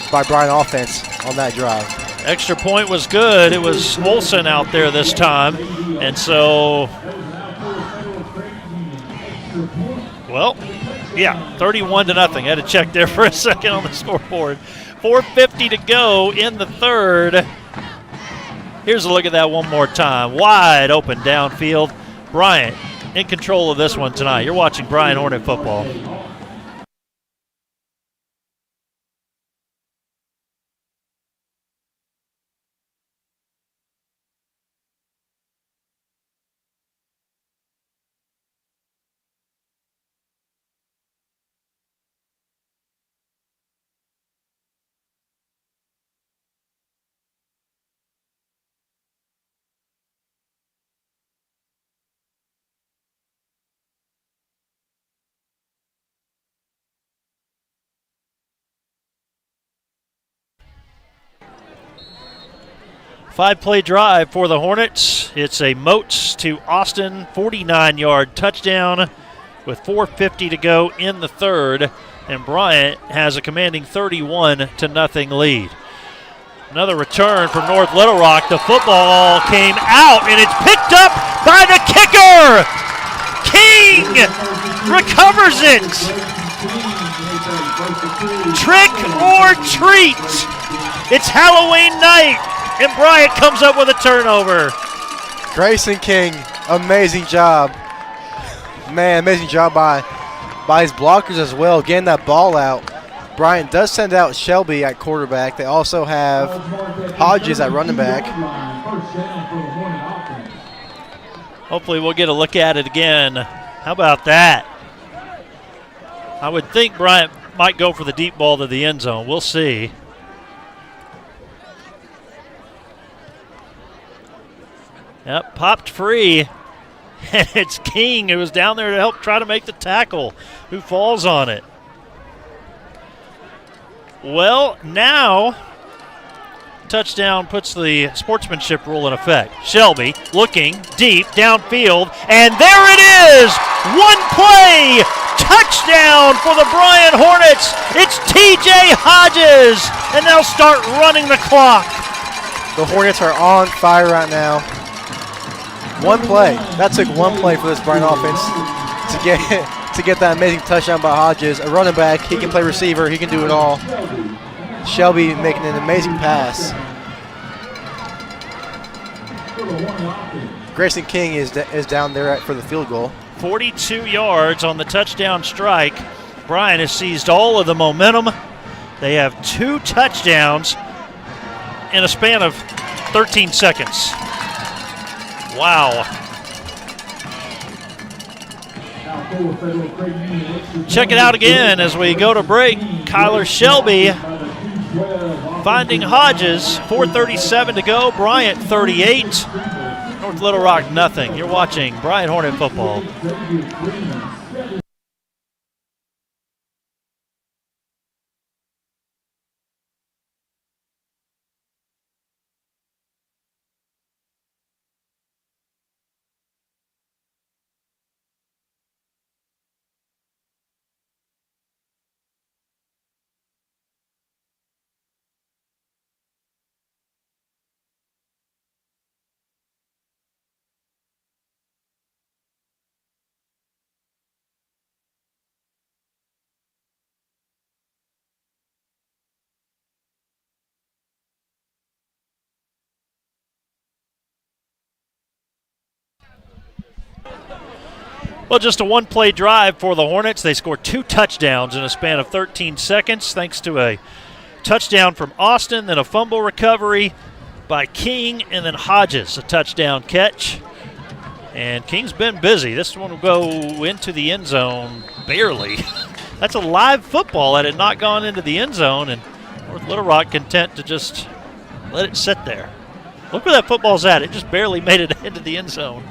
Bryant offense on that drive. Extra point was good. It was Olsen out there this time. And so, well, yeah, 31-0. Had to check there for a second on the scoreboard. 4:50 to go in the third. Here's a look at that one more time. Wide open downfield. Bryant in control of this one tonight. You're watching Bryant Hornet football. 5-play drive for the Hornets. It's a Moats to Austin 49-yard touchdown with 4:50 to go in the third, and Bryant has a commanding 31-0 lead. Another return from North Little Rock. The football came out, and it's picked up by the kicker. King recovers it. Trick or treat. It's Halloween night, and Bryant comes up with a turnover. Grayson King, amazing job. Man, amazing job by his blockers as well, getting that ball out. Bryant does send out Shelby at quarterback. They also have Hodges at running back. Hopefully we'll get a look at it again. How about that? I would think Bryant might go for the deep ball to the end zone. We'll see. Yep, popped free. And it's King who was down there to help try to make the tackle, who falls on it. Well, now touchdown puts the sportsmanship rule in effect. Shelby looking deep downfield, and there it is! One play! Touchdown for the Bryant Hornets! It's TJ Hodges, and they'll start running the clock. The Hornets are on fire right now. One play. That took one play for this Bryant offense to get that amazing touchdown by Hodges. A running back, he can play receiver, he can do it all. Shelby making an amazing pass. Grayson King is down there for the field goal. 42 yards on the touchdown strike. Bryant has seized all of the momentum. They have 2 touchdowns in a span of 13 seconds. Wow. Check it out again as we go to break. Kyler Shelby finding Hodges. 4:37 to go. Bryant 38. North Little Rock nothing. You're watching Bryant Hornet football. Well, just a one-play drive for the Hornets. They scored 2 touchdowns in a span of 13 seconds thanks to a touchdown from Austin, then a fumble recovery by King, and then Hodges, a touchdown catch. And King's been busy. This one will go into the end zone barely. That's a live football that had not gone into the end zone, and North Little Rock content to just let it sit there. Look where that football's at. It just barely made it into the end zone.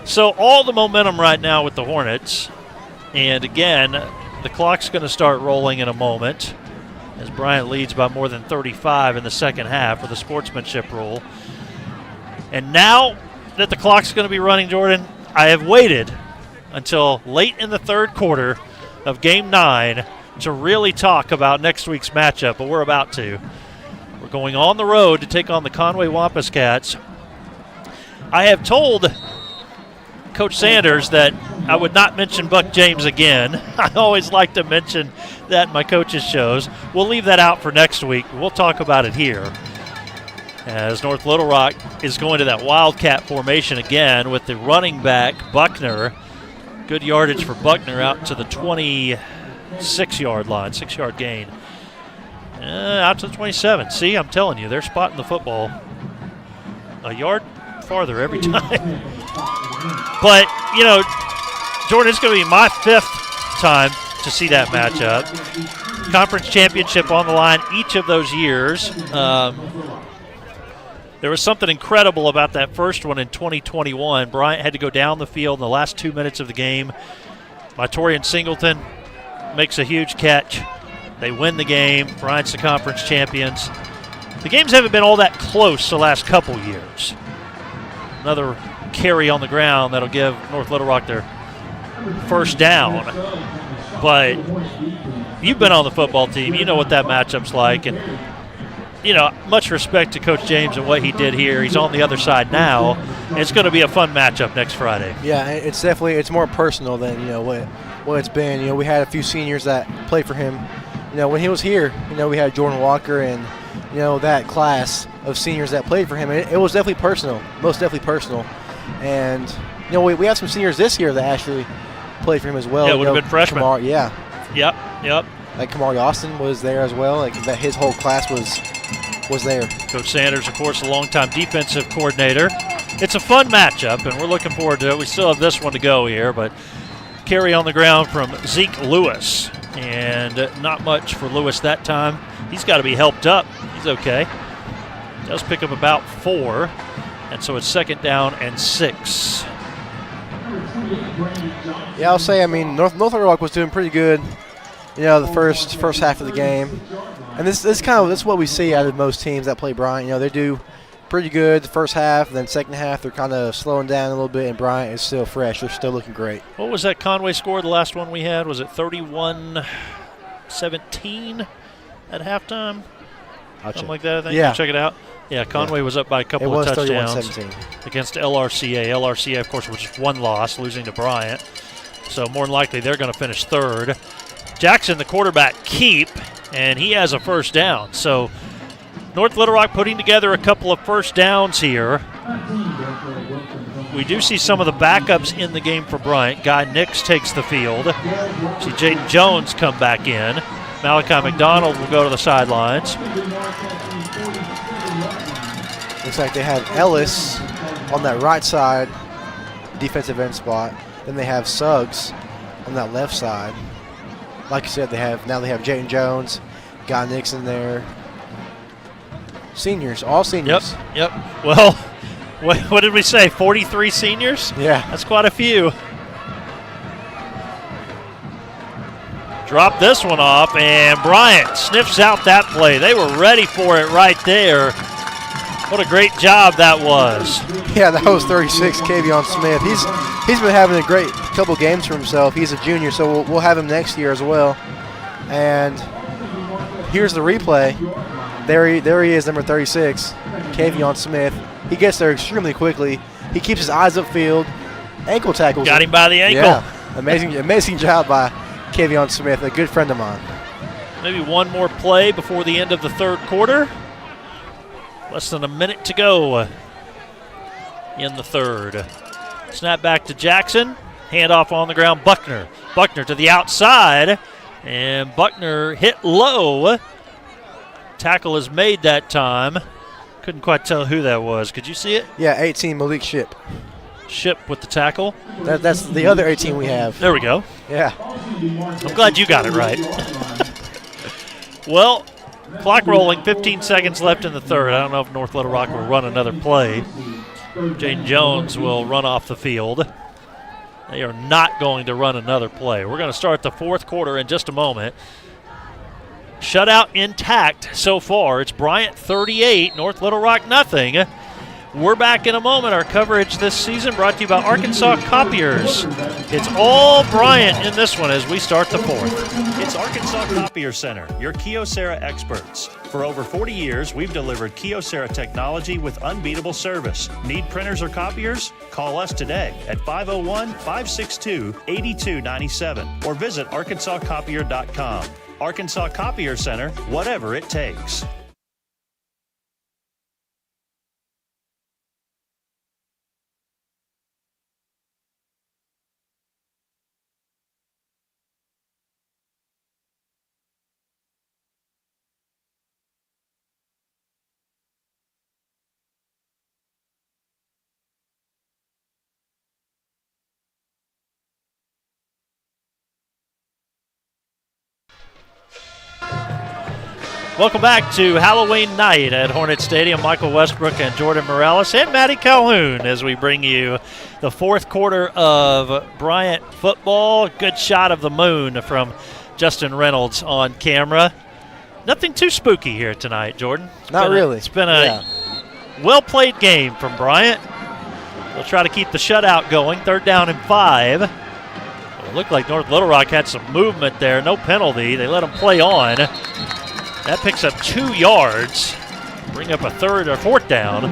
So all the momentum right now with the Hornets. And again, the clock's going to start rolling in a moment as Bryant leads by more than 35 in the second half with the sportsmanship rule. And now that the clock's going to be running, Jordan, I have waited until late in the third quarter of Game 9 to really talk about next week's matchup, but we're about to. We're going on the road to take on the Conway Wampus Cats. I have told Coach Sanders that I would not mention Buck James again. I always like to mention that in my coaches' shows. We'll leave that out for next week. We'll talk about it here as North Little Rock is going to that Wildcat formation again with the running back, Buckner. Good yardage for Buckner out to the 26-yard line, 6-yard gain. Out to the 27. See, I'm telling you, they're spotting the football a yard farther every time. But, you know, Jordan, it's going to be my 5th time to see that matchup. Conference championship on the line each of those years. There was something incredible about that first one in 2021. Bryant had to go down the field in the last 2 minutes of the game. Torian Singleton makes a huge catch. They win the game. Bryant's the conference champions. the games haven't been all that close the last couple years. Another carry on the ground that'll give North Little Rock their first down. But you've been on the football team. You know what that matchup's like. And, much respect to Coach James and what he did here. He's on the other side now. It's going to be a fun matchup next Friday. Yeah, it's more personal than, what it's been. We had a few seniors that played for him. When he was here, we had Jordan Walker and, that class of seniors that played for him. It was definitely personal, most definitely personal. And, we have some seniors this year that actually played for him as well. Yeah, it would have been freshmen. Yeah. Yep. Like Kamari Austin was there as well. Like that, his whole class was there. Coach Sanders, of course, a longtime defensive coordinator. It's a fun matchup, and we're looking forward to it. We still have this one to go here, but carry on the ground from Zeke Lewis, and not much for Lewis that time. He's got to be helped up. He's okay. Does pick up about 4, and so it's 2nd down and 6. Yeah, I'll say, North Little Rock was doing pretty good, the first half of the game. And this is what we see out of most teams that play Bryant. They do pretty good the first half, then second half they're kind of slowing down a little bit, and Bryant is still fresh. They're still looking great. What was that Conway score, the last one we had? Was it 31-17 at halftime? Something like that, I think. Yeah. Check it out. Yeah, Conway was up by a couple of touchdowns 31-17 against LRCA. LRCA, of course, was just one loss, losing to Bryant. So more than likely they're going to finish 3rd. Jackson, the quarterback, keep, and he has a first down. So North Little Rock putting together a couple of first downs here. We do see some of the backups in the game for Bryant. Guy Nix takes the field. See Jaden Jones come back in. Malachi McDonald will go to the sidelines. Looks like they have Ellis on that right side, defensive end spot. Then they have Suggs on that left side. Like you said, they have Jaden Jones, Guy Nixon there. Seniors, all seniors. Yep. Well, what did we say? 43 seniors? Yeah. That's quite a few. Drop this one off, and Bryant sniffs out that play. They were ready for it right there. What a great job that was. Yeah, that was 36, Kavion Smith. He's been having a great couple games for himself. He's a junior, so we'll have him next year as well. And here's the replay. There he is, number 36, Kavion Smith. He gets there extremely quickly. He keeps his eyes upfield. Ankle tackles. Got him by the ankle. Yeah, amazing job by Kavion Smith, a good friend of mine. Maybe one more play before the end of the 3rd quarter. Less than a minute to go in the 3rd. Snap back to Jackson. Handoff on the ground, Buckner. Buckner to the outside, and Buckner hit low. Tackle is made that time. Couldn't quite tell who that was. Could you see it? Yeah, 18, Malik Ship. Ship with the tackle. That's the other 18 we have. There we go. Yeah. I'm glad you got it right. Well, clock rolling, 15 seconds left in the 3rd. I don't know if North Little Rock will run another play. Jaden Jones will run off the field. They are not going to run another play. We're going to start the 4th quarter in just a moment. Shutout intact so far. It's Bryant 38, North Little Rock nothing. We're back in a moment. Our coverage this season brought to you by Arkansas Copiers. It's all Bryant in this one as we start the 4th. It's Arkansas Copier Center, your Kyocera experts. For over 40 years, we've delivered Kyocera technology with unbeatable service. Need printers or copiers? Call us today at 501-562-8297 or visit arkansascopier.com. Arkansas Copier Center, whatever it takes. Welcome back to Halloween night at Hornet Stadium. Michael Westbrook and Jordan Morales and Matty Calhoun as we bring you the 4th quarter of Bryant football. Good shot of the moon from Justin Reynolds on camera. nothing too spooky here tonight, Jordan. Not really. It's been a well-played game from Bryant. They'll try to keep the shutout going. 3rd down and 5. It looked like North Little Rock had some movement there. No penalty. They let them play on. That picks up 2 yards. Bring up a 3rd or 4th down.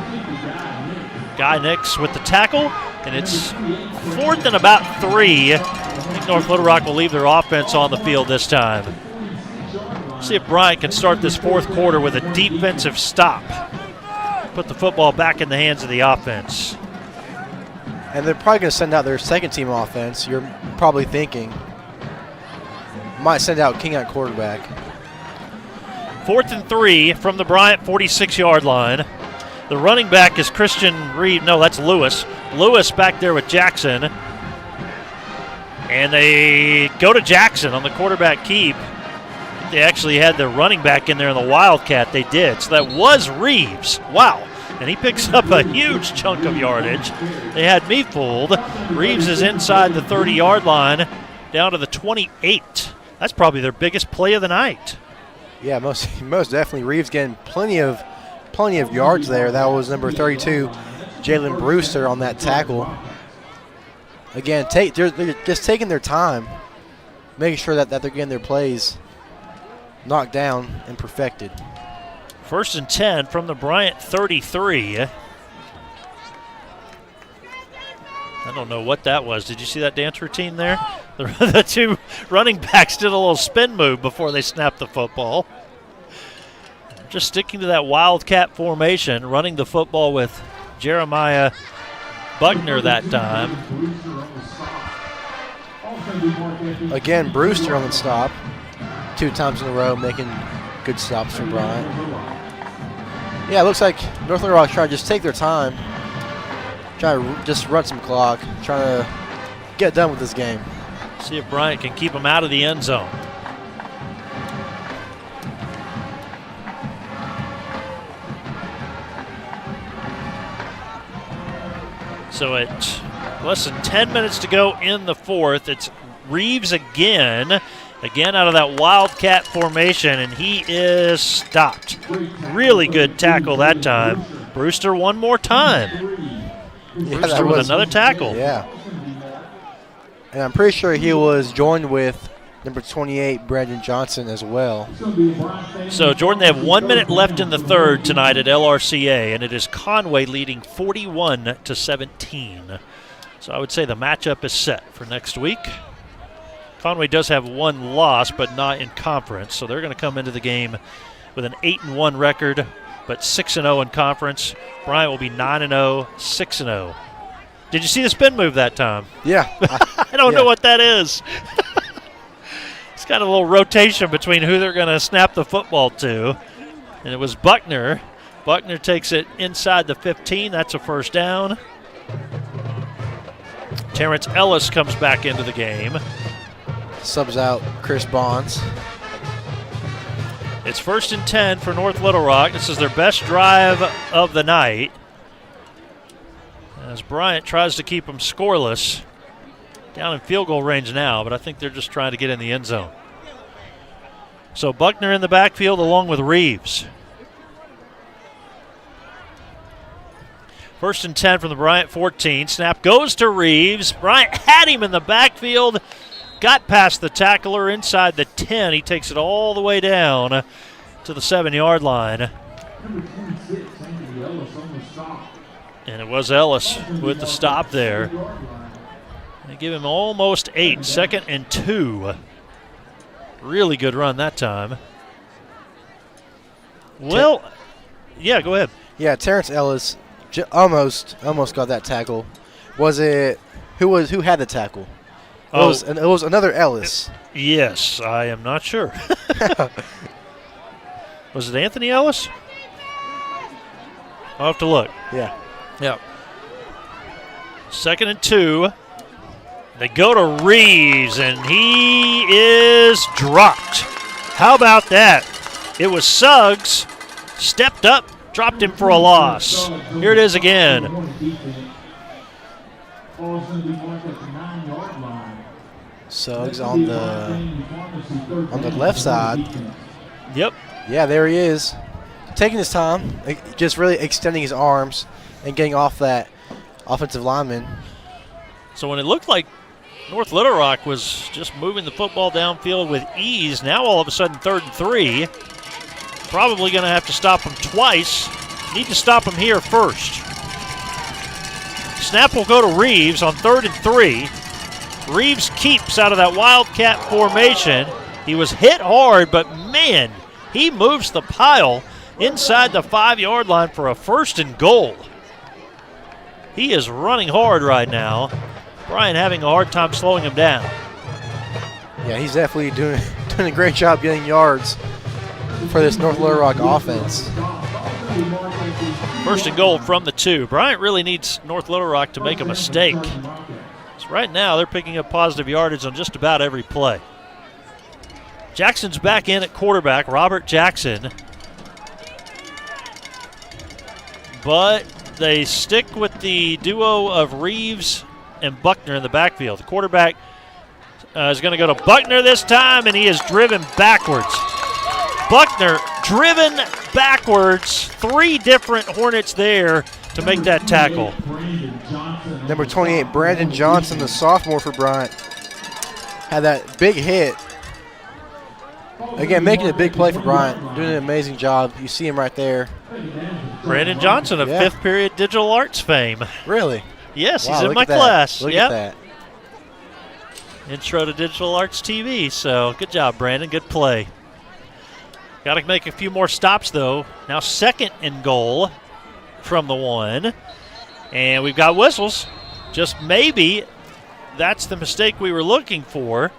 Guy Nix with the tackle, and it's 4th and about 3. I think North Little Rock will leave their offense on the field this time. See if Bryant can start this 4th quarter with a defensive stop. Put the football back in the hands of the offense. And they're probably going to send out their second-team offense. You're probably thinking. Might send out King at quarterback. 4th and 3 from the Bryant 46-yard line. The running back is Christian Reed. No, that's Lewis. Lewis back there with Jackson. And they go to Jackson on the quarterback keep. They actually had their running back in there in the Wildcat. They did. So that was Reeves. Wow. And he picks up a huge chunk of yardage. They had me fooled. Reeves is inside the 30-yard line down to the 28. That's probably their biggest play of the night. Yeah, most definitely. Reeves getting plenty of yards there. That was number 32, Jalen Brewster, on that tackle. Again, they're just taking their time, making sure that they're getting their plays knocked down and perfected. 1st and 10 from the Bryant 33. I don't know what that was. Did you see that dance routine there? The 2 running backs did a little spin move before they snapped the football. Just sticking to that Wildcat formation, running the football with Jeremiah Buckner that time. Again, Brewster on the stop. 2 times in a row, making good stops for Bryant. Yeah, it looks like North Little Rock's trying to just take their time, trying to just run some clock, trying to get done with this game. See if Bryant can keep them out of the end zone. So at less than 10 minutes to go in the 4th, it's Reeves again out of that Wildcat formation, and he is stopped. Really good tackle that time. Brewster one more time. Brewster with another tackle. Yeah. And I'm pretty sure he was joined with number 28, Brandon Johnson, as well. So, Jordan, they have 1 minute left in the 3rd tonight at LRCA, and it is Conway leading 41-17. So I would say the matchup is set for next week. Conway does have 1 loss, but not in conference, so they're going to come into the game with an 8-1 record, but 6-0 in conference. Bryant will be 9-0, 6-0. Did you see the spin move that time? Yeah. I don't know what that is. It's got a little rotation between who they're going to snap the football to, and it was Buckner. Buckner takes it inside the 15. That's a 1st down. Terrence Ellis comes back into the game. Subs out Chris Bonds. It's 1st and 10 for North Little Rock. This is their best drive of the night, as Bryant tries to keep them scoreless. Down in field goal range now, but I think they're just trying to get in the end zone. So Buckner in the backfield along with Reeves. 1st and 10 from the Bryant 14. Snap goes to Reeves. Bryant had him in the backfield. Got past the tackler inside the 10. He takes it all the way down to the 7-yard line. And it was Ellis with the stop there. They give him almost 8. 2nd and 2. Really good run that time. Well, yeah, go ahead. Yeah, Terrence Ellis almost got that tackle. Was it who had the tackle? It was another Ellis. Yes, I am not sure. Was it Anthony Ellis? I'll have to look. Yeah. Yep. 2nd and 2. They go to Reeves, and he is dropped. How about that? It was Suggs, stepped up, dropped him for a loss. Here it is again. Suggs on the left side. Yep. Yeah, there he is. Taking his time, just really extending his arms and getting off that offensive lineman. So when it looked like North Little Rock was just moving the football downfield with ease, now all of a sudden 3rd and 3. Probably going to have to stop him twice. Need to stop him here first. Snap will go to Reeves on 3rd and 3. Reeves keeps out of that Wildcat formation. He was hit hard, but man, he moves the pile inside the 5-yard line for a 1st and goal. He is running hard right now. Bryant having a hard time slowing him down. Yeah, he's definitely doing a great job getting yards for this North Little Rock offense. 1st and goal from the 2. Bryant really needs North Little Rock to make a mistake. So right now they're picking up positive yardage on just about every play. Jackson's back in at quarterback, Robert Jackson. But they stick with the duo of Reeves and Buckner in the backfield. The quarterback is going to go to Buckner this time, and he is driven backwards. Buckner driven backwards. 3 different Hornets there to make that tackle. Number 28, Brandon Johnson, the sophomore for Bryant, had that big hit. Again, making a big play for Bryant, doing an amazing job. You see him right there. Brandon Johnson of 5th period digital arts fame. Really? Yes, wow, he's in my class. Look at that. Intro to digital arts TV. So good job, Brandon. Good play. Got to make a few more stops, though. Now 2nd and goal from the 1. And we've got whistles. Just maybe that's the mistake we were looking for.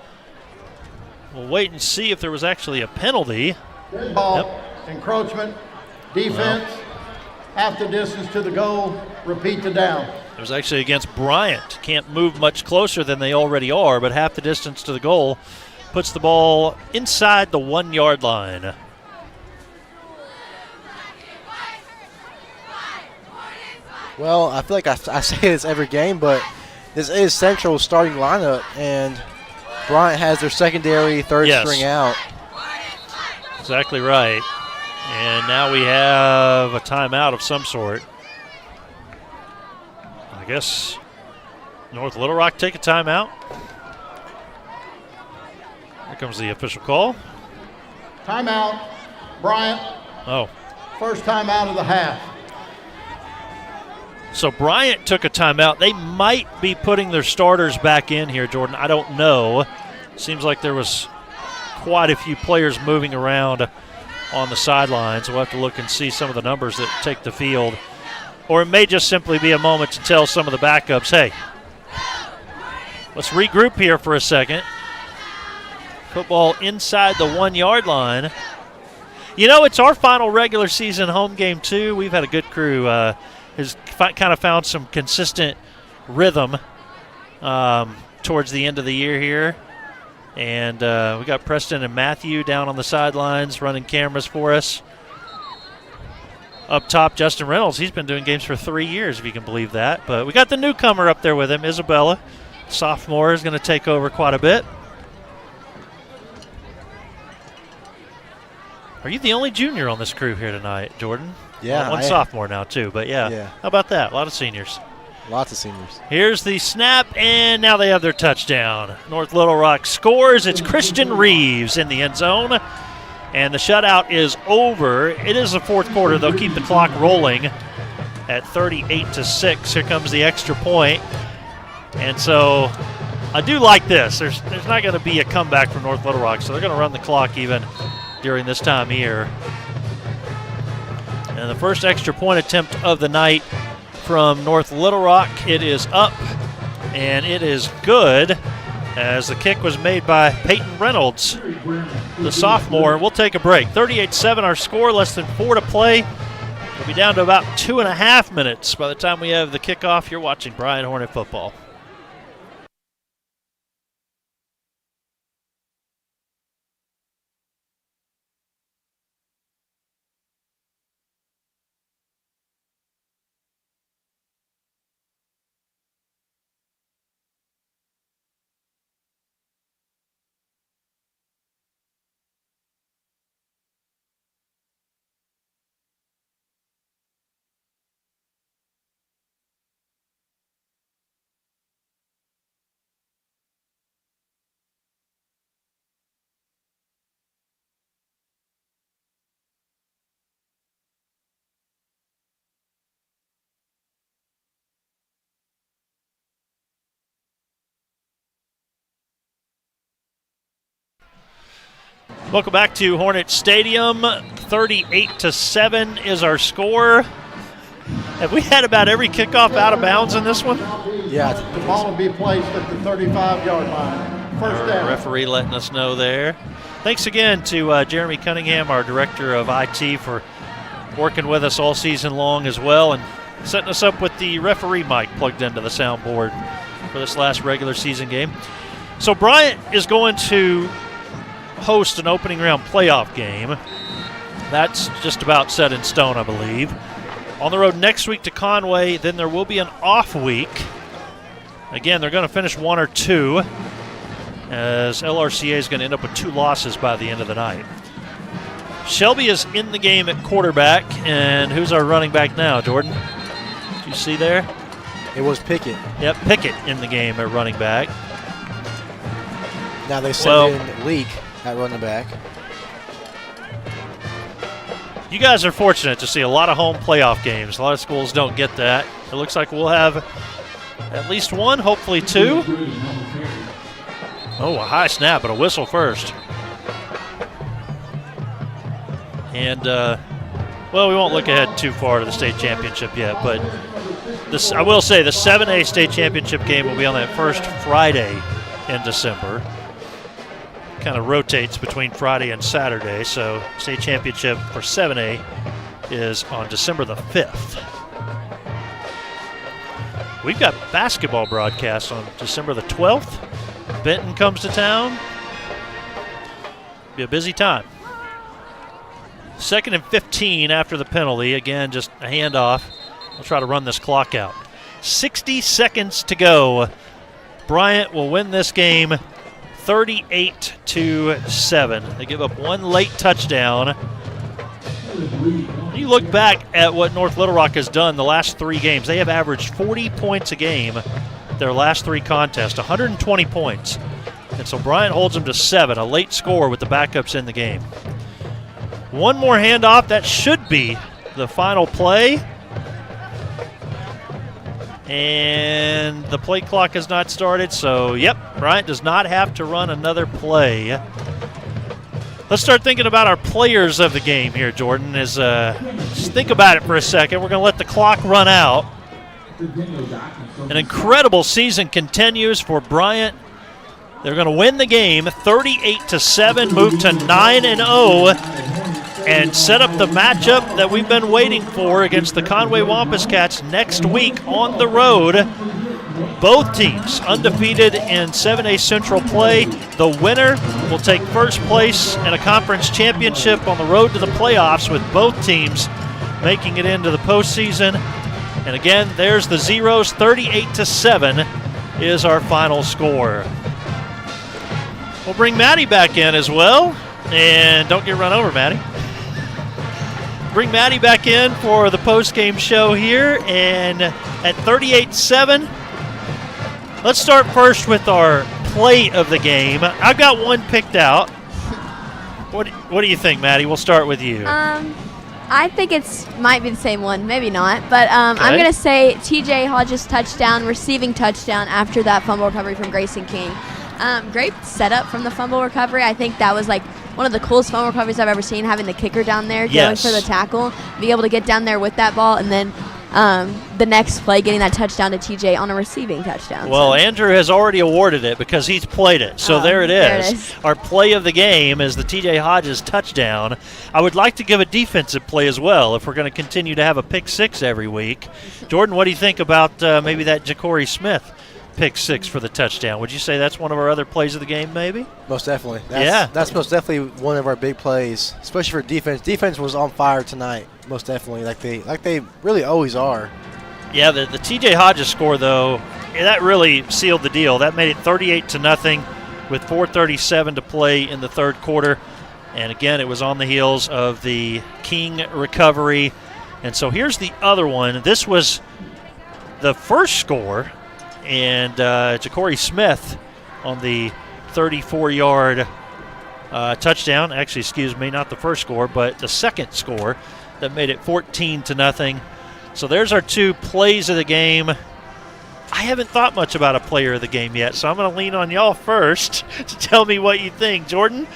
We'll wait and see if there was actually a penalty. Good ball, encroachment, defense, half the distance to the goal, repeat the down. It was actually against Bryant. Can't move much closer than they already are, but half the distance to the goal puts the ball inside the 1-yard line. Well, I feel like I say this every game, but this is Central's starting lineup, and Bryant has their secondary third string out. Exactly right. And now we have a timeout of some sort. I guess North Little Rock take a timeout. Here comes the official call. Timeout, Bryant. Oh. First timeout of the half. So Bryant took a timeout. They might be putting their starters back in here, Jordan. I don't know. Seems like there was quite a few players moving around on the sidelines. We'll have to look and see some of the numbers that take the field. Or it may just simply be a moment to tell some of the backups, hey, let's regroup here for a second. Football inside the 1-yard line. You know, it's our final regular season home game, too. We've had a good crew. Has kind of found some consistent rhythm towards the end of the year here. And we got Preston and Matthew down on the sidelines running cameras for us. Up top, Justin Reynolds. He's been doing games for 3 years, if you can believe that. But we got the newcomer up there with him, Isabella. Sophomore is going to take over quite a bit. Are you the only junior on this crew here tonight, Jordan? Yeah. One sophomore now, too. But, yeah. How about that? A lot of seniors. Lots of seniors. Here's the snap, and now they have their touchdown. North Little Rock scores. It's Christian Reeves in the end zone, and the shutout is over. It is the 4th quarter. They'll keep the clock rolling at 38-6. Here comes the extra point. And so I do like this. There's not going to be a comeback from North Little Rock, so they're going to run the clock even during this time here. And the first extra point attempt of the night from North Little Rock. It is up, and it is good, as the kick was made by Peyton Reynolds, the sophomore. We'll take a break. 38-7 our score, less than 4 to play. We'll be down to about 2.5 minutes by the time we have the kickoff. You're watching Bryant Hornet football. Welcome back to Hornet Stadium. 38-7 is our score. Have we had about every kickoff out of bounds in this one? Yeah. The ball will be placed at the 35-yard line. First down. Referee letting us know there. Thanks again to Jeremy Cunningham, our director of IT, for working with us all season long as well and setting us up with the referee mic plugged into the soundboard for this last regular season game. So Bryant is going to host an opening round playoff game. That's just about set in stone, I believe. On the road next week to Conway, then there will be an off week. Again, they're going to finish 1 or 2, as LRCA is going to end up with 2 losses by the end of the night. Shelby is in the game at quarterback, and who's our running back now, Jordan? Did you see there? It was Pickett. Yep, Pickett in the game at running back. Now they send in Leak at running back. You guys are fortunate to see a lot of home playoff games. A lot of schools don't get that. It looks like we'll have at least 1, hopefully 2. Oh, a high snap, but a whistle first. And, well, we won't look ahead too far to the state championship yet, but this, I will say the 7A state championship game will be on that first Friday in December. Kind of rotates between Friday and Saturday, so state championship for 7A is on December the 5th. We've got basketball broadcasts on December the 12th. Benton comes to town. Be a busy time. 2nd and 15 after the penalty. Again, just a handoff. We'll try to run this clock out. 60 seconds to go. Bryant will win this game 38-7. They give up 1 late touchdown. You look back at what North Little Rock has done the last 3 games. They have averaged 40 points a game their last 3 contests, 120 points. And so Bryant holds them to 7, a late score with the backups in the game. 1 more handoff. That should be the final play. And the play clock has not started, so yep, Bryant does not have to run another play. Let's start thinking about our players of the game here, Jordan. Just think about it for a second. We're going to let the clock run out. An incredible season continues for Bryant. They're going to win the game 38-7, move to 9-0, and set up the matchup that we've been waiting for against the Conway Wampus Cats next week on the road. Both teams undefeated in 7A Central play. The winner will take first place in a conference championship on the road to the playoffs, with both teams making it into the postseason. And again, there's the zeros. 38-7 is our final score. We'll bring Maddie back in as well. And don't get run over, Maddie. Bring Maddie back in for the post-game show here. And at 38-7, let's start first with our play of the game. I've got one picked out. What do you think, Maddie? We'll start with you. I think might be the same one, maybe not. But I'm going to say TJ Hodges touchdown, receiving touchdown after that fumble recovery from Grayson King. Great setup from the fumble recovery. I think that was like one of the coolest fumble recoveries I've ever seen, having the kicker down there going for the tackle, be able to get down there with that ball, and then the next play getting that touchdown to TJ on a receiving touchdown. Well, Andrew has already awarded it because he's played it. So there it is. Our play of the game is the TJ Hodges touchdown. I would like to give a defensive play as well if we're going to continue to have a pick 6 every week. Jordan, what do you think about maybe that Ja'Cory Smith pick 6 for the touchdown? Would you say that's one of our other plays of the game, maybe? Most definitely. That's most definitely one of our big plays, especially for defense. Defense was on fire tonight, most definitely, like they really always are. Yeah, the TJ Hodges score, though, that really sealed the deal. That made it 38-0 with 4:37 to play in the third quarter. And again, it was on the heels of the King recovery. And so here's the other one. This was the first score. And Ja'Cory Smith on the 34-yard touchdown. Actually, excuse me, not the first score, but the second score that made it 14-0. So there's our 2 plays of the game. I haven't thought much about a player of the game yet, so I'm going to lean on y'all first to tell me what you think. Jordan,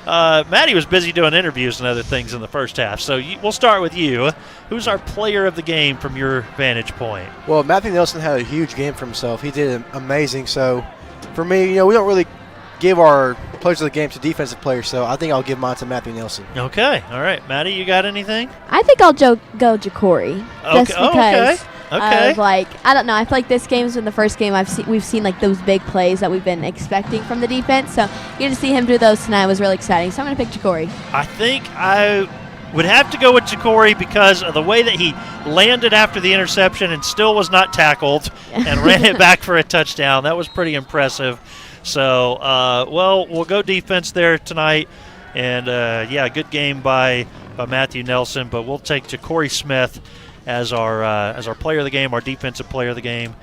Maddie was busy doing interviews and other things in the first half, so we'll start with you. Who's our player of the game from your vantage point? Well, Matthew Nelson had a huge game for himself. He did amazing. So, for me, we don't really give our players of the game to defensive players, so I think I'll give mine to Matthew Nelson. Okay. All right. Maddie, you got anything? I think I'll go Ja'Cory. Okay. Just because Okay. of, I don't know. I feel like this game's been the first game we've seen those big plays that we've been expecting from the defense. So getting to see him do those tonight was really exciting. So I'm going to pick Ja'Cory. I think I would have to go with Ja'Cory because of the way that he landed after the interception and still was not tackled and ran it back for a touchdown. That was pretty impressive. So, we'll go defense there tonight. And, good game by Matthew Nelson. But we'll take Ja'Cory Smith as our player of the game, our defensive player of the game.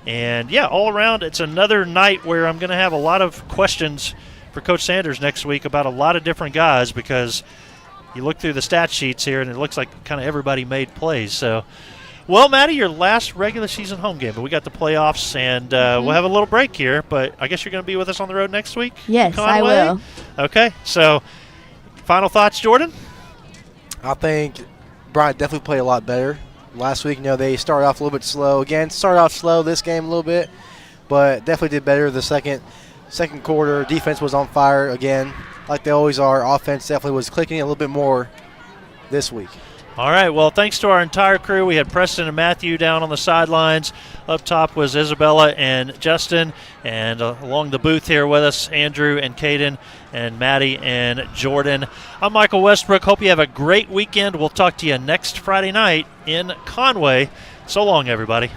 And, all around, it's another night where I'm going to have a lot of questions for Coach Sanders next week about a lot of different guys because you look through the stat sheets here and it looks like kind of everybody made plays. So, well, Maddie, your last regular season home game, but we got the playoffs and we'll have a little break here, but I guess you're going to be with us on the road next week? Yes, I will. Okay, so final thoughts, Jordan? I think Bryant definitely played a lot better. Last week, they started off a little bit slow. Again, started off slow this game a little bit, but definitely did better the second quarter. Defense was on fire again, like they always are. Offense definitely was clicking a little bit more this week. All right, well, thanks to our entire crew. We had Preston and Matthew down on the sidelines. Up top was Isabella and Justin. And along the booth here with us, Andrew and Caden and Maddie and Jordan. I'm Michael Westbrook. Hope you have a great weekend. We'll talk to you next Friday night in Conway. So long, everybody.